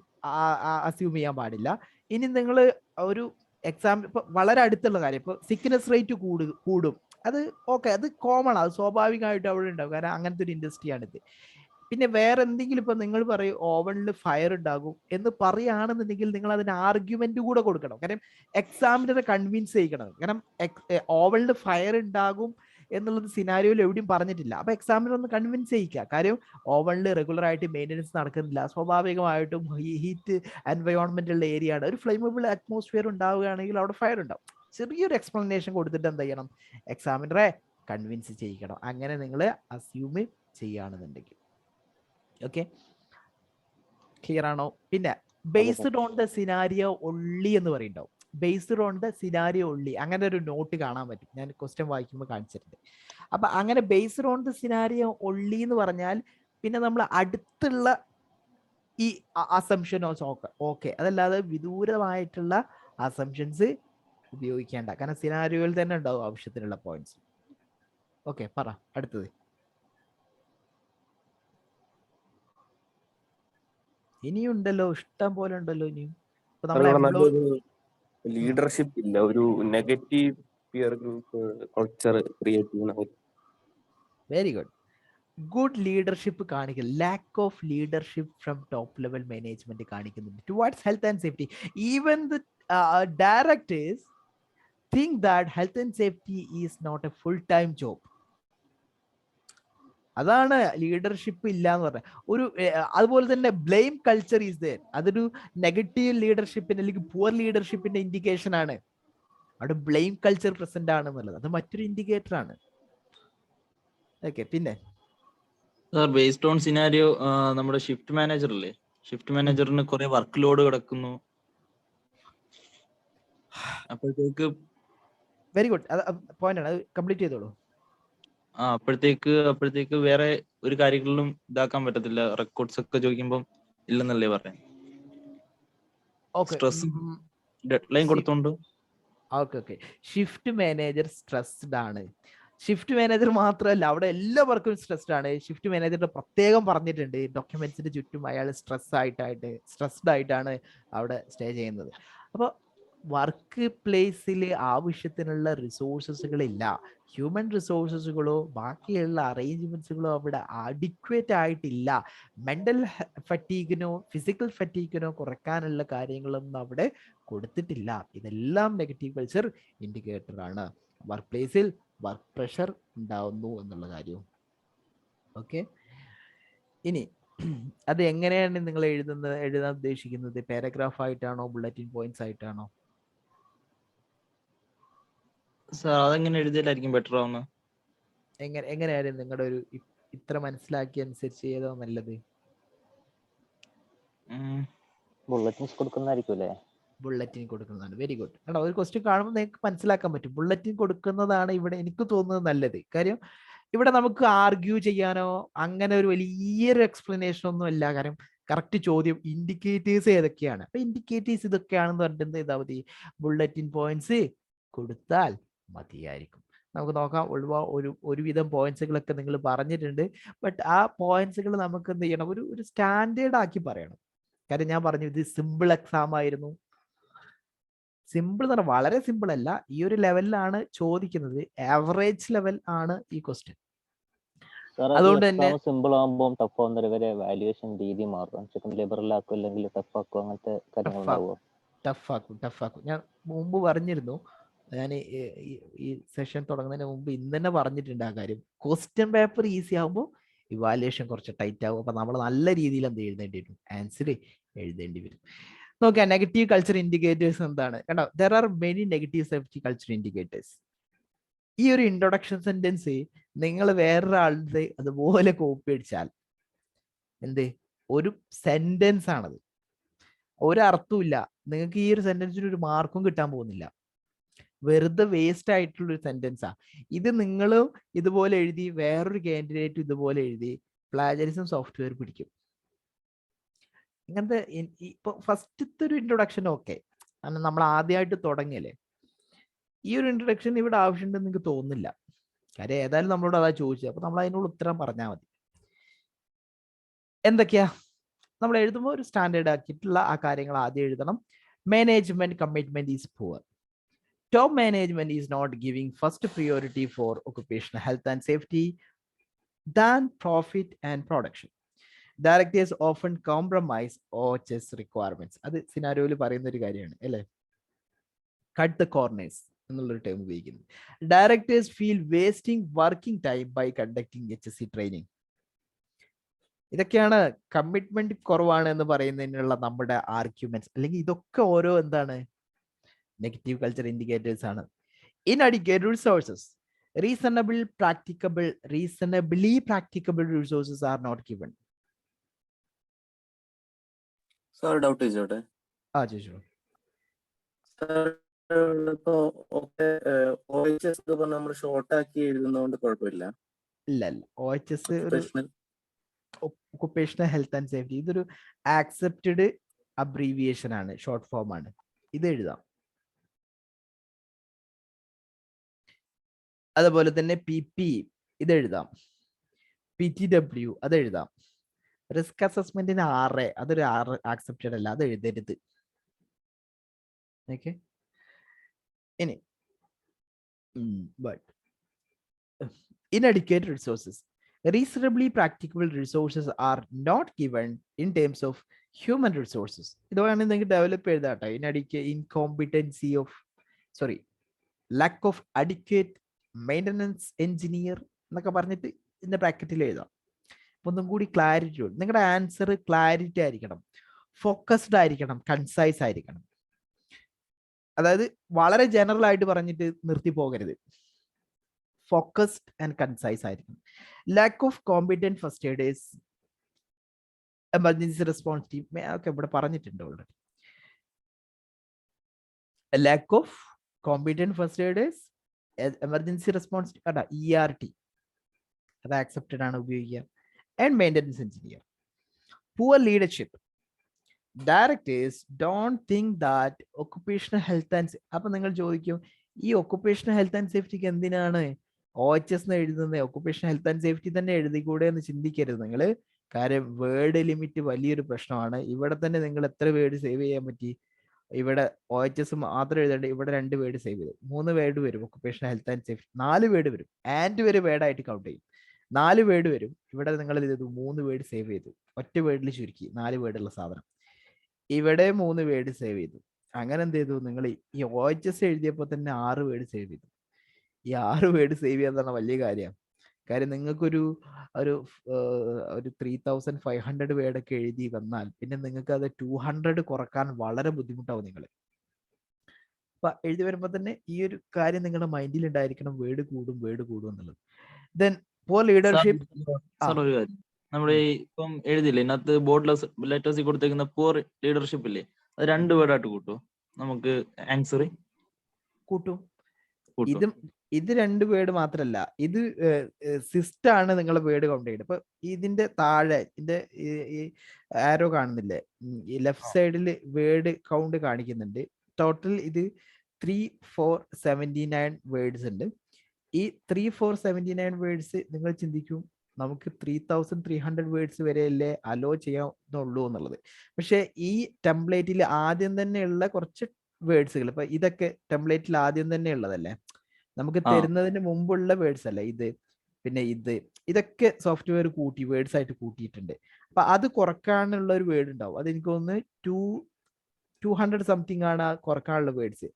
അസ്യൂം ചെയ്യാൻ പാടില്ല. ഇനി നിങ്ങൾ ഒരു എക്സാം, ഇപ്പൊ വളരെ അടുത്തുള്ള കാര്യം, ഇപ്പൊ സിക്നസ് റേറ്റ് കൂടും. അത് ഓക്കെ, അത് കോമൺ, അത് സ്വാഭാവികമായിട്ട് അവിടെ ഉണ്ടാവും. കാരണം അങ്ങനത്തെ ഒരു ഇൻഡസ്ട്രിയാണിത്. പിന്നെ വേറെ എന്തെങ്കിലും ഇപ്പൊ നിങ്ങൾ പറയും ഓവനിൽ ഫയർ ഉണ്ടാകും എന്ന് പറയുകയാണെന്നുണ്ടെങ്കിൽ നിങ്ങൾ അതിന് ആർഗ്യുമെന്റ് കൂടെ കൊടുക്കണം. കാരണം എക്സാമിനറെ കൺവിൻസ് ചെയ്യിക്കണം. കാരണം ഓവനിൽ ഫയർ ഉണ്ടാകും എന്നുള്ളത് സിനാരിയോയിൽ എവിടെയും പറഞ്ഞിട്ടില്ല. അപ്പൊ എക്സാമിനർ ഒന്ന് കൺവിൻസ് ചെയ്യിക്കുക. കാര്യം ഓവനിൽ റെഗുലർ ആയിട്ട് മെയിൻ്റനൻസ് നടക്കുന്നില്ല. സ്വാഭാവികമായിട്ടും ഹീറ്റ് എൻവയോൺമെന്റുള്ള ഏരിയ ആണ്. ഒരു ഫ്ലെയിമബിൾ അറ്റ്മോസ്ഫിയർ ഉണ്ടാവുകയാണെങ്കിൽ അവിടെ ഫയർ ഉണ്ടാവും. ചെറിയൊരു എക്സ്പ്ലനേഷൻ കൊടുത്തിട്ട് എന്ത് ചെയ്യണം, എക്സാമിനറെ കൺവിൻസ് ചെയ്യിക്കണം. അങ്ങനെ നിങ്ങൾ അസ്യൂം ചെയ്യുകയാണെന്നുണ്ടെങ്കിൽ. ഓക്കെ, ക്ലിയർ ആണോ? പിന്നെ based on the scenario only എന്ന് പറയുന്നുണ്ടാവും. Based on the scenario only, അങ്ങനെ ഒരു നോട്ട് കാണാൻ പറ്റും. ഞാൻ ക്വസ്റ്റ്യൻ വായിക്കുമ്പോൾ കാണിച്ചിട്ടുണ്ട്. അപ്പൊ അങ്ങനെ based on the scenario only എന്ന് പറഞ്ഞാൽ പിന്നെ നമ്മൾ അടുത്തുള്ള ഈ അസംഷൻസ് ഓക്കെ, അതല്ലാതെ വിദൂരമായിട്ടുള്ള അസംഷൻസ് ഉപയോഗിക്കേണ്ട. കാരണം സിനാരിയോയിൽ തന്നെ ഉണ്ടാവും ആവശ്യത്തിനുള്ള പോയിന്റ്സ്. ഓക്കെ, പറ അടുത്തത്. ഇനിയുണ്ടല്ലോ, ഇഷ്ടം പോലെ ഉണ്ടല്ലോ ഇനിയും. ഇപ്പൊ നമ്മൾ നല്ലൊരു ലീഡർഷിപ്പ് ഇല്ല, ഒരു negative peer group culture create ചെയ്യുന്ന. Very good. ഗുഡ് ലീഡർഷിപ്പ് കാണിക്കുക. Lack of leadership from top level management കാണിക്കുന്നുണ്ട് towards health and safety. Even the directors think that health and safety is not a full time job. അതാണ് leadership ഇല്ല എന്ന് പറഞ്ഞ ഒരു. അതുപോലെ തന്നെ ബ്ലെയിം കൾച്ചർ ഈസ് ദേർ. അതൊരു നെഗറ്റീവ് ലീഡർഷിപ്പിന്റെ അല്ലെങ്കിൽ പുവർ ലീഡർഷിപ്പിന്റെ ഇൻഡിക്കേഷൻ ആണ്. അവിടെ ബ്ലെയിം കൾച്ചർ പ്രസന്റ് ആണ് എന്നുള്ളത് അത് മറ്റൊരു ഇൻഡിക്കേറ്റർ ആണ്. ഓക്കെ, പിന്നെ സാർ ബേസ്ഡ് ഓൺ സിനാരിയോ നമ്മുടെ ഷിഫ്റ്റ് മാനേജർ അല്ലേ, ഷിഫ്റ്റ് മാനേജറിന് കുറെ വർക്ക് ലോഡ് കിടക്കുന്നു. അപ്പോഴത്തേക്ക് വെരി ഗുഡ് പോയിന്റ് ആണ്, അത് കംപ്ലീറ്റ് ചെയ്തോളൂ. അപ്പോഴത്തേക്ക് വേറെ ഒരു കാര്യങ്ങളിലും ഇതാക്കാൻ പറ്റത്തില്ല. റെക്കോർഡ്സ് ഒക്കെ ചോദിക്കുമ്പോൾ ഇല്ലെന്നല്ലേ പറയാൻ. സ്ട്രെസ് ഡെഡ്ലൈൻ കൊടുത്തോണ്ട്. ഓക്കെ. ഷിഫ്റ്റ് മാനേജർ സ്ട്രെസ്ഡ് ആണ്. ഷിഫ്റ്റ് മാനേജർ മാത്രമല്ല, അവിടെ എല്ലാ വർക്കും സ്ട്രെസ്ഡ് ആണ്. ഷിഫ്റ്റ് മാനേജറുടെ പ്രത്യേകം പറഞ്ഞിട്ടുണ്ട് ഡോക്യുമെന്റ്സിന്റെ ചുറ്റും അയാൾ സ്ട്രെസ്ഡ് ആയിട്ടാണ് അവിടെ സ്റ്റേ ചെയ്യുന്നത്. അപ്പോൾ വർക്ക് പ്ലേസിൽ ആവശ്യത്തിനുള്ള റിസോഴ്സസുകളില്ല. ഹ്യൂമൻ റിസോഴ്സസുകളോ ബാക്കിയുള്ള അറേഞ്ച്മെന്റ്സുകളോ അവിടെ അഡിക്വേറ്റ് ആയിട്ടില്ല. മെന്റൽ ഫറ്റീഗിനോ ഫിസിക്കൽ ഫറ്റീഗിനോ കുറയ്ക്കാനുള്ള കാര്യങ്ങളൊന്നും അവിടെ കൊടുത്തിട്ടില്ല. ഇതെല്ലാം നെഗറ്റീവ് കൾച്ചർ ഇൻഡിക്കേറ്റർ ആണ്. വർക്ക് പ്ലേസിൽ വർക്ക് പ്രഷർ ഉണ്ടാവുന്നു എന്നുള്ള കാര്യവും. ഓക്കെ, ഇനി അത് എങ്ങനെയാണ് നിങ്ങൾ എഴുതാൻ ഉദ്ദേശിക്കുന്നത്? പാരഗ്രാഫ് ആയിട്ടാണോ ബുള്ളറ്റിൻ പോയിന്റ്സ് ആയിട്ടാണോ? സാർ അതെങ്ങനെ എഴുതിയാലായിരിക്കും ബെറ്റർ ആവുന്നത്? എങ്ങനെയായിരുന്നു നിങ്ങളുടെ ഒരു ഇത്ര മനസ്സിലാക്കിയ അനുസരിച്ച് ഏതോ നല്ലത്? ബുള്ളറ്റിൻസ് കൊടുക്കുന്നതായിരിക്കും അല്ലേ? ബുള്ളറ്റിൻ കൊടുക്കുന്നതാണ്. Very good. കേട്ടോ, ഒരു ക്വസ്റ്റ്യൻ കാണുമ്പോൾ നിങ്ങൾക്ക് മനസ്സിലാക്കാൻ പറ്റും ബുള്ളറ്റിൻ കൊടുക്കുന്നതാണ് ഇവിടെ എനിക്ക് തോന്നുന്നത് നല്ലത്. കാര്യം ഇവിടെ നമുക്ക് ആർഗ്യൂ ചെയ്യാനോ അങ്ങനെ ഒരു വലിയൊരു എക്സ്പ്ലനേഷൻ ഒന്നും ഇല്ല. കാര്യം കറക്റ്റ് ചോദ്യം ഇൻഡിക്കേറ്റേഴ്സ് ഏതൊക്കെയാണ്. അപ്പൊ ഇൻഡിക്കേറ്റേഴ്സ് ഇതൊക്കെയാണെന്ന് പറഞ്ഞിട്ട് ഇതാ മതി, ബുള്ളറ്റിൻ പോയിന്റ്സ് കൊടുത്താൽ മതിയായിരിക്കും. നമുക്ക് നോക്കാം. ഒരുവിധം പോയിന്റ്സുകളൊക്കെ നിങ്ങൾ പറഞ്ഞിട്ടുണ്ട്. ബട്ട് ആ പോയിന്റ്സുകൾ നമുക്ക് എന്ത് ചെയ്യണം, ഒരു സ്റ്റാൻഡേർഡ് ആക്കി പറയണം. കാര്യം ഞാൻ പറഞ്ഞു ഇത് സിമ്പിൾ എക്സാം ആയിരുന്നു. സിമ്പിൾ എന്ന് പറഞ്ഞാൽ വളരെ സിമ്പിൾ അല്ല, ഈ ഒരു ലെവലിലാണ് ചോദിക്കുന്നത്. ആവറേജ് ലെവൽ ആണ് ഈ ക്വസ്റ്റ്യൻ. അതുകൊണ്ട് തന്നെ സിമ്പിൾ ആകുമ്പോൾ ടഫ് ആവുന്ന വരെ വാല്യുവേഷൻ രീതി മാറും. ലിബറൽ ആക്കും അല്ലെങ്കിൽ ടഫ് ആക്കും, അങ്ങനത്തെ കാര്യങ്ങൾ ഉണ്ടാവുമോ? ടഫ് ആക്കും. ഞാൻ മുമ്പ് പറഞ്ഞിരുന്നു, ഞാൻ ഈ സെഷൻ തുടങ്ങുന്നതിന് മുമ്പ് ഇന്ന് തന്നെ പറഞ്ഞിട്ടുണ്ട് ആ കാര്യം. ക്വസ്റ്റ്യൻ പേപ്പർ ഈസി ആകുമ്പോൾ ഇവാലുവേഷൻ കുറച്ച് ടൈറ്റ് ആകും. അപ്പൊ നമ്മൾ നല്ല രീതിയിൽ എന്ത് എഴുതേണ്ടി വരും, ആൻസർ എഴുതേണ്ടി വരും. നോക്കാം, നെഗറ്റീവ് കൾച്ചർ ഇൻഡിക്കേറ്റേഴ്സ് എന്താണ്? കണ്ടോ, there are many negative safety culture indicators. ഈ ഒരു ഇൻട്രൊഡക്ഷൻ സെന്റൻസ് നിങ്ങൾ വേറൊരാളുടെ അതുപോലെ കോപ്പി അടിച്ചാൽ എന്ത് ഒരു സെന്റൻസ് ആണത്, ഒരർത്ഥമില്ല. നിങ്ങൾക്ക് ഈ ഒരു സെന്റൻസിന് ഒരു മാർക്കും കിട്ടാൻ പോകുന്നില്ല. വെറുതെ വേസ്റ്റ് ആയിട്ടുള്ള ഒരു സെന്റൻസാ ഇത്. നിങ്ങളും ഇതുപോലെ എഴുതി വേറൊരു കാൻഡിഡേറ്റും ഇതുപോലെ എഴുതി പ്ലാജറിസം സോഫ്റ്റ്വെയർ പിടിക്കും. ഇങ്ങനത്തെ ഇപ്പൊ ഫസ്റ്റത്തെ ഒരു ഇൻട്രൊഡക്ഷൻ ഓക്കെ, കാരണം നമ്മൾ ആദ്യമായിട്ട് തുടങ്ങിയല്ലേ. ഈ ഒരു ഇൻട്രൊഡക്ഷൻ ഇവിടെ ആവശ്യമുണ്ടെന്ന് നിങ്ങൾക്ക് തോന്നുന്നില്ല. കാര്യം ഏതായാലും നമ്മളോട് അതാ ചോദിച്ചത്. അപ്പൊ നമ്മൾ അതിനോട് ഉത്തരം പറഞ്ഞാൽ മതി. എന്തൊക്കെയാ നമ്മൾ എഴുതുമ്പോൾ ഒരു സ്റ്റാൻഡേർഡ് ആക്കിയിട്ടുള്ള ആ കാര്യങ്ങൾ ആദ്യം എഴുതണം. Management commitment is poor. Top management is not giving first priority for occupational health and safety than profit and production. Directors often compromise OHS requirements. അത് സിനാരിയോയിൽ പറയുന്ന ഒരു കാര്യമാണ് അല്ലേ. കട്ട് ദ കോർണേഴ്സ് എന്നുള്ളൊരു ടേം ഉപയോഗിക്കുന്നത്. Directors feel wasting working time by conducting HSC training. ഇതൊക്കെയാണ് commitment കുറവാണ് എന്ന് പറയുന്നതിനുള്ള നമ്മുടെ ആർഗ്യുമെന്റ്സ്. അല്ലെങ്കിൽ ഇതൊക്കെ ഓരോ എന്താണ് നെഗറ്റീവ് കൾച്ചർ ഇൻഡിക്കേറ്റേഴ്സ് ആണ്. Inadequate resources. Reasonably practicable resources are not given. Sir doubt ചോദിച്ചോട്ടെ? ചോദിച്ചോ. ഇപ്പോ OHS നമ്മൾ ഷോർട്ട് ആക്കി എഴുതുന്നതുകൊണ്ട് കുഴപ്പമില്ല? ഇല്ല OHS occupational health and safety, ഇതൊരു ആക്സെപ്റ്റഡ് അബ്രീവിയേഷൻ ആണ്, ഷോർട്ട് ഫോം ആണ്. ഇത് എഴുതാം. അതുപോലെ തന്നെ PP ഇത് എഴുതാം. PTW അത് എഴുതാം. റിസ്ക് അസസ്മെന്റിന് RA അതൊരു ആക്സെപ്റ്റഡ് അല്ല, അത് എഴുതരുത്. ഓക്കെ. ഇനി but inadequate resources. Reasonably practicable resources are not given in terms of human resources. ഇതാണ് നിങ്ങൾക്ക് develop ചെയ്താട്ടെ. Incompetency of lack of adequate maintenance engineer എന്നൊക്കെ പറഞ്ഞിട്ട് ഇതിന്റെ ബ്രാക്കറ്റിൽ എഴുതാം. ഒന്നും കൂടി ക്ലാരിറ്റി. നിങ്ങളുടെ ആൻസർ ക്ലാരിറ്റി ആയിരിക്കണം, ഫോക്കസ്ഡ് ആയിരിക്കണം, കൺസൈസ് ആയിരിക്കണം. അതായത് വളരെ ജനറൽ ആയിട്ട് പറഞ്ഞിട്ട് നിർത്തി പോകരുത്. ഫോക്കസ്ഡ് ആൻഡ് കൺസൈസ് ആയിരിക്കും. Lack of competent first aiders, emergency response team ഒക്കെ ഇവിടെ പറഞ്ഞിട്ടുണ്ട് already. Lack of competent first aiders, emergency response ERT അത് ആക്സെപ്റ്റഡ് ആണ്, ഉപയോഗിക്കുക. And maintenance engineer. Poor leadership. Directors don't think that occupational health and, അപ്പൊ നിങ്ങൾ ചോദിക്കും ഈ ഒക്കുപേഷണൽ ഹെൽത്ത് ആൻഡ് സേഫ്റ്റിക്ക് എന്തിനാണ് OHS എന്ന് എഴുതുന്നത്? ഒക്കുപേഷണൽ ഹെൽത്ത് ആൻഡ് സേഫ്റ്റി തന്നെ എഴുതിക്കൂടെ എന്ന് ചിന്തിക്കരുത് നിങ്ങൾ. കാര്യം വേർഡ് ലിമിറ്റ് വലിയൊരു പ്രശ്നമാണ്. ഇവിടെ തന്നെ നിങ്ങൾ എത്ര വേർഡ് സേവ് ചെയ്യാൻ പറ്റി? ഇവിടെ OHS മാത്രം എഴുതേണ്ട, ഇവിടെ 2 വേർഡ് സേവ് ചെയ്തു, 3 വേർഡ് വരും. Occupational health and safety 4 word വരും. ആൻഡ് വരെ വേർഡായിട്ട് കൗണ്ട് ചെയ്യും. 4 വേർഡ് വരും. ഇവിടെ നിങ്ങൾ ഇത് 3 വേർഡ് സേവ് ചെയ്തു, ഒറ്റ വേർഡിൽ ചുരുക്കി 4 വേർഡുള്ള സാധനം. ഇവിടെ 3 വേർഡ് സേവ് ചെയ്തു. അങ്ങനെ എന്ത് ചെയ്തു? നിങ്ങൾ ഈ OHS എഴുതിയപ്പോൾ തന്നെ 6 വേർഡ് സേവ് ചെയ്തു. ഈ 6 വേർഡ് സേവ് ചെയ്യാന്ന് വലിയ കാര്യമാണ്. കാര്യം നിങ്ങൾക്കൊരു 3500 വേർഡൊക്കെ എഴുതി വന്നാൽ പിന്നെ നിങ്ങൾക്ക് അത് 200 കുറക്കാൻ വളരെ ബുദ്ധിമുട്ടാവും നിങ്ങൾ. അപ്പൊ എഴുതി വരുമ്പോൾ തന്നെ ഈ ഒരു കാര്യം നിങ്ങളുടെ മൈൻഡിൽ ഉണ്ടായിരിക്കണം, വേർഡ് കൂടും എന്നുള്ളത്. ദെൻ പോർ ലീഡർഷിപ്പ്. ഒരു കാര്യം, നമ്മുടെ ഇപ്പം എഴുതില്ലേ ഇതിനകത്ത് ബോർഡ് ലെറ്റേഴ്സിൽ കൊടുത്തേക്കുന്ന പൂർ ലീഡർഷിപ്പ് ഇല്ലേ, അത് 2 വേർഡായിട്ട് കൂട്ടും നമുക്ക് ആൻസർ കൂട്ടും. ഇത് 2 വേർഡ് മാത്രല്ല, ഇത് സിസ്റ്റ് ആണ് നിങ്ങളെ വേർഡ് കൗണ്ട് ചെയ്യുന്നത്. ഇപ്പൊ ഇതിന്റെ താഴെ ഇതിന്റെ ഈ ആരോ കാണുന്നില്ലേ, ഈ ലെഫ്റ്റ് സൈഡിൽ വേർഡ് കൗണ്ട് കാണിക്കുന്നുണ്ട്. ടോട്ടൽ ഇത് 3479 വേർഡ്സ് ഉണ്ട്. ഈ 3479 വേർഡ്സ് നിങ്ങൾ ചിന്തിക്കും നമുക്ക് 3300 വേർഡ്സ് വരെയല്ലേ അലോ ചെയ്യാവുന്നുള്ളൂ എന്നുള്ളത്. പക്ഷെ ഈ ടെംപ്ലേറ്റിൽ ആദ്യം തന്നെ ഉള്ള കുറച്ച് വേർഡ്സുകൾ, ഇപ്പൊ ഇതൊക്കെ ടെംപ്ലേറ്റിൽ ആദ്യം തന്നെ ഉള്ളതല്ലേ, നമുക്ക് തരുന്നതിന് മുമ്പുള്ള വേർഡ്സ് അല്ല ഇത്. പിന്നെ ഇതൊക്കെ സോഫ്റ്റ്വെയർ കൂട്ടി വേർഡ്സ് ആയിട്ട് കൂട്ടിയിട്ടുണ്ട്. അപ്പൊ അത് കുറക്കാനുള്ള ഒരു വേർഡ് ഉണ്ടാവും. അത് എനിക്ക് തോന്നുന്നു 200 സംതിങ് ആണ് കുറക്കാനുള്ള വേർഡ്സ്.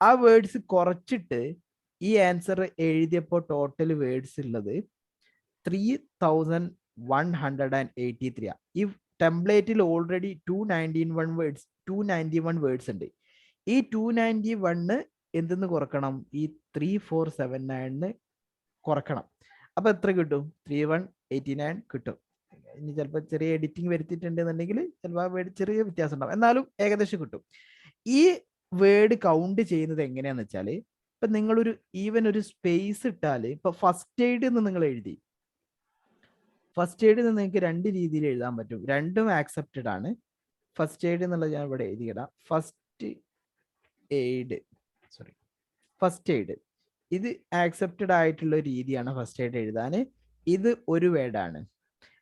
ആ വേർഡ്സ് കുറച്ചിട്ട് ഈ ആൻസർ എഴുതിയപ്പോൾ ടോട്ടൽ വേർഡ്സ് ഉള്ളത് 3183. ഈ ടെംപ്ലേറ്റിൽ ഓൾറെഡി 291 വേർഡ്സ് ഉണ്ട്. ഈ 291 എന്തെന്ന് കുറക്കണം? ഈ 3479 കുറക്കണം. അപ്പൊ എത്ര കിട്ടും? 3189 കിട്ടും. ഇനി ചിലപ്പോൾ ചെറിയ എഡിറ്റിംഗ് വരുത്തിയിട്ടുണ്ടെന്നുണ്ടെങ്കിൽ ചിലപ്പോൾ ആ വേർഡ് ചെറിയ വ്യത്യാസം ഉണ്ടാവും, എന്നാലും ഏകദേശം കിട്ടും. ഈ വേർഡ് കൗണ്ട് ചെയ്യുന്നത് എങ്ങനെയാന്ന് വെച്ചാൽ, ഇപ്പൊ നിങ്ങളൊരു ഒരു സ്പേസ് ഇട്ടാല്, ഇപ്പൊ ഫസ്റ്റ് എയ്ഡ് എന്ന് നിങ്ങൾ എഴുതി, ഫസ്റ്റ് എയ്ഡ് നിങ്ങൾക്ക് 2 രീതിയിൽ എഴുതാൻ പറ്റും, രണ്ടും ആക്സെപ്റ്റഡ് ആണ്. ഫസ്റ്റ് എയ്ഡ് എന്നുള്ളത് ഞാൻ ഇവിടെ എഴുതിയിടാം. ഫസ്റ്റ് എയ്ഡ് ഇത് ആക്സെപ്റ്റഡ് ആയിട്ടുള്ള രീതിയാണ് ഫസ്റ്റ് എയ്ഡ് എഴുതാൻ. ഇത് ഒരു വേർഡാണ്.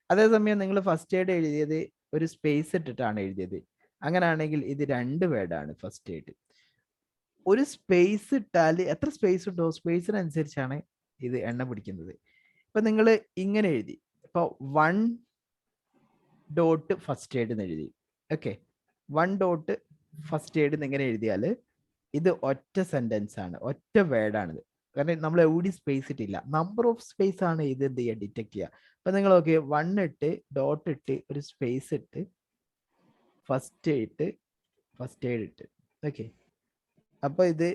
അതേസമയം നിങ്ങൾ ഫസ്റ്റ് എയ്ഡ് എഴുതിയത് ഒരു സ്പേസ് ഇട്ടിട്ടാണ് എഴുതിയത്, അങ്ങനെയാണെങ്കിൽ ഇത് 2 വേർഡാണ് ഫസ്റ്റ് എയ്ഡ്. ഒരു സ്പേസ് ഇട്ടാൽ എത്ര സ്പേസ് ഉണ്ടോ സ്പേസിനനുസരിച്ചാണ് ഇത് എണ്ണ പിടിക്കുന്നത്. ഇപ്പൊ നിങ്ങൾ ഇങ്ങനെ എഴുതി, ഇപ്പൊ 1 ഡോട്ട് ഫസ്റ്റ് എയ്ഡ് എന്ന് എഴുതി. ഓക്കെ, 1 ഡോട്ട് ഫസ്റ്റ് എയ്ഡ് എന്ന് ഇങ്ങനെ എഴുതിയാൽ ഇത് ഒറ്റ സെന്റൻസ് ആണ്, ഒറ്റ വേർഡാണിത്. കാരണം നമ്മൾ എവിടെ സ്പേസ് ഇട്ടില്ല, നമ്പർ ഓഫ് സ്പേസ് ആണ് ഇത് എന്ത് ചെയ്യുക, ഡിറ്റക്ട് ചെയ്യുക. അപ്പൊ നിങ്ങൾ ഓക്കെ 1 ഇട്ട് ഡോട്ട് ഇട്ട് ഒരു സ്പേസ് ഇട്ട് ഫസ്റ്റ് എയ്ഡ് ഇട്ട്. ഓക്കെ, അപ്പൊ ഇത്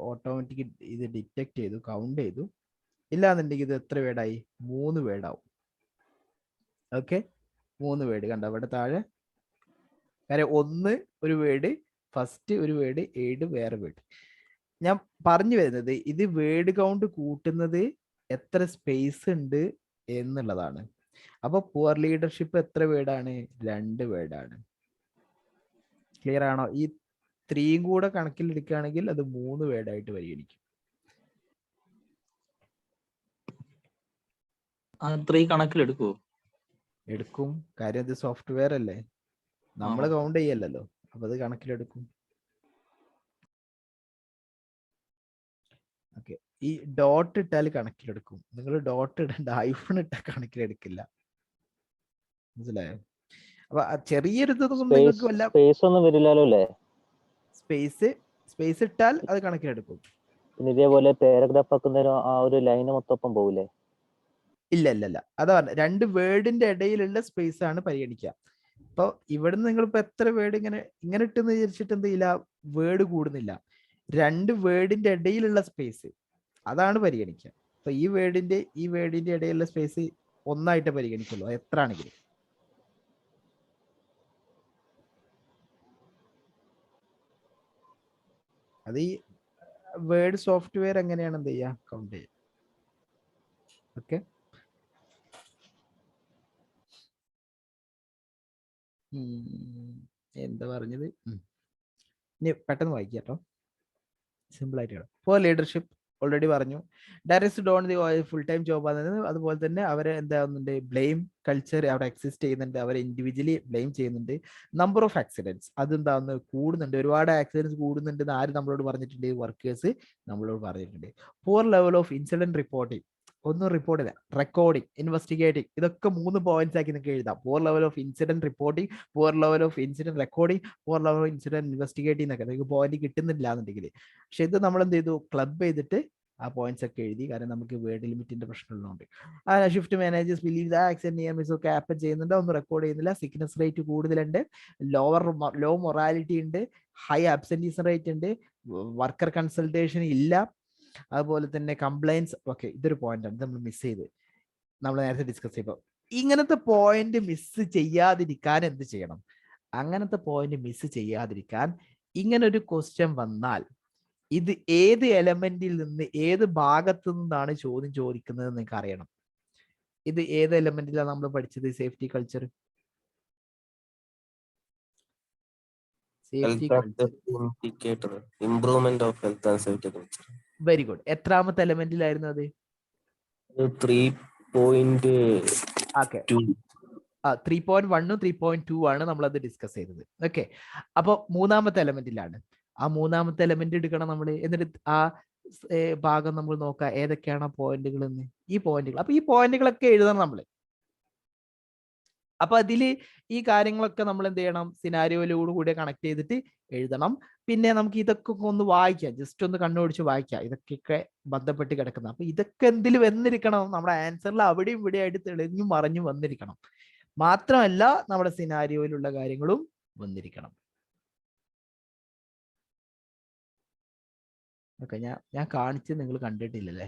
ഓട്ടോമാറ്റിക് ഇത് ഡിറ്റക്ട് ചെയ്തു, കൗണ്ട് ചെയ്തു. ഇല്ലാന്നുണ്ടെങ്കിൽ ഇത് എത്ര വേർഡായി? 3 വേർഡാവും. ഓക്കെ, 3 വേർഡ് കണ്ടോ അവിടെ താഴെ. കാര്യം 1 ഒരു വേർഡ്, ഫസ്റ്റ് ഒരു വേർഡ്, എയ്ഡ് വേറെ വേർഡ്. ഞാൻ പറഞ്ഞു വരുന്നത് ഇത് വേർഡ് കൗണ്ട് കൂട്ടുന്നത് എത്ര സ്പേസ് ഉണ്ട് എന്നുള്ളതാണ്. അപ്പൊ പുവർ ലീഡർഷിപ്പ് എത്ര വേർഡാണ്? 2 വേർഡാണ്. ക്ലിയർ ആണോ? ഈ 3 കൂടെ കണക്കിലെടുക്കുകയാണെങ്കിൽ അത് 3 വേർഡായിട്ട് പരിഗണിക്കും. കണക്കിലെടുക്കുവോ? എടുക്കും. കാര്യം ഇത് സോഫ്റ്റ്വെയർ അല്ലേ, നമ്മൾ കൗണ്ട് ചെയ്യല്ലോ, അപ്പൊ അത് കണക്കിലെടുക്കും. ഓക്കെ, ഈ ഡോട്ട് ഇട്ടാൽ കണക്കിലെടുക്കും. നിങ്ങൾ ഡോട്ട് ഇടേണ്ട, ഐഫോൺ ഇട്ടാൽ കണക്കിലെടുക്കില്ല. മനസ്സിലായോ? അപ്പൊ ചെറിയൊരു ഇതൊന്നും നിങ്ങൾക്ക് വല്ല സ്പേസ് ഒന്നും വരില്ലല്ലോ അല്ലേ? സ്പേസ് ഇട്ടാൽ അത് കണക്കിലെടുക്കും. പിന്നെ ഇതേപോലെ പാരഗ്രാഫ് ആക്കുന്നേരം ആ ഒരു ലൈന് മൊത്തം പോകൂലേ? ഇല്ല, അതാ പറഞ്ഞ 2 വേർഡിന്റെ ഇടയിലുള്ള സ്പേസ് ആണ് പരിഗണിക്കുക. അപ്പൊ ഇവിടുന്ന് നിങ്ങൾ ഇപ്പൊ എത്ര വേർഡ് ഇങ്ങനെ ഇട്ടെന്ന് വിചാരിച്ചിട്ട് എന്ത് ചെയ്യില്ല, വേർഡ് കൂടുന്നില്ല. 2 വേർഡിന്റെ ഇടയിലുള്ള സ്പേസ് അതാണ് പരിഗണിക്കുക. അപ്പൊ ഈ വേർഡിന്റെ ഇടയിലുള്ള സ്പേസ് ഒന്നായിട്ട് പരിഗണിക്കുള്ളൂ, എത്ര ആണെങ്കിലും. അത് ഈ വേർഡ് സോഫ്റ്റ്വെയർ എങ്ങനെയാണ് എന്ത് ചെയ്യുക, കൗണ്ട് ചെയ്യുക. ഓക്കെ, എന്താ പറഞ്ഞത്? ഇനി പെട്ടെന്ന് വായിക്കാം കേട്ടോ, സിമ്പിൾ ആയിട്ട്. ഫോർ ലീഡർഷിപ്പ് ഓൾറെഡി പറഞ്ഞു. Direct done the full time job ആണ്. അതുപോലെ തന്നെ അവരെ എന്താകുന്നുണ്ട്, ബ്ലെയിം കൾച്ചർ അവിടെ എക്സിസ്റ്റ് ചെയ്യുന്നുണ്ട്, അവരെ ഇൻഡിവിജ്വലി ബ്ലെയിം ചെയ്യുന്നുണ്ട്. നമ്പർ ഓഫ് ആക്സിഡൻറ്റ്സ് അതെന്താന്ന് കൂടുന്നുണ്ട്, ഒരുപാട് ആക്സിഡൻറ്റ്സ് കൂടുന്നുണ്ട് എന്ന് ആര് നമ്മളോട് പറഞ്ഞിട്ടുണ്ട്? വർക്കേഴ്സ് നമ്മളോട് പറഞ്ഞിട്ടുണ്ട്. Poor level of incident reporting, ഒന്നും റിപ്പോർട്ട് ചെയ്ത റെക്കോർഡിംഗ്, ഇൻവെസ്റ്റിഗേറ്റിംഗ്, ഇതൊക്കെ 3 പോയിന്റ്സ് ആക്കി നിങ്ങൾക്ക് എഴുതാം. Poor level of incident reporting, poor level of incident recording, poor level of incident investigating എന്നൊക്കെ നിങ്ങൾക്ക് പോയിന്റ് കിട്ടുന്നില്ല എന്നുണ്ടെങ്കിൽ. പക്ഷെ ഇത് നമ്മൾ എന്ത് ചെയ്തു, ക്ലബ് ചെയ്തിട്ട് ആ പോയിന്റ്സ് ഒക്കെ എഴുതി. കാരണം നമുക്ക് വേർഡ് ലിമിറ്റിന്റെ പ്രശ്നമുള്ളതുകൊണ്ട്. ആ shift managers believe the accident near miss ഒക്കെ ആപ്പൻ ചെയ്യുന്നുണ്ട്, ഒന്നും റെക്കോർഡ് ചെയ്യുന്നില്ല. സിക്നസ് റേറ്റ് കൂടുതലുണ്ട്, ലോ മൊറാലിറ്റി ഉണ്ട്, ഹൈ അബ്സെന്റീസം റേറ്റ് ഉണ്ട്, വർക്കർ കൺസൾട്ടേഷൻ ഇല്ല, അതുപോലെ തന്നെ കംപ്ലൈൻസ്. ഓക്കെ, ഇതൊരു പോയിന്റ് ആണ്, നമ്മൾ മിസ് ചെയ്ത്, നമ്മൾ നേരത്തെ ഡിസ്കസ് ചെയ്തപ്പോൾ. ഇങ്ങനത്തെ പോയിന്റ് മിസ് ചെയ്യാതിരിക്കാൻ എന്ത് ചെയ്യണം? അങ്ങനത്തെ പോയിന്റ് മിസ് ചെയ്യാതിരിക്കാൻ ഇങ്ങനെ ഒരു ക്വസ്റ്റ്യൻ വന്നാൽ ഇത് ഏത് എലമെന്റിൽ നിന്ന്, ഏത് ഭാഗത്തു നിന്നാണ് ചോദ്യം ചോദിക്കുന്നത് നിങ്ങൾക്ക് അറിയണം. ഇത് ഏത് എലമെന്റിലാണ് നമ്മൾ പഠിച്ചത്? Safety culture. Improvement of health and safety culture. Very good. എത്രാമത്തെ എലമെന്റിലായിരുന്നു അത്? 3.2. 3.1 3.2 ആണ് നമ്മളത് ഡിസ്കസ് ചെയ്തത്. ഓക്കെ, അപ്പൊ 3ാമത്തെ എലമെന്റിലാണ്. ആ 3ാമത്തെ എലമെന്റ് എടുക്കണം നമ്മൾ. എന്നിട്ട് ആ ഭാഗം നമ്മൾ നോക്കാം ഏതൊക്കെയാണ് പോയിന്റുകൾ എന്ന്. ഈ പോയിന്റുകൾ, അപ്പൊ ഈ പോയിന്റുകളൊക്കെ എഴുതണം നമ്മൾ. അപ്പൊ അതില് ഈ കാര്യങ്ങളൊക്കെ നമ്മൾ എന്ത് ചെയ്യണം, സിനാരിയോയിലൂടെ കൂടെ കണക്ട് ചെയ്തിട്ട് എഴുതണം. പിന്നെ നമുക്ക് ഇതൊക്കെ ഒന്ന് വായിക്കാം, ജസ്റ്റ് ഒന്ന് കണ്ണുപിടിച്ച് വായിക്കാം, ഇതൊക്കെ ബന്ധപ്പെട്ട് കിടക്കുന്ന. അപ്പൊ ഇതൊക്കെ എന്തിൽ വന്നിരിക്കണം? നമ്മുടെ ആൻസറിൽ അവിടെയും ഇവിടെ ആയിട്ട് തെളിഞ്ഞു മറിഞ്ഞു വന്നിരിക്കണം. മാത്രമല്ല നമ്മുടെ സിനാരിയോയിലുള്ള കാര്യങ്ങളും വന്നിരിക്കണം. ഓക്കെ, ഞാൻ കാണിച്ച് നിങ്ങൾ കണ്ടിട്ടില്ലല്ലേ?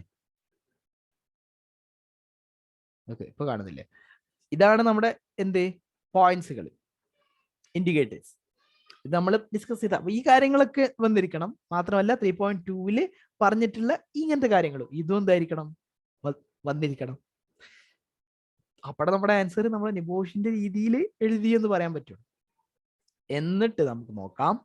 ഓക്കെ, ഇപ്പൊ കാണുന്നില്ലേ? ഇതാണ് നമ്മുടെ എന്ത് പോയിന്റ്സുകൾ, ഇൻഡിക്കേറ്റേഴ്സ്. ഇത് നമ്മൾ ഡിസ്കസ് ചെയ്ത ഈ കാര്യങ്ങളൊക്കെ വന്നിരിക്കണം. മാത്രമല്ല 3.2 പറഞ്ഞിട്ടുള്ള ഇങ്ങനത്തെ കാര്യങ്ങളും ഇതും എന്തായിരിക്കണം, വന്നിരിക്കണം. അപ്പോൾ നമ്മുടെ ആൻസർ നമ്മുടെ നിബോഷിന്റെ രീതിയിൽ എഴുതി എന്ന് പറയാൻ പറ്റും. എന്നിട്ട് നമുക്ക് നോക്കാം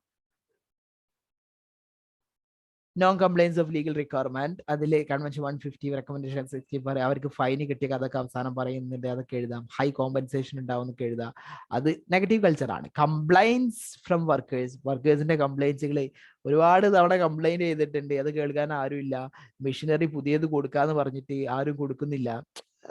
non compliance of legal requirement. അതിൽ കൺവെൻഷൻ 150 റെക്കമെൻഡേഷൻ 65 അവർക്ക് ഫൈന് കിട്ടിയ അതൊക്കെ അവസാനം പറയുന്നുണ്ട്, അതൊക്കെ എഴുതാം. ഹൈ കോമ്പൻസേഷൻ ഉണ്ടാവും എന്നൊക്കെ എഴുതാം. അത് നെഗറ്റീവ് കൾച്ചറാണ്. കംപ്ലൈൻസ് ഫ്രം വർക്കേഴ്സിന്റെ കംപ്ലൈൻസുകൾ ഒരുപാട് തവണ കംപ്ലൈന്റ് ചെയ്തിട്ടുണ്ട്, അത് കേൾക്കാൻ ആരുമില്ല. മെഷീനറി പുതിയത് കൊടുക്കാന്ന് പറഞ്ഞിട്ട് ആരും കൊടുക്കുന്നില്ല.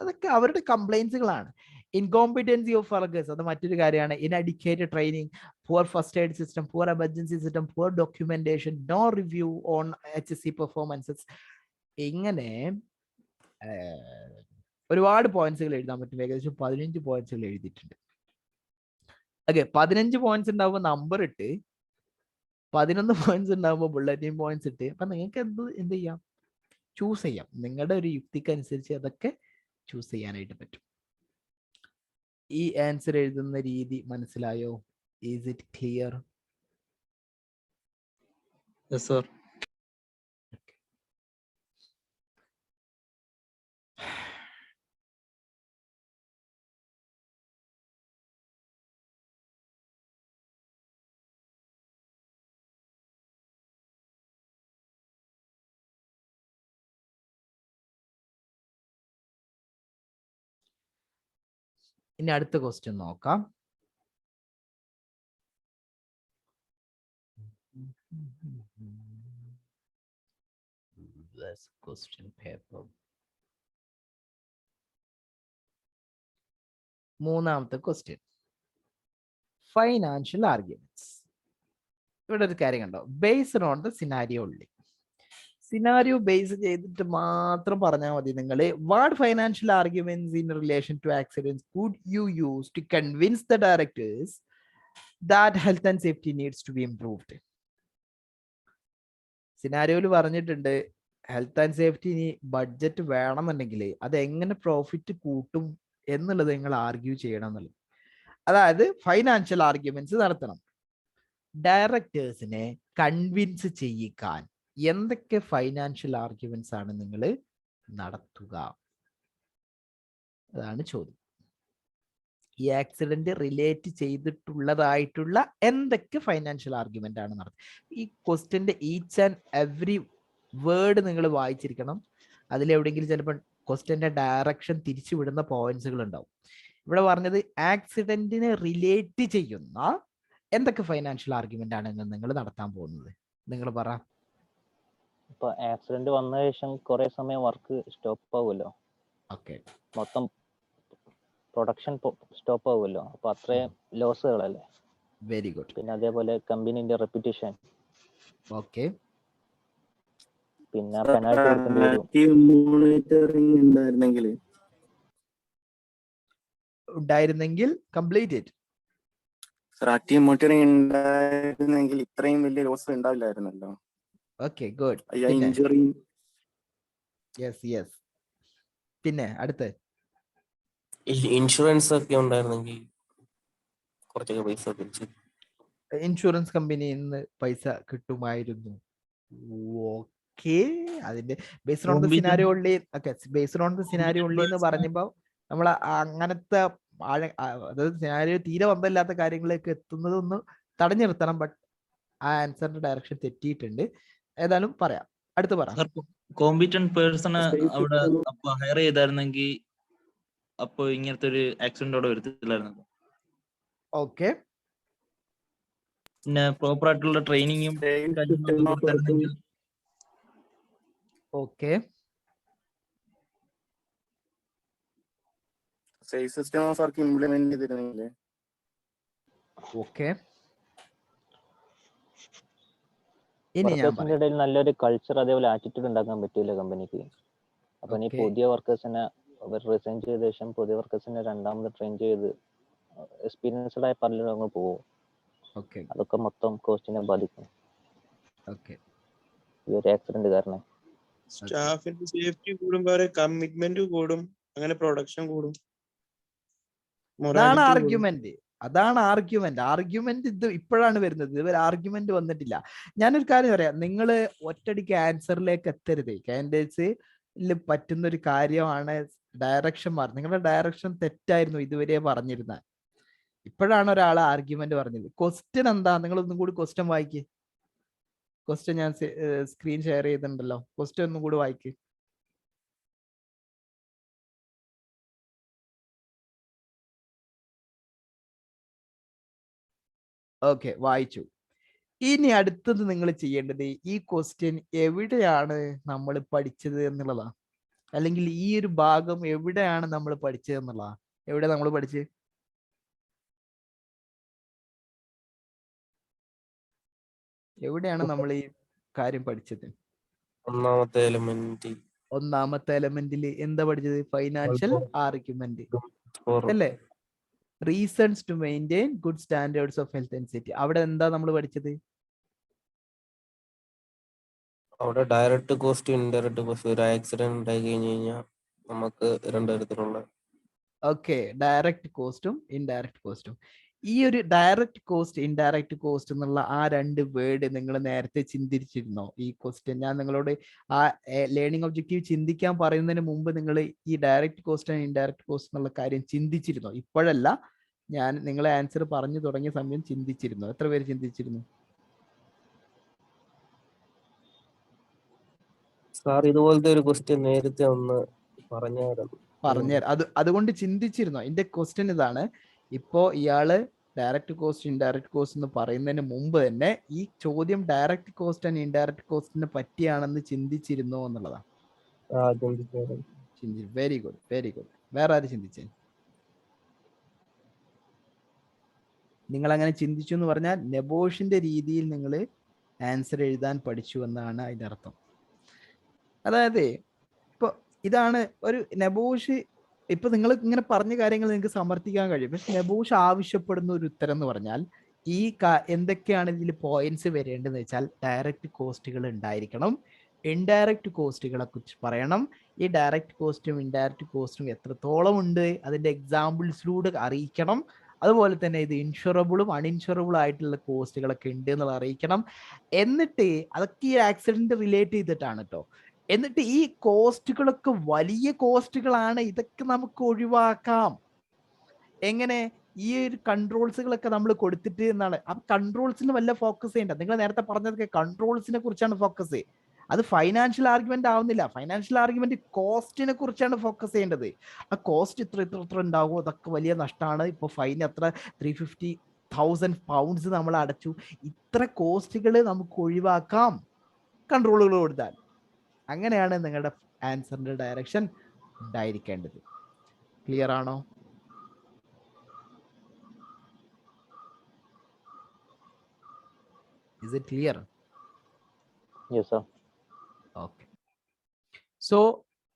അതൊക്കെ അവരുടെ കംപ്ലൈൻസുകളാണ്. ഇൻകോമ്പിറ്റൻസി ഓഫ് വർക്കേഴ്സ്, അത് മറ്റൊരു കാര്യമാണ്. Inadequate training, poor first aid system, poor emergency system, poor documentation, no review on HSC performances. ഇങ്ങനെ ഒരുപാട് പോയിന്റ്സുകൾ എഴുതാൻ പറ്റും. ഏകദേശം 15 പോയിന്റ്സുകൾ എഴുതിയിട്ടുണ്ട്. ഓക്കെ, 15 പോയിന്റ്സ് ഉണ്ടാവുമ്പോൾ നമ്പർ ഇട്ട്, 11 പോയിന്റ്സ് ഉണ്ടാവുമ്പോൾ ബുള്ളറ്റിൻ പോയിന്റ്സ് ഇട്ട്. അപ്പൊ നിങ്ങൾക്ക് എന്ത് ചെയ്യാം, ചൂസ് ചെയ്യാം. നിങ്ങളുടെ ഒരു യുക്തിക്ക് അനുസരിച്ച് അതൊക്കെ ചൂസ് ചെയ്യാനായിട്ട് പറ്റും. ഈ ആൻസർ എഴുതുന്ന രീതി മനസ്സിലായോ? Is it clear? Yes, sir. ഇനി അടുത്ത ക്വസ്റ്റ്യൻ നോക്കാം. Question paper. മൂന്നാമത്തെ ക്വസ്റ്റ്യൻ, ഫൈനാൻഷ്യൽ ആർഗ്യുമെന്റ്സ്. ഇവിടെ ഒരു കാര്യം കണ്ടോ, based on the scenario only. Scenario base ചെയ്തിട്ട് മാത്രം പറഞ്ഞാൽ മതി നിങ്ങൾ. What financial arguments in relation to accidents could you use to convince the directors that health and safety needs to be improved. സിനാരിയോയിൽ പറഞ്ഞിട്ടുണ്ട് ഹെൽത്ത് ആൻഡ് സേഫ്റ്റി ബഡ്ജറ്റ് വേണമെന്നുണ്ടെങ്കിൽ അത് എങ്ങനെ പ്രോഫിറ്റ് കൂട്ടും എന്നുള്ളത് നിങ്ങൾ ആർഗ്യൂ ചെയ്യണം എന്നുള്ളത്. അതായത് ഫൈനാൻഷ്യൽ ആർഗ്യുമെന്റ്സ് നടത്തണം. ഡയറക്ടേഴ്സിനെ കൺവിൻസ് ചെയ്യിക്കാൻ എന്തൊക്കെ ഫൈനാൻഷ്യൽ ആർഗ്യുമെന്റ്സ് ആണ് നിങ്ങൾ നടത്തുക? അതാണ് ചോദ്യം. ഈ ആക്സിഡന്റ് റിലേറ്റ് ചെയ്തിട്ടുള്ളതായിട്ടുള്ള എന്തൊക്കെ ഫൈനാൻഷ്യൽ ആർഗ്യുമെന്റ് ആണ് നടത്തുക? ഈ ക്വസ്റ്റ്യന്റെ ഈച്ച് ആൻഡ് എവറി വേർഡ് നിങ്ങൾ വായിച്ചിരിക്കണം. അതിലെവിടെയെങ്കിലും ചിലപ്പോൾ ക്വസ്റ്റ്യന്റെ ഡയറക്ഷൻ തിരിച്ചു വിടുന്ന പോയിന്റ്സുകൾ ഉണ്ടാവും. ഇവിടെ പറഞ്ഞത് ആക്സിഡന്റിനെ റിലേറ്റ് ചെയ്യുന്ന എന്തൊക്കെ ഫൈനാൻഷ്യൽ ആർഗ്യുമെന്റ് ആണ് നിങ്ങൾ നടത്താൻ പോകുന്നത്? നിങ്ങൾ പറ. ഇപ്പൊ ആക്സിഡന്റ് വന്ന ശേഷം കുറെ സമയം വർക്ക് സ്റ്റോപ്പ് ആവുമല്ലോ. ഓക്കെ, മൊത്തം പ്രൊഡക്ഷൻ സ്റ്റോപ്പ് ആവുമല്ലോ. അപ്പൊ അത്രയും ലോസുകളല്ലേ. Very good. പിന്നെ അതേപോലെ കമ്പനീന്റെ റെപ്യൂട്ടേഷൻ, ഓക്കെ, പിന്നെ പെനാൽറ്റി കൊടുക്കേണ്ടി വരും. ആക്റ്റീവ് മോണിറ്ററിംഗ് ഉണ്ടായിരുന്നെങ്കിൽ കംപ്ലീറ്റ് ഇറ്റ്. ആക്റ്റീവ് മോണിറ്ററിംഗ് ഉണ്ടായിരുന്നെങ്കിൽ ഇത്രയും വലിയ ലോസ് ഉണ്ടാവില്ലായിരുന്നല്ലോ. Okay, good. Injury. Yes yes. പിന്നെ അടുത്ത് ഇൻഷുറൻസ് ഒക്കെ ഉണ്ടായിരുന്നെങ്കിൽ കുറച്ചൊക്കെ പൈസ പിടിച്ച് ഇൻഷുറൻസ് കമ്പനിയിൽ നിന്ന് പൈസ കിട്ടുമായിരുന്നു. ഓക്കെ, അതിന്റെ ബേസ്ഡ് ഓൺ ദ സിനാരിയോ ഉള്ളി. Okay, based on the scenario ഉള്ളി എന്ന് പറഞ്ഞപ്പോ നമ്മൾ അങ്ങനത്തെ അതായത് സിനാരിയോ തീരെ ബന്ധമില്ലാത്ത കാര്യങ്ങളിലേക്ക് എത്തുന്നത് ഒന്ന് തടഞ്ഞു നിർത്തണം. ബട്ട് ആ ആൻസറിന്റെ ഡയറക്ഷൻ തെറ്റിയിട്ടുണ്ട്. ഏതായാലും പറയാം. അടുത്ത് പറ. കോമ്പീറ്റന്റ് പേഴ്സണെ അവിടെ അപ്പൊ ഹയർ ചെയ്തായിരുന്നെങ്കിൽ അപ്പൊ ഇങ്ങനത്തെ ഒരു ആക്സിഡന്റ് അവിടെ വരുത്തില്ലായിരുന്നു. ഓക്കെ, പിന്നെ പ്രോപ്പർ ആയിട്ടുള്ള ട്രെയിനിങ്ങും കാര്യങ്ങളൊക്കെ കൊടുത്തായിരുന്നെങ്കിൽ. Okay, safe system of work implement ചെയ്തിരുന്നെങ്കിൽ. ഓക്കെ. ഇനി ഞാൻ വർക്കേഴ്സിന്റെ ഇടയിൽ നല്ലൊരു കൾച്ചർ അതേപോലെ ആറ്റിറ്റ്യൂഡ് ഉണ്ടാക്കാൻ പറ്റില്ല കമ്പനിക്ക്. അപ്പൊ ഇനി പുതിയ വർക്കേഴ്സിനെ അവർ റിസൈൻ ചെയ്ത ശേഷം പുതിയ വർക്കേഴ്സിനെ രണ്ടാമത് ട്രെയിൻ ചെയ്ത് എക്സ്പീരിയൻസ്ഡ് ആയ പലരും അങ്ങ് പോകും. ഓക്കെ, അതൊക്കെ മൊത്തം കോസ്റ്റിനെ ബാധിക്കും ഓക്കെ. ഈ ഒരു ആക്സിഡന്റ് കാരണം. സ്റ്റാഫിന്റെ സേഫ്റ്റി കൂടുമ്പോ കമ്മിറ്റ്മെന്റ് കൂടും, അങ്ങനെ പ്രൊഡക്ഷൻ കൂടും. അതാണ് ആർഗ്യുമെന്റ്. അതാണ് ആർഗ്യുമെന്റ്. ആർഗ്യുമെന്റ് ഇത് ഇപ്പോഴാണ് വരുന്നത്. ഇതുവരെ ആർഗ്യുമെന്റ് വന്നിട്ടില്ല. ഞാനൊരു കാര്യം പറയാം, നിങ്ങൾ ഒറ്റയടിക്ക് ആൻസറിലേക്ക് എത്തരുത്. കാൻഡിഡേറ്റ്സ് പറ്റുന്ന ഒരു കാര്യമാണ് ഡയറക്ഷൻ മാറി. നിങ്ങളുടെ ഡയറക്ഷൻ തെറ്റായിരുന്നു ഇതുവരെ പറഞ്ഞിരുന്നത്. ഇപ്പോഴാണ് ഒരാൾ ആർഗ്യുമെന്റ് പറഞ്ഞത്. ക്വസ്റ്റ്യൻ എന്താ? നിങ്ങൾ ഒന്നും കൂടി ക്വസ്റ്റ്യൻ വായിക്ക്. ക്വസ്റ്റ്യൻ ഞാൻ സ്ക്രീൻ ഷെയർ ചെയ്തിട്ടുണ്ടല്ലോ. ക്വസ്റ്റ്യൻ ഒന്നും കൂടി വായിക്ക്. ഓക്കെ, വായിച്ചു. ഇനി അടുത്തത് നിങ്ങൾ ചെയ്യേണ്ടത് ഈ ക്വസ്റ്റ്യൻ എവിടെയാണ് നമ്മൾ പഠിച്ചത് എന്നുള്ളതാ. അല്ലെങ്കിൽ ഈ ഒരു ഭാഗം എവിടെയാണ് നമ്മൾ പഠിച്ചത് എന്നുള്ളതാ. എവിടെ നമ്മൾ പഠിച്ചത്? എവിടെയാണ് നമ്മൾ ഈ കാര്യം പഠിച്ചത്? ഒന്നാമത്തെ എലമെന്റിൽ എന്താ പഠിച്ചത്? ഫൈനാൻഷ്യൽ ആർഗ്യുമെന്റ് അല്ലേ? Reasons to maintain good standards of health and safety. അവിടെ എന്താ നമ്മൾ പഠിച്ചത്? അവിടെ ഡയറക്റ്റ് കോസ്റ്റ്, ഇൻഡയറക്റ്റ് കോസ്റ്റ്. ഒരു ആക്സിഡന്റ് ഉണ്ടായി കഴിഞ്ഞു കഴിഞ്ഞാൽ നമുക്ക് രണ്ടുതരത്തിലുള്ള. ഓക്കെ, ഡയറക്റ്റ് കോസ്റ്റും ഇൻഡയറക്റ്റ് കോസ്റ്റും. ഈ ഒരു ഡയറക്റ്റ് കോസ്റ്റ്, ഇൻഡയറക്റ്റ് കോസ്റ്റ് എന്നുള്ള ആ രണ്ട് വേർഡ് നിങ്ങൾ നേരത്തെ ചിന്തിച്ചിരുന്നോ? ഈ ക്വസ്റ്റ്യൻ ഞാൻ നിങ്ങളോട് ആ ലേണിംഗ് ഒബ്ജക്റ്റീവ് ചിന്തിക്കാൻ പറയുന്നതിന് മുമ്പ് നിങ്ങൾ ഈ direct cost and indirect cost എന്നുള്ള കാര്യം ചിന്തിച്ചിരുന്നോ? ഇപ്പോഴല്ല, ഞാൻ നിങ്ങളെ ആൻസർ പറഞ്ഞു തുടങ്ങിയ സമയം ചിന്തിച്ചിരുന്നു. എത്ര പേര് ചിന്തിച്ചിരുന്നു? സാർ ഇതുപോലത്തെ ഒരു ക്വസ്റ്റ്യൻ നേരത്തെ ഒന്ന് പറഞ്ഞായിരുന്നു. പറഞ്ഞു അതുകൊണ്ട് ചിന്തിച്ചിരുന്നോ? എന്റെ ക്വസ്റ്റ്യൻ ഇതാണ്. ഇപ്പോ ഇയാള് ഡയറക്റ്റ് കോസ്റ്റ് ഇൻഡയറക്റ്റ് കോസ്റ്റ് എന്ന് പറയുന്നതിന് മുമ്പ് തന്നെ ഈ ചോദ്യം ഡയറക്റ്റ് കോസ്റ്റ് ആൻഡ് ഇൻഡയറക്റ്റ് കോസ്റ്റിനെ പറ്റിയാണെന്ന് ചിന്തിച്ചിരുന്നോ എന്നുള്ളതാണ്. Very good, very good. വേറെ ആര് ചിന്തിച്ചേ? നിങ്ങൾ അങ്ങനെ ചിന്തിച്ചു എന്ന് പറഞ്ഞാൽ നെബോഷിന്റെ രീതിയിൽ നിങ്ങൾ ആൻസർ എഴുതാൻ പഠിച്ചു എന്നാണ് അതിന്റെ അർത്ഥം. അതായത് ഇപ്പൊ ഇതാണ് ഒരു നെബോഷ്. ഇപ്പൊ നിങ്ങൾ ഇങ്ങനെ പറഞ്ഞ കാര്യങ്ങൾ നിങ്ങൾക്ക് സമർത്ഥിക്കാൻ കഴിയും. പക്ഷെ നെബോഷ് ആവശ്യപ്പെടുന്ന ഒരു ഉത്തരം എന്ന് പറഞ്ഞാൽ ഈ എന്തൊക്കെയാണ് ഇതിൽ പോയിന്റ്സ് വരേണ്ടതെന്ന് വെച്ചാൽ ഡയറക്റ്റ് കോസ്റ്റുകൾ ഉണ്ടായിരിക്കണം, ഇൻഡയറക്റ്റ് കോസ്റ്റുകളെ കുറിച്ച് പറയണം, ഈ ഡയറക്റ്റ് കോസ്റ്റും ഇൻഡയറക്റ്റ് കോസ്റ്റും എത്രത്തോളം ഉണ്ട് അതിന്റെ എക്സാമ്പിൾസിലൂടെ അറിയിക്കണം, അതുപോലെ തന്നെ ഇത് ഇൻഷുറബിളും അൺഇൻഷുറബിൾ ആയിട്ടുള്ള കോസ്റ്റുകളൊക്കെ ഉണ്ട് എന്നുള്ളത് അറിയിക്കണം. എന്നിട്ട് അതൊക്കെ ഈ ആക്സിഡന്റ് റിലേറ്റ് ചെയ്തിട്ടാണ് കേട്ടോ. എന്നിട്ട് ഈ കോസ്റ്റുകളൊക്കെ വലിയ കോസ്റ്റുകളാണ്, ഇതൊക്കെ നമുക്ക് ഒഴിവാക്കാം. എങ്ങനെ? ഈ ഒരു കൺട്രോൾസുകളൊക്കെ നമ്മൾ കൊടുത്തിട്ട് എന്നാണ്. ആ കൺട്രോൾസിന് വല്ല ഫോക്കസ് ചെയ്യേണ്ട. നിങ്ങൾ നേരത്തെ പറഞ്ഞതൊക്കെ കൺട്രോൾസിനെ കുറിച്ചാണ് ഫോക്കസ്. അത് ഫൈനാൻഷ്യൽ ആർഗ്യുമെന്റ് ആവുന്നില്ല. ഫൈനാൻഷ്യൽ ആർഗ്യുമെന്റ് കോസ്റ്റിനെ കുറിച്ചാണ് ഫോക്കസ് ചെയ്യേണ്ടത്. ആ കോസ്റ്റ് ഇത്ര ഉണ്ടാവും, അതൊക്കെ വലിയ നഷ്ടമാണ്, ഇപ്പൊ ഫൈൻ എത്ര 350,000 പൗണ്ട്സ് നമ്മൾ അടച്ചു, ഇത്ര കോസ്റ്റുകൾ നമുക്ക് ഒഴിവാക്കാം കൺട്രോളുകൾ കൊടുത്താൽ. അങ്ങനെയാണ് നിങ്ങളുടെ ആൻസറിന്റെ ഡയറക്ഷൻ ഉണ്ടായിരിക്കേണ്ടത്. ക്ലിയർ ആണോ? Is it clear? Yes sir. Okay. So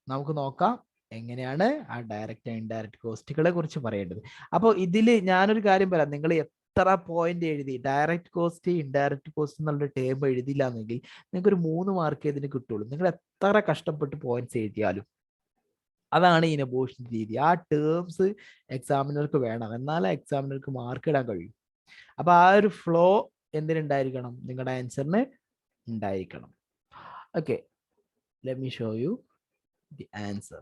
നമുക്ക് നോക്കാം എങ്ങനെയാണ് ആ ഡയറക്റ്റ് ഇൻഡയറക്റ്റ് കോസ്റ്റുകളെ കുറിച്ച് പറയേണ്ടത്. അപ്പോൾ ഇതിൽ ഞാനൊരു കാര്യം പറയാം. നിങ്ങൾ എത്ര പോയിന്റ് എഴുതി ഡയറക്റ്റ് കോസ്റ്റ് ഇൻഡയറക്റ്റ് കോസ്റ്റ് എന്നുള്ള ടേം എഴുതില്ല എന്നെങ്കിൽ നിങ്ങൾക്ക് ഒരു 3 മാർക്ക് ഇതിന് കിട്ടുള്ളൂ. നിങ്ങൾ എത്ര കഷ്ടപ്പെട്ട് പോയിന്റ്സ് എഴുതിയാലും. അതാണ് ഈ നെബോഷൻ രീതി. ആ ടേംസ് എക്സാമിനർക്ക് വേണം, എന്നാലേ എക്സാമിനർക്ക് മാർക്ക് ഇടാൻ കഴിയും. അപ്പൊ ആ ഒരു ഫ്ലോ എന്തിനുണ്ടായിരിക്കണം? നിങ്ങളുടെ ആൻസറിന് ഉണ്ടായിരിക്കണം. Okay, let me show you the answer.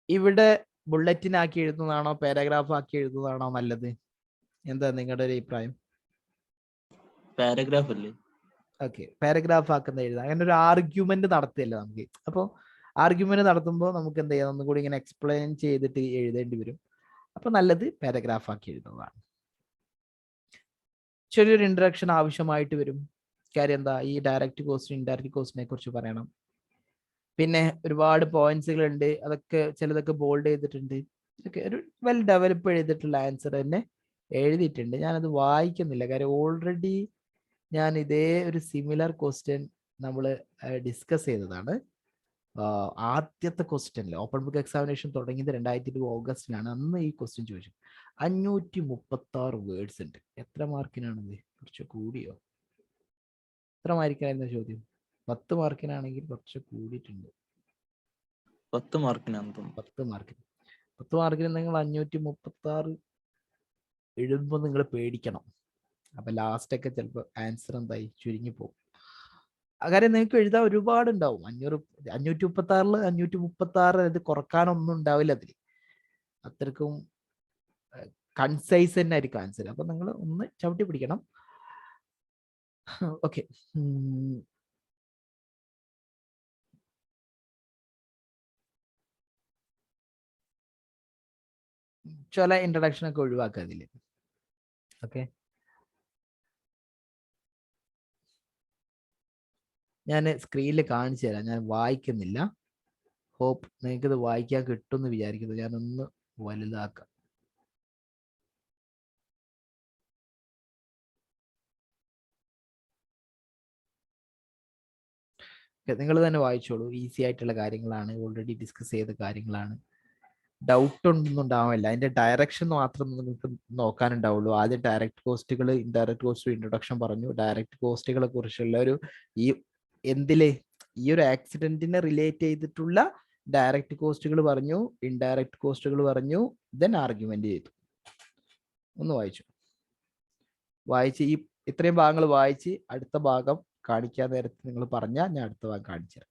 ഇവിടെ ബുള്ളറ്റിൻ ആക്കി എഴുതുന്നതാണോ പാരഗ്രാഫ് ആക്കി എഴുതുന്നതാണോ നല്ലത്? എന്താ നിങ്ങളുടെ ഒരു അഭിപ്രായം? പാരഗ്രാഫ് അല്ലേ? ഓക്കെ, പാരഗ്രാഫ് ആക്കുന്ന എഴുതാം. അങ്ങനെ ഒരു ആർഗ്യുമെന്റ് നടത്തിയല്ലോ നമുക്ക്. അപ്പോൾ ആർഗ്യുമെന്റ് നടത്തുമ്പോൾ നമുക്ക് എന്ത് ചെയ്യാം, ഒന്നും കൂടി ഇങ്ങനെ എക്സ്പ്ലെയിൻ ചെയ്തിട്ട് എഴുതേണ്ടി വരും. അപ്പൊ നല്ലത് പാരഗ്രാഫ് ആക്കി എഴുതുന്നതാണ്. ചെറിയൊരു ഇൻട്രഡക്ഷൻ ആവശ്യമായിട്ട് വരും. കാര്യം എന്താ, ഈ ഡയറക്റ്റ് കോസ്റ്റ് ഇൻഡയറക്റ്റ് കോസ്റ്റിനെ കുറിച്ച് പറയണം. പിന്നെ ഒരുപാട് പോയിന്റ്സുകൾ ഉണ്ട്, അതൊക്കെ ചിലതൊക്കെ ബോൾഡ് ചെയ്തിട്ടുണ്ട്. ഒക്കെ ഒരു വെൽ ഡെവലപ്പ് ചെയ്തിട്ടുള്ള ആൻസർ തന്നെ എഴുതിയിട്ടുണ്ട്. ഞാനത് വായിക്കുന്നില്ല, കാര്യം ഓൾറെഡി ഞാൻ ഇതേ ഒരു സിമിലർ ക്വസ്റ്റ്യൻ നമ്മൾ ഡിസ്കസ് ചെയ്തതാണ്. ആദ്യത്തെ ക്വസ്റ്റ്യനിൽ ഓപ്പൺ ബുക്ക് എക്സാമിനേഷൻ തുടങ്ങിയത് 2002 ഓഗസ്റ്റിലാണ്. അന്ന് ഈ ക്വസ്റ്റ്യൻ ചോദിച്ചു. 536 വേർഡ്സ് ഉണ്ട്. എത്ര മാർക്കിനാണത്? കുറച്ച് കൂടിയോ? എത്ര മാർക്കിനായിരുന്നു ചോദ്യം? 10 മാർക്കിനാണെങ്കിൽ കുറച്ച് കൂടിയിട്ടുണ്ട്. 10 മാർക്കിനാന്ന് തോന്നുന്നു. 10 മാർക്കിന് 10 മാർക്കിന് നിങ്ങൾ 536 എഴുതുമ്പോൾ നിങ്ങൾ പേടിക്കണം. അപ്പൊ ലാസ്റ്റ് ഒക്കെ ചിലപ്പോൾ ആൻസർ എന്തായി ചുരുങ്ങി പോകും. കാര്യം നിങ്ങൾക്ക് എഴുതാൻ ഒരുപാടുണ്ടാവും. 536 536 ഇത് കുറക്കാനൊന്നും ഉണ്ടാവില്ല അതിൽ. അത്രക്കും കൺസൈസ് തന്നെ ആയിരിക്കും ആൻസർ. അപ്പൊ നിങ്ങൾ ഒന്ന് ചവിട്ടി പിടിക്കണം. ഓക്കെ, ചില ഇൻട്രഡക്ഷൻ ഒക്കെ ഒഴിവാക്കുക അതിൽ. ഓക്കെ, ഞാൻ സ്ക്രീനിൽ കാണിച്ചു തരാം. ഞാൻ വായിക്കുന്നില്ല. ഹോപ്പ് നിങ്ങൾക്കിത് വായിക്കാൻ കിട്ടുമെന്ന് വിചാരിക്കുന്നു. ഞാനൊന്ന് വലുതാക്കാം. നിങ്ങൾ തന്നെ വായിച്ചോളൂ. ഈസി ആയിട്ടുള്ള കാര്യങ്ങളാണ്, ഓൾറെഡി ഡിസ്കസ് ചെയ്ത കാര്യങ്ങളാണ്. ഡൗട്ട് ഒന്നും ഉണ്ടാവില്ല. അതിന്റെ ഡയറക്ഷൻ മാത്രം നിങ്ങൾക്ക് നോക്കാനുണ്ടാവുള്ളൂ. ആദ്യം ഡയറക്റ്റ് കോസ്റ്റുകൾ ഇൻഡയറക്റ്റ് കോസ്റ്റ് ഇൻട്രൊഡക്ഷൻ പറഞ്ഞു. ഡയറക്റ്റ് കോസ്റ്റുകളെ കുറിച്ചുള്ള ഒരു ഈ ഒരു ആക്സിഡന്റിനെ റിലേറ്റ് ചെയ്തിട്ടുള്ള ഡയറക്റ്റ് കോസ്റ്റുകൾ പറഞ്ഞു, ഇൻഡയറക്റ്റ് കോസ്റ്റുകൾ പറഞ്ഞു, ദെൻ ആർഗ്യുമെന്റ് ചെയ്തു. ഒന്ന് വായിച്ച് ഈ ഇത്രയും ഭാഗങ്ങൾ വായിച്ച് അടുത്ത ഭാഗം കാണിക്കാൻ നേരത്ത് നിങ്ങൾ പറഞ്ഞാൽ ഞാൻ അടുത്ത ഭാഗം കാണിച്ചു തരാം.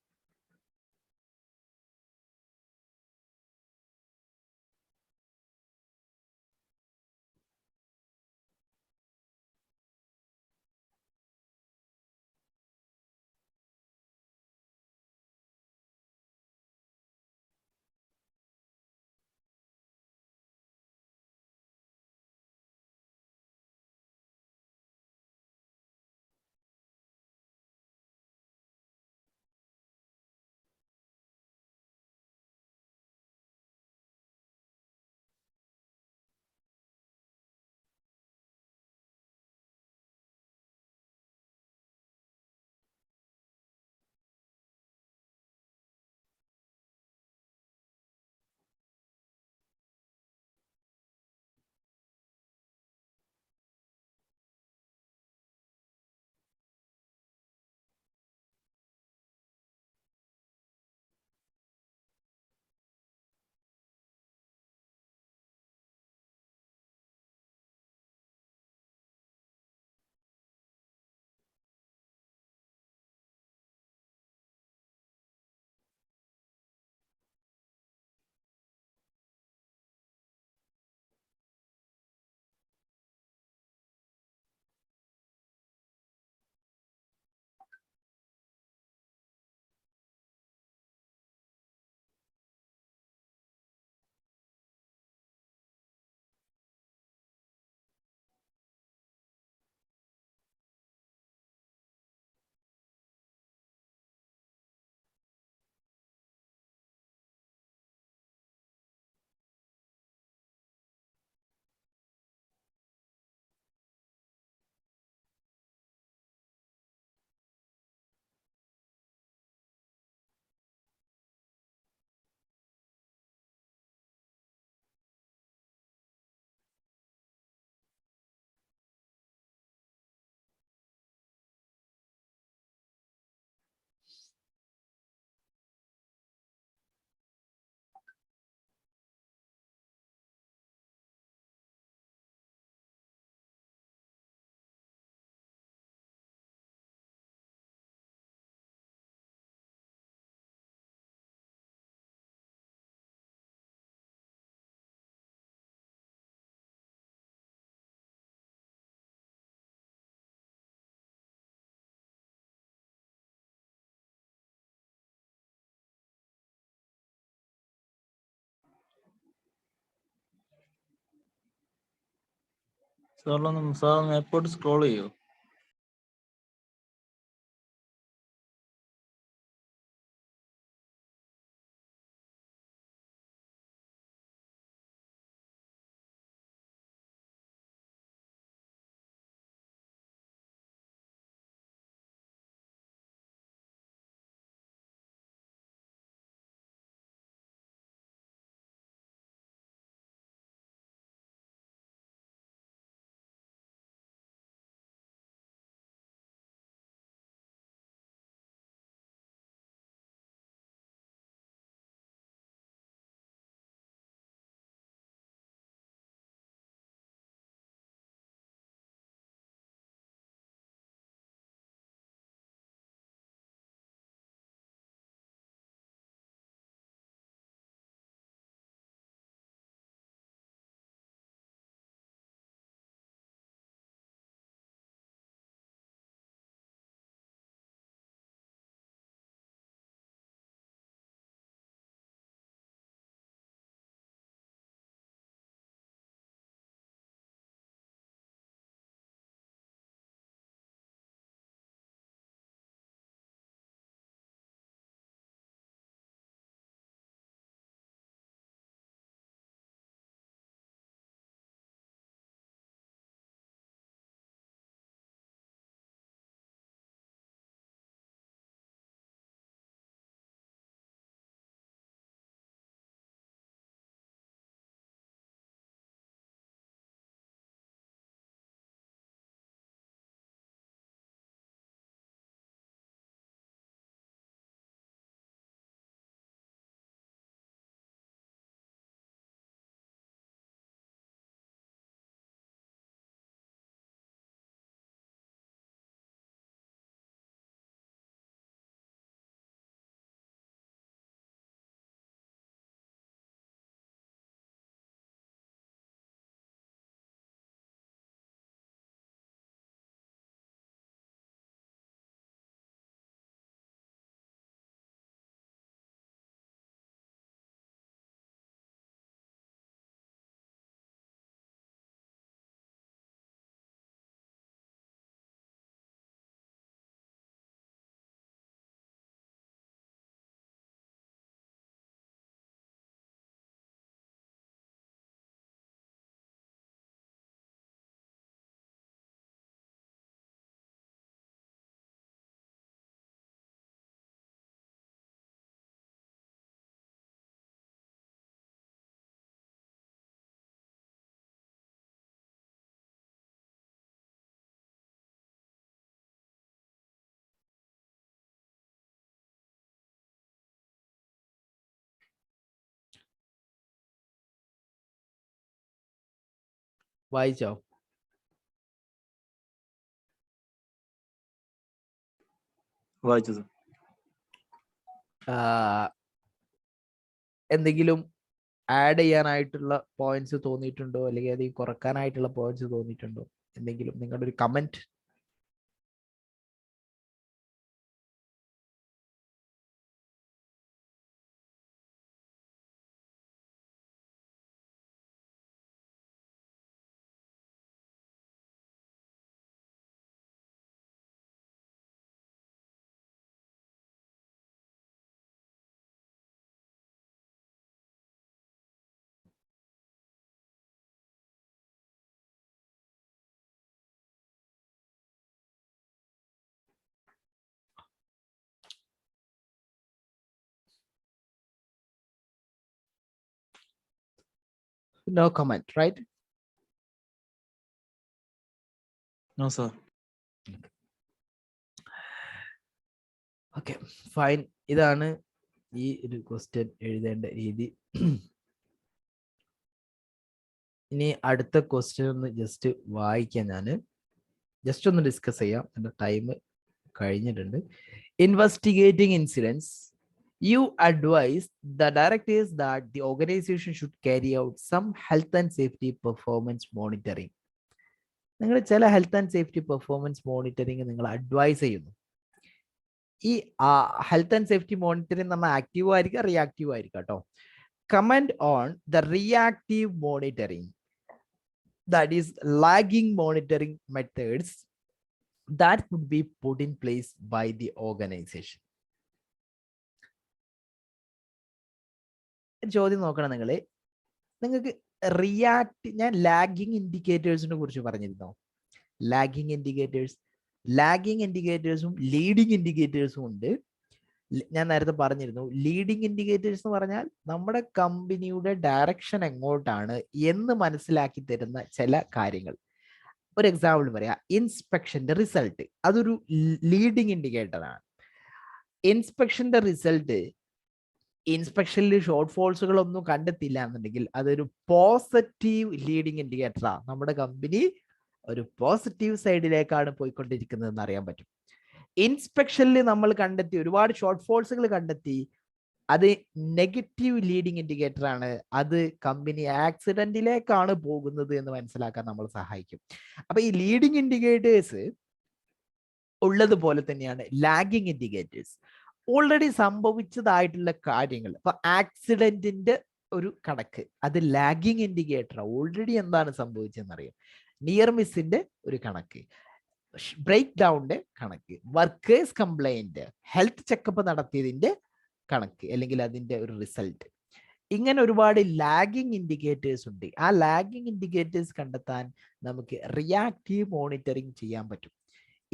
സാർ എപ്പോഴും സ്ക്രോൾ ചെയ്യോ? വായിച്ചോ? വായിച്ചു സർ. എന്തെങ്കിലും ആഡ് ചെയ്യാനായിട്ടുള്ള പോയിന്റ്സ് തോന്നിയിട്ടുണ്ടോ, അല്ലെങ്കിൽ അത് കുറക്കാനായിട്ടുള്ള പോയിന്റ്സ് തോന്നിയിട്ടുണ്ടോ? എന്തെങ്കിലും നിങ്ങളുടെ ഒരു comment? No comment, right? No sir. Okay, fine. ഇതാണ് ഈ ഒരു ക്വസ്റ്റ്യൻ എഴുതേണ്ട രീതി. ഇനി അടുത്ത ക്വസ്റ്റ്യൻ ഒന്ന് ജസ്റ്റ് വായിക്കാം. ഞാൻ ജസ്റ്റ് ഒന്ന് ഡിസ്കസ് ചെയ്യാം, എൻ്റെ ടൈം കഴിഞ്ഞിട്ടുണ്ട്. Investigating incidents, you advise the directors that the organization should carry out some health and safety performance monitoring. നിങ്ങൾ ചില health and safety performance monitoring നിങ്ങൾ അഡ്വൈസ് ചെയ്യുന്നു. ഈ ഹെൽത്ത് ആൻഡ് സേഫ്റ്റി മോണിറ്ററിങ് നമ്മൾ ആക്റ്റീവ് ആയിരിക്കാം, റിയാക്റ്റീവ് ആയിരിക്കാം കേട്ടോ. Comment on the reactive monitoring. that is lagging monitoring methods that could be put in place by the organization. ചോദ്യം നോക്കണം നിങ്ങള്. നിങ്ങൾക്ക് ഞാൻ ലാഗിങ് ഇൻഡിക്കേറ്റേഴ്സിനെ കുറിച്ച് പറഞ്ഞിരുന്നോ? ലാഗിങ് ഇൻഡിക്കേറ്റേഴ്സും ലീഡിങ് ഇൻഡിക്കേറ്റേഴ്സും ഉണ്ട്. ഞാൻ നേരത്തെ പറഞ്ഞിരുന്നു, ലീഡിങ് ഇൻഡിക്കേറ്റേഴ്സ് എന്ന് പറഞ്ഞാൽ നമ്മുടെ കമ്പനിയുടെ ഡയറക്ഷൻ എങ്ങോട്ടാണ് എന്ന് മനസ്സിലാക്കി തരുന്ന ചില കാര്യങ്ങൾ. ഒരു എക്സാമ്പിൾ പറയാം, ഇൻസ്പെക്ഷന്റെ റിസൾട്ട്, അതൊരു ലീഡിങ് ഇൻഡിക്കേറ്റർ ആണ്. ഇൻസ്പെക്ഷന്റെ റിസൾട്ട് ഇൻസ്പെക്ഷനിൽ ഷോർട്ട് ഫോൾസുകളൊന്നും കണ്ടെത്തില്ല എന്നുണ്ടെങ്കിൽ അതൊരു പോസിറ്റീവ് ലീഡിങ് ഇൻഡിക്കേറ്ററാണ്. നമ്മുടെ കമ്പനി ഒരു പോസിറ്റീവ് സൈഡിലേക്കാണ് പോയിക്കൊണ്ടിരിക്കുന്നതെന്ന് അറിയാൻ പറ്റും. ഇൻസ്പെക്ഷനിൽ നമ്മൾ കണ്ടെത്തി ഒരുപാട് ഷോർട്ട് ഫോൾസുകൾ കണ്ടെത്തി, അത് നെഗറ്റീവ് ലീഡിങ് ഇൻഡിക്കേറ്റർ ആണ്. അത് കമ്പനി ആക്സിഡന്റിലേക്കാണ് പോകുന്നത് എന്ന് മനസ്സിലാക്കാൻ നമ്മൾ സഹായിക്കും. അപ്പൊ ഈ ലീഡിങ് ഇൻഡിക്കേറ്റേഴ്സ് ഉള്ളതുപോലെ തന്നെയാണ് ലാഗിങ് ഇൻഡിക്കേറ്റേഴ്സ്. ഓൾറെഡി സംഭവിച്ചതായിട്ടുള്ള കാര്യങ്ങൾ, ഇപ്പൊ ആക്സിഡന്റിന്റെ ഒരു കണക്ക്, അത് ലാഗിങ് ഇൻഡിക്കേറ്റർ. ഓൾറെഡി എന്താണ് സംഭവിച്ചതെന്നറിയാം. നിയർ മിസ്സിന്റെ ഒരു കണക്ക്, ബ്രേക്ക് ഡൗണിന്റെ കണക്ക്, വർക്കേഴ്സ് കംപ്ലൈന്റ്, ഹെൽത്ത് ചെക്കപ്പ് നടത്തിയതിന്റെ കണക്ക്, അല്ലെങ്കിൽ അതിന്റെ ഒരു റിസൾട്ട്. ഇങ്ങനെ ഒരുപാട് ലാഗിങ് ഇൻഡിക്കേറ്റേഴ്സ് ഉണ്ട്. ആ ലാഗിങ് ഇൻഡിക്കേറ്റേഴ്സ് കണ്ടെത്താൻ നമുക്ക് റിയാക്റ്റീവ് മോണിറ്ററിങ് ചെയ്യാൻ പറ്റും.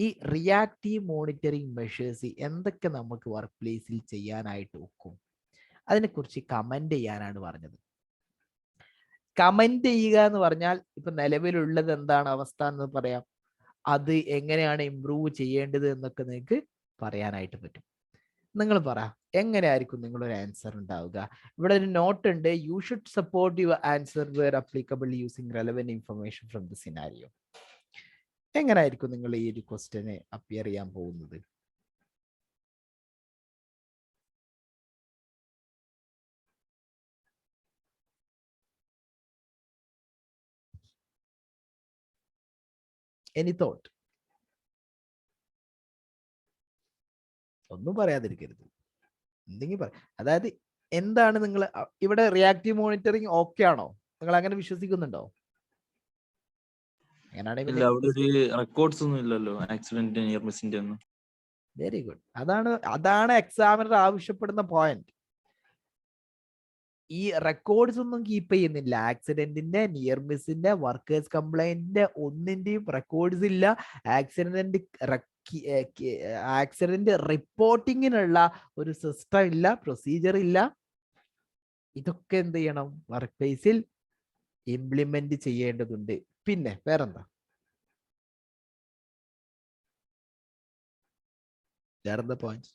ഈ റിയാക്റ്റീവ് മോണിറ്ററിങ് മെഷേഴ്സ് എന്തൊക്കെ നമുക്ക് വർക്ക് പ്ലേസിൽ ചെയ്യാനായിട്ട് ഒക്കും, അതിനെക്കുറിച്ച് കമന്റ് ചെയ്യാനാണ് പറഞ്ഞത്. കമന്റ് ചെയ്യുക എന്ന് പറഞ്ഞാൽ ഇപ്പൊ നിലവിലുള്ളത് എന്താണ് അവസ്ഥ എന്ന് പറയാം, അത് എങ്ങനെയാണ് ഇംപ്രൂവ് ചെയ്യേണ്ടത് എന്നൊക്കെ നിങ്ങൾക്ക് പറയാനായിട്ട് പറ്റും. നിങ്ങൾ പറ, എങ്ങനെയായിരിക്കും നിങ്ങളൊരു ആൻസർ ഉണ്ടാവുക? ഇവിടെ ഒരു നോട്ട് ഉണ്ട്, you should support your answer where applicable using relevant information from the scenario. എങ്ങനെയായിരിക്കും നിങ്ങൾ ഈ ഒരു ക്വസ്റ്റ്യന് അപ്പിയർ ചെയ്യാൻ പോകുന്നത്? Any thought? ഒന്നും പറയാതിരിക്കരുത്, എന്തെങ്കിലും പറ. അതായത് എന്താണ് നിങ്ങൾ ഇവിടെ റിയാക്റ്റീവ് മോണിറ്ററിങ് ഓക്കെ ആണോ? നിങ്ങൾ അങ്ങനെ വിശ്വസിക്കുന്നുണ്ടോ? റെക്കോർഡ്സ് ഒന്നും ഇല്ലല്ലോ ആക്സിഡന്റ് നിയർ മിസ്സിന്റെ ഒന്നും. Very good. അതാണ് എക്സാമിനർ ആവശ്യപ്പെടുന്ന പോയിന്റ്. ഈ റെക്കോർഡ്സ് ഒന്നും കീപ്പ് ചെയ്യുന്നില്ല. ആക്സിഡന്റിന്റെ, നിയർ മിസ്സിന്റെ, വർക്കേഴ്സ് കംപ്ലൈന്റിന്റെ ഒന്നിന്റെയും റെക്കോർഡ്സ് ഇല്ല. ആക്സിഡന്റ് റിപ്പോർട്ടിങ്ങിനുള്ള ഒരു സിസ്റ്റം ഇല്ല, പ്രൊസീജിയർ ഇല്ല. ഇതൊക്കെ എന്ത് ചെയ്യണം? വർക്ക് പ്ലേസിൽ ഇംപ്ലിമെന്റ് ചെയ്യേണ്ടതുണ്ട്. പിന്നെ വേറെന്താ? വേറെന്താ പോയിന്റ്?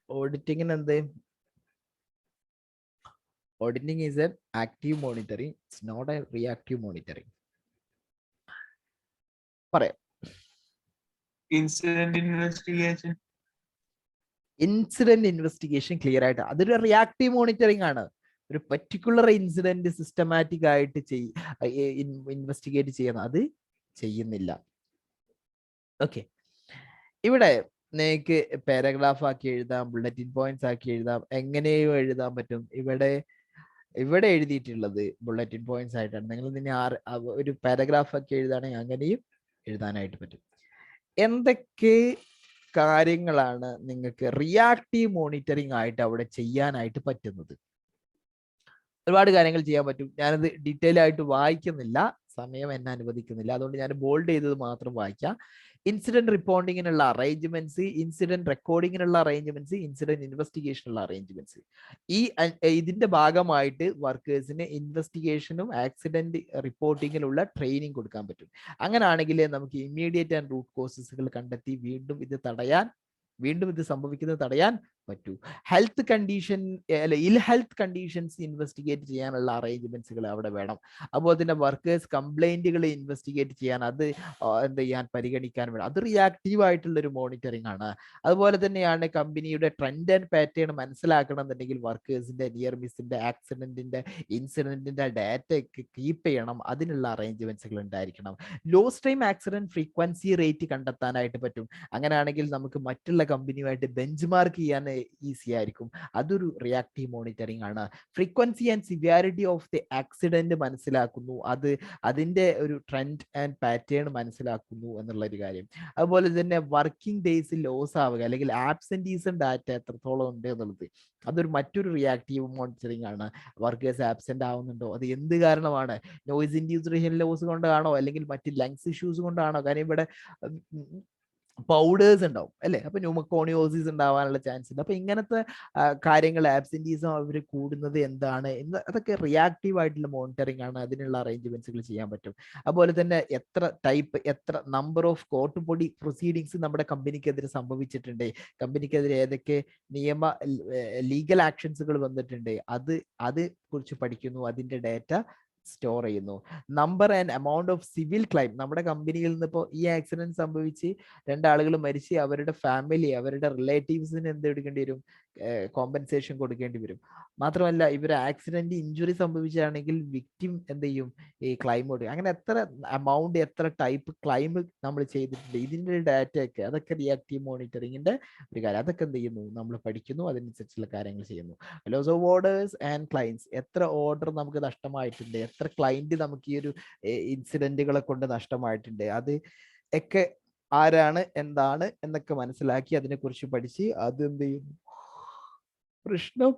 ഓഡിറ്റിംഗിന് എന്ത്? Auditing is an active monitoring, it's not a reactive monitoring. പറയാം. ഇൻസിഡന്റ് ഇൻവെസ്റ്റിഗേഷൻ ക്ലിയർ ആയിട്ട് അതൊരു റിയാക്റ്റീവ് മോണിറ്ററിംഗ് ആണ്. ഒരു പർട്ടിക്കുലർ ഇൻസിഡന്റ് സിസ്റ്റമാറ്റിക് ആയിട്ട് ഇൻവെസ്റ്റിഗേറ്റ് ചെയ്യുന്ന അത് ചെയ്യുന്നില്ല. ഓക്കെ, ഇവിടെ നിങ്ങൾക്ക് പാരഗ്രാഫ് ആക്കി എഴുതാം, ബുള്ളറ്റിൻ പോയിന്റ്സ് ആക്കി എഴുതാം, എങ്ങനെയോ എഴുതാൻ പറ്റും. ഇവിടെ എഴുതിയിട്ടുള്ളത് ബുള്ളറ്റിൻ പോയിന്റ്സ് ആയിട്ടാണ്. നിങ്ങൾ ഇതിനെ ഒരു പാരഗ്രാഫ് ആക്കി എഴുതുകയാണെങ്കിൽ അങ്ങനെയും എഴുതാനായിട്ട് പറ്റും. എന്തൊക്കെ കാര്യങ്ങളാണ് നിങ്ങൾക്ക് റിയാക്റ്റീവ് മോണിറ്ററിംഗ് ആയിട്ട് അവിടെ ചെയ്യാനായിട്ട് പറ്റുന്നത്? ഒരുപാട് കാര്യങ്ങൾ ചെയ്യാൻ പറ്റും. ഞാനത് ഡീറ്റെയിൽ ആയിട്ട് വായിക്കുന്നില്ല, സമയം എന്നെ അനുവദിക്കുന്നില്ല. അതുകൊണ്ട് ഞാൻ ബോൾഡ് ചെയ്തത് മാത്രം വായിക്കാം. ഇൻസിഡന്റ് റിപ്പോർട്ടിങ്ങിനുള്ള അറേഞ്ച്മെന്റ്സ്, ഇൻസിഡന്റ് റെക്കോർഡിങ്ങിനുള്ള അറേഞ്ച്മെന്റ്സ്, ഇൻസിഡന്റ് ഇൻവെസ്റ്റിഗേഷനുള്ള അറേഞ്ച്മെന്റ്സ്. ഇതിന്റെ ഭാഗമായിട്ട് വർക്കേഴ്സിന് ഇൻവെസ്റ്റിഗേഷനും ആക്സിഡന്റ് റിപ്പോർട്ടിങ്ങിലുള്ള ട്രെയിനിങ് കൊടുക്കാൻ പറ്റും. അങ്ങനെയാണെങ്കിൽ നമുക്ക് ഇമ്മീഡിയറ്റ് ആൻഡ് റൂട്ട് കോസസുകൾ കണ്ടെത്തി വീണ്ടും ഇത് സംഭവിക്കുന്നത് തടയാൻ പറ്റൂ. ഹെൽത്ത് കണ്ടീഷൻ അല്ല ഇൽ ഹെൽത്ത് കണ്ടീഷൻസ് ഇൻവെസ്റ്റിഗേറ്റ് ചെയ്യാനുള്ള അറേഞ്ച്മെന്റ്സുകൾ അവിടെ വേണം. അതുപോലെ തന്നെ വർക്കേഴ്സ് കംപ്ലൈന്റുകൾ ഇൻവെസ്റ്റിഗേറ്റ് ചെയ്യാൻ അത് എന്ത് ചെയ്യാൻ പരിഗണിക്കാൻ വേണം. അത് റിയാക്റ്റീവ് ആയിട്ടുള്ള ഒരു മോണിറ്ററിംഗ് ആണ്. അതുപോലെ തന്നെയാണ് കമ്പനിയുടെ ട്രെൻഡ് ആൻഡ് പാറ്റേൺ മനസ്സിലാക്കണം എന്നുണ്ടെങ്കിൽ വർക്കേഴ്സിന്റെ നിയർ മിസ്സിന്റെ ആക്സിഡന്റിന്റെ ഇൻസിഡന്റിന്റെ ഡാറ്റ കീപ്പ് ചെയ്യണം. അതിനുള്ള അറേഞ്ച്മെന്റ്സുകൾ ഉണ്ടായിരിക്കണം. Lost time accident frequency rate കണ്ടെത്താനായിട്ട് പറ്റും. അങ്ങനെയാണെങ്കിൽ നമുക്ക് മറ്റുള്ള കമ്പനിയുമായിട്ട് ബെഞ്ച് മാർക്ക് ചെയ്യാൻ ഈസി ആയിരിക്കും. അതൊരു റിയാക്റ്റീവ് മോണിറ്ററിംഗ് ആണ്. Frequency and severity of the accident മനസ്സിലാക്കുന്നു. അതിന്റെ ഒരു ട്രെൻഡ് ആൻഡ് പാറ്റേൺ മനസ്സിലാക്കുന്നു എന്നുള്ള ഒരു കാര്യം. അതുപോലെ തന്നെ വർക്കിംഗ് ഡേയ്സ് ലോസ് ആവുക അല്ലെങ്കിൽ ആബ്സെന്റീസം ഡാറ്റ എത്രത്തോളം ഉണ്ട് എന്നുള്ളത് അതൊരു മറ്റൊരു റിയാക്റ്റീവ് മോണിറ്ററിംഗ് ആണ്. വർക്കേഴ്സ് ആബ്സെന്റ് ആവുന്നുണ്ടോ, അത് എന്ത് കാരണമാണ്, നോയിസ് ഇൻഡ്യൂസ്ഡ് ഹിയറിംഗ് ലോസ് കൊണ്ടാണോ അല്ലെങ്കിൽ മറ്റ് ലങ്സ് ഇഷ്യൂസ് കൊണ്ടാണോ? കാരണം ഇവിടെ പൗഡേഴ്സ് ഉണ്ടാവും അല്ലെ, അപ്പൊ ന്യൂമോകോണിയോസിസ് ഉണ്ടാവാനുള്ള ചാൻസ് ഉണ്ട്. അപ്പൊ ഇങ്ങനത്തെ കാര്യങ്ങൾ ആബ്സെന്റീസം അവർ കൂടുന്നത് എന്താണ് എന്ന് അതൊക്കെ റിയാക്റ്റീവ് ആയിട്ടുള്ള മോണിറ്ററിംഗ് ആണ്. അതിനുള്ള അറേഞ്ച്മെന്റ്സുകൾ ചെയ്യാൻ പറ്റും. അതുപോലെ തന്നെ എത്ര number of court body proceedings നമ്മുടെ കമ്പനിക്കെതിരെ സംഭവിച്ചിട്ടുണ്ട്, കമ്പനിക്കെതിരെ ഏതൊക്കെ ലീഗൽ ആക്ഷൻസുകൾ വന്നിട്ടുണ്ട്, അത് കുറിച്ച് പഠിക്കുന്നു. അതിന്റെ ഡാറ്റ സ്റ്റോർ ചെയ്യുന്നു. Number and amount of civil claim, നമ്മുടെ കമ്പനിയിൽ നിന്ന് ഇപ്പോൾ ഈ ആക്സിഡന്റ് സംഭവിച്ച് 2 ആളുകൾ മരിച്ച് അവരുടെ ഫാമിലി അവരുടെ റിലേറ്റീവ്സിന് എന്ത് എടുക്കേണ്ടി വരും, കോമ്പൻസേഷൻ കൊടുക്കേണ്ടി വരും. മാത്രമല്ല ഇവർ ആക്സിഡന്റ് ഇഞ്ചുറി സംഭവിച്ചാണെങ്കിൽ വിക്ടിം എന്ത് ചെയ്യും, ഈ ക്ലൈം കൊടുക്കും. അങ്ങനെ എത്ര എമൗണ്ട് എത്ര ടൈപ്പ് ക്ലൈം നമ്മൾ ചെയ്തിട്ടുണ്ട്, ഇതിന്റെ ഡാറ്റ ഒക്കെ അതൊക്കെ റിയാക്റ്റീവ് മോണിറ്ററിംഗിന്റെ ഒരു കാര്യം. അതൊക്കെ എന്ത് ചെയ്യുന്നു, നമ്മൾ പഠിക്കുന്നു, അതിനനുസരിച്ചുള്ള കാര്യങ്ങൾ ചെയ്യുന്നു. Loss of orders and clients, എത്ര ഓർഡർ നമുക്ക് നഷ്ടമായിട്ടുണ്ട്, എത്ര ക്ലൈന്റ് നമുക്ക് ഈ ഒരു ഇൻസിഡന്റുകളെ കൊണ്ട് നഷ്ടമായിട്ടുണ്ട്, അത് ഒക്കെ ആരാണ് എന്താണ് എന്നൊക്കെ മനസ്സിലാക്കി അതിനെക്കുറിച്ച് പഠിച്ച് അത് എന്ത് ചെയ്യുന്നു, പ്രശ്നം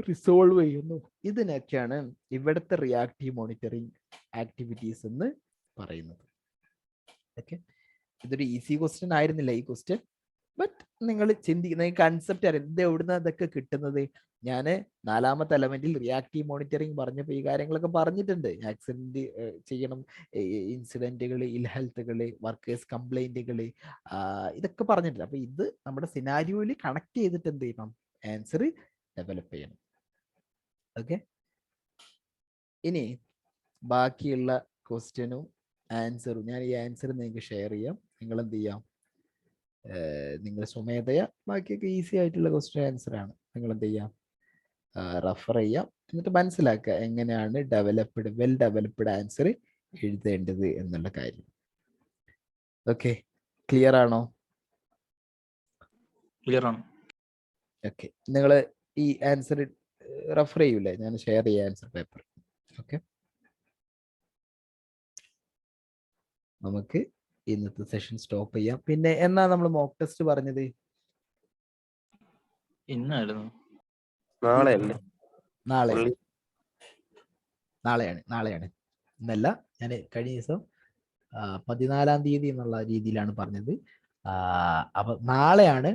റിസോൾവ് ചെയ്യുന്നു. ഇതിനൊക്കെയാണ് ഇവിടുത്തെ റിയാക്റ്റീവ് മോണിറ്ററിംഗ് ആക്ടിവിറ്റീസ് എന്ന് പറയുന്നത്. ഓക്കെ, ഇതൊരു ഈസി ക്വസ്റ്റ്യൻ ആയിരുന്നില്ല ഈ ക്വസ്റ്റ്യൻ, ബട്ട് നിങ്ങൾ ചിന്തിക്കുന്ന ഈ കൺസെപ്റ്റ് അറിയാം ഇത് എവിടുന്ന അതൊക്കെ കിട്ടുന്നത്. ഞാൻ 4ാമത്തെ എലമെന്റിൽ റിയാക്റ്റീവ് മോണിറ്ററിംഗ് പറഞ്ഞപ്പോൾ ഈ കാര്യങ്ങളൊക്കെ പറഞ്ഞിട്ടുണ്ട്. ആക്സിഡന്റ് ചെയ്യണം, ഇൻസിഡന്റുകൾ, ഇൽ ഹെൽത്തുകൾ, വർക്കേഴ്സ് കംപ്ലൈന്റുകൾ, ഇതൊക്കെ പറഞ്ഞിട്ടുണ്ട്. അപ്പൊ ഇത് നമ്മുടെ സിനാരിയോയിൽ കണക്ട് ചെയ്തിട്ട് എന്ത് ചെയ്യണം, ആൻസർ ഡെവലപ്പ് ചെയ്യണം. ഓക്കെ, ഇനി ബാക്കിയുള്ള ക്വസ്റ്റ്യനും ആൻസറും ഞാൻ ഈ ആൻസർ നിങ്ങൾക്ക് ഷെയർ ചെയ്യാം. നിങ്ങൾ എന്ത് ചെയ്യാം, നിങ്ങൾ സ്വമേധയാ ബാക്കിയൊക്കെ ഈസി ആയിട്ടുള്ള ക്വസ്റ്റ്യൻ ആൻസർ ആണ്. നിങ്ങൾ എന്ത് ചെയ്യാം, റെഫർ ചെയ്യാം, എന്നിട്ട് മനസ്സിലാക്കുക എങ്ങനെയാണ് വെൽ ഡെവലപ്ഡ് ആൻസർ എഴുതേണ്ടത് എന്നുള്ള കാര്യം. ഓക്കെ, ക്ലിയർ ആണോ? ക്ലിയർ ആണ്. ഓക്കെ, നിങ്ങൾ ഈ ആൻസർ റെഫർ ചെയ്യൂലേ, ഞാൻ ഷെയർ ചെയ്യാം ആൻസർ പേപ്പർ. ഓക്കെ, നമുക്ക് ഇന്നത്തെ സെഷൻ സ്റ്റോപ്പ് ചെയ്യാം. പിന്നെ എന്നാ നമ്മൾ മോക്ക് ടെസ്റ്റ് പറഞ്ഞത്? ഇന്നായിരുന്നു. നാളെയാണ് ഇന്നല്ല. ഞാൻ കഴിഞ്ഞ ദിവസം 14-ാം തീയതി എന്നുള്ള രീതിയിലാണ് പറഞ്ഞത്. അപ്പൊ നാളെയാണ്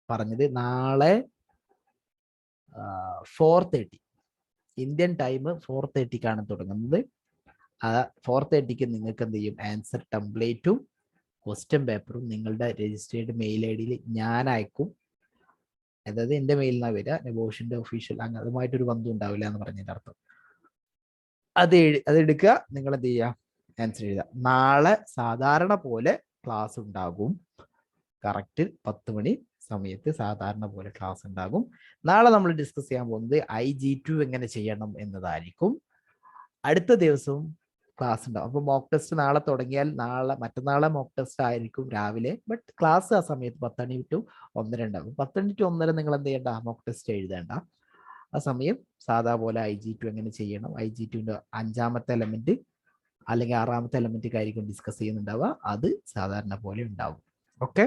പറഞ്ഞത്. നാളെ 4:30 ഇന്ത്യൻ ടൈം 4:30ക്കാണ് തുടങ്ങുന്നത്. 4:30ക്ക് നിങ്ങൾക്ക് എന്ത് ചെയ്യും, ആൻസർ ടെംപ്ലേറ്റും ക്വസ്റ്റ്യൻ പേപ്പറും നിങ്ങളുടെ രജിസ്റ്റേർഡ് മെയിൽ ഐ ഡിയിൽ ഞാൻ അയക്കും. അതായത് എൻ്റെ മെയിലിൽ നിന്നാണ് വരിക, നെബോഷിന്റെ ഒഫീഷ്യൽ, അങ്ങനെ അതുമായിട്ടൊരു ബന്ധം ഉണ്ടാവില്ല എന്ന് പറഞ്ഞതിൻ്റെ അർത്ഥം. അതെടുക്കുക, നിങ്ങൾ എന്ത് ചെയ്യുക, ആൻസർ എഴുതുക. നാളെ സാധാരണ പോലെ ക്ലാസ് ഉണ്ടാകും. കറക്റ്റ് 10 മണി സമയത്ത് സാധാരണ പോലെ ക്ലാസ് ഉണ്ടാകും. നാളെ നമ്മൾ ഡിസ്കസ് ചെയ്യാൻ പോകുന്നത് IG2 എങ്ങനെ ചെയ്യണം എന്നതായിരിക്കും. അടുത്ത ദിവസവും ക്ലാസ് ഉണ്ടാവും. അപ്പോൾ മോക്ക് ടെസ്റ്റ് നാളെ തുടങ്ങിയാൽ മറ്റന്നാളെ മോക്ക് ടെസ്റ്റ് ആയിരിക്കും രാവിലെ. ബട്ട് ക്ലാസ് ആ സമയത്ത് 10 മണി to 1:30 ഉണ്ടാകും. 10 മണി to 1:30 നിങ്ങൾ എന്ത് ചെയ്യേണ്ട, മോക്ക് ടെസ്റ്റ് എഴുതേണ്ട. ആ സമയം സാധാ പോലെ IG2 എങ്ങനെ ചെയ്യണം, IG2ന്റെ 5ാമത്തെ എലമെന്റ് അല്ലെങ്കിൽ 6ാമത്തെ എലമെന്റ് ആയിരിക്കും ഡിസ്കസ് ചെയ്യുന്നുണ്ടാവുക. അത് സാധാരണ പോലെ ഉണ്ടാവും. ഓക്കെ,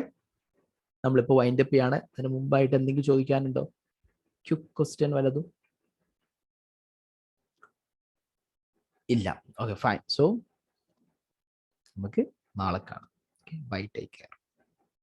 നമ്മളിപ്പോൾ വൈൻഡ് അപ്പ് ചെയ്യാണ്. അതിന് മുമ്പായിട്ട് എന്തെങ്കിലും ചോദിക്കാനുണ്ടോ? ക്വിക്ക് ക്വസ്റ്റ്യൻ വല്ലതും? ഇല്ല. Okay, fine. സോ നമുക്ക് നാളെ കാണാം. Bye, take care.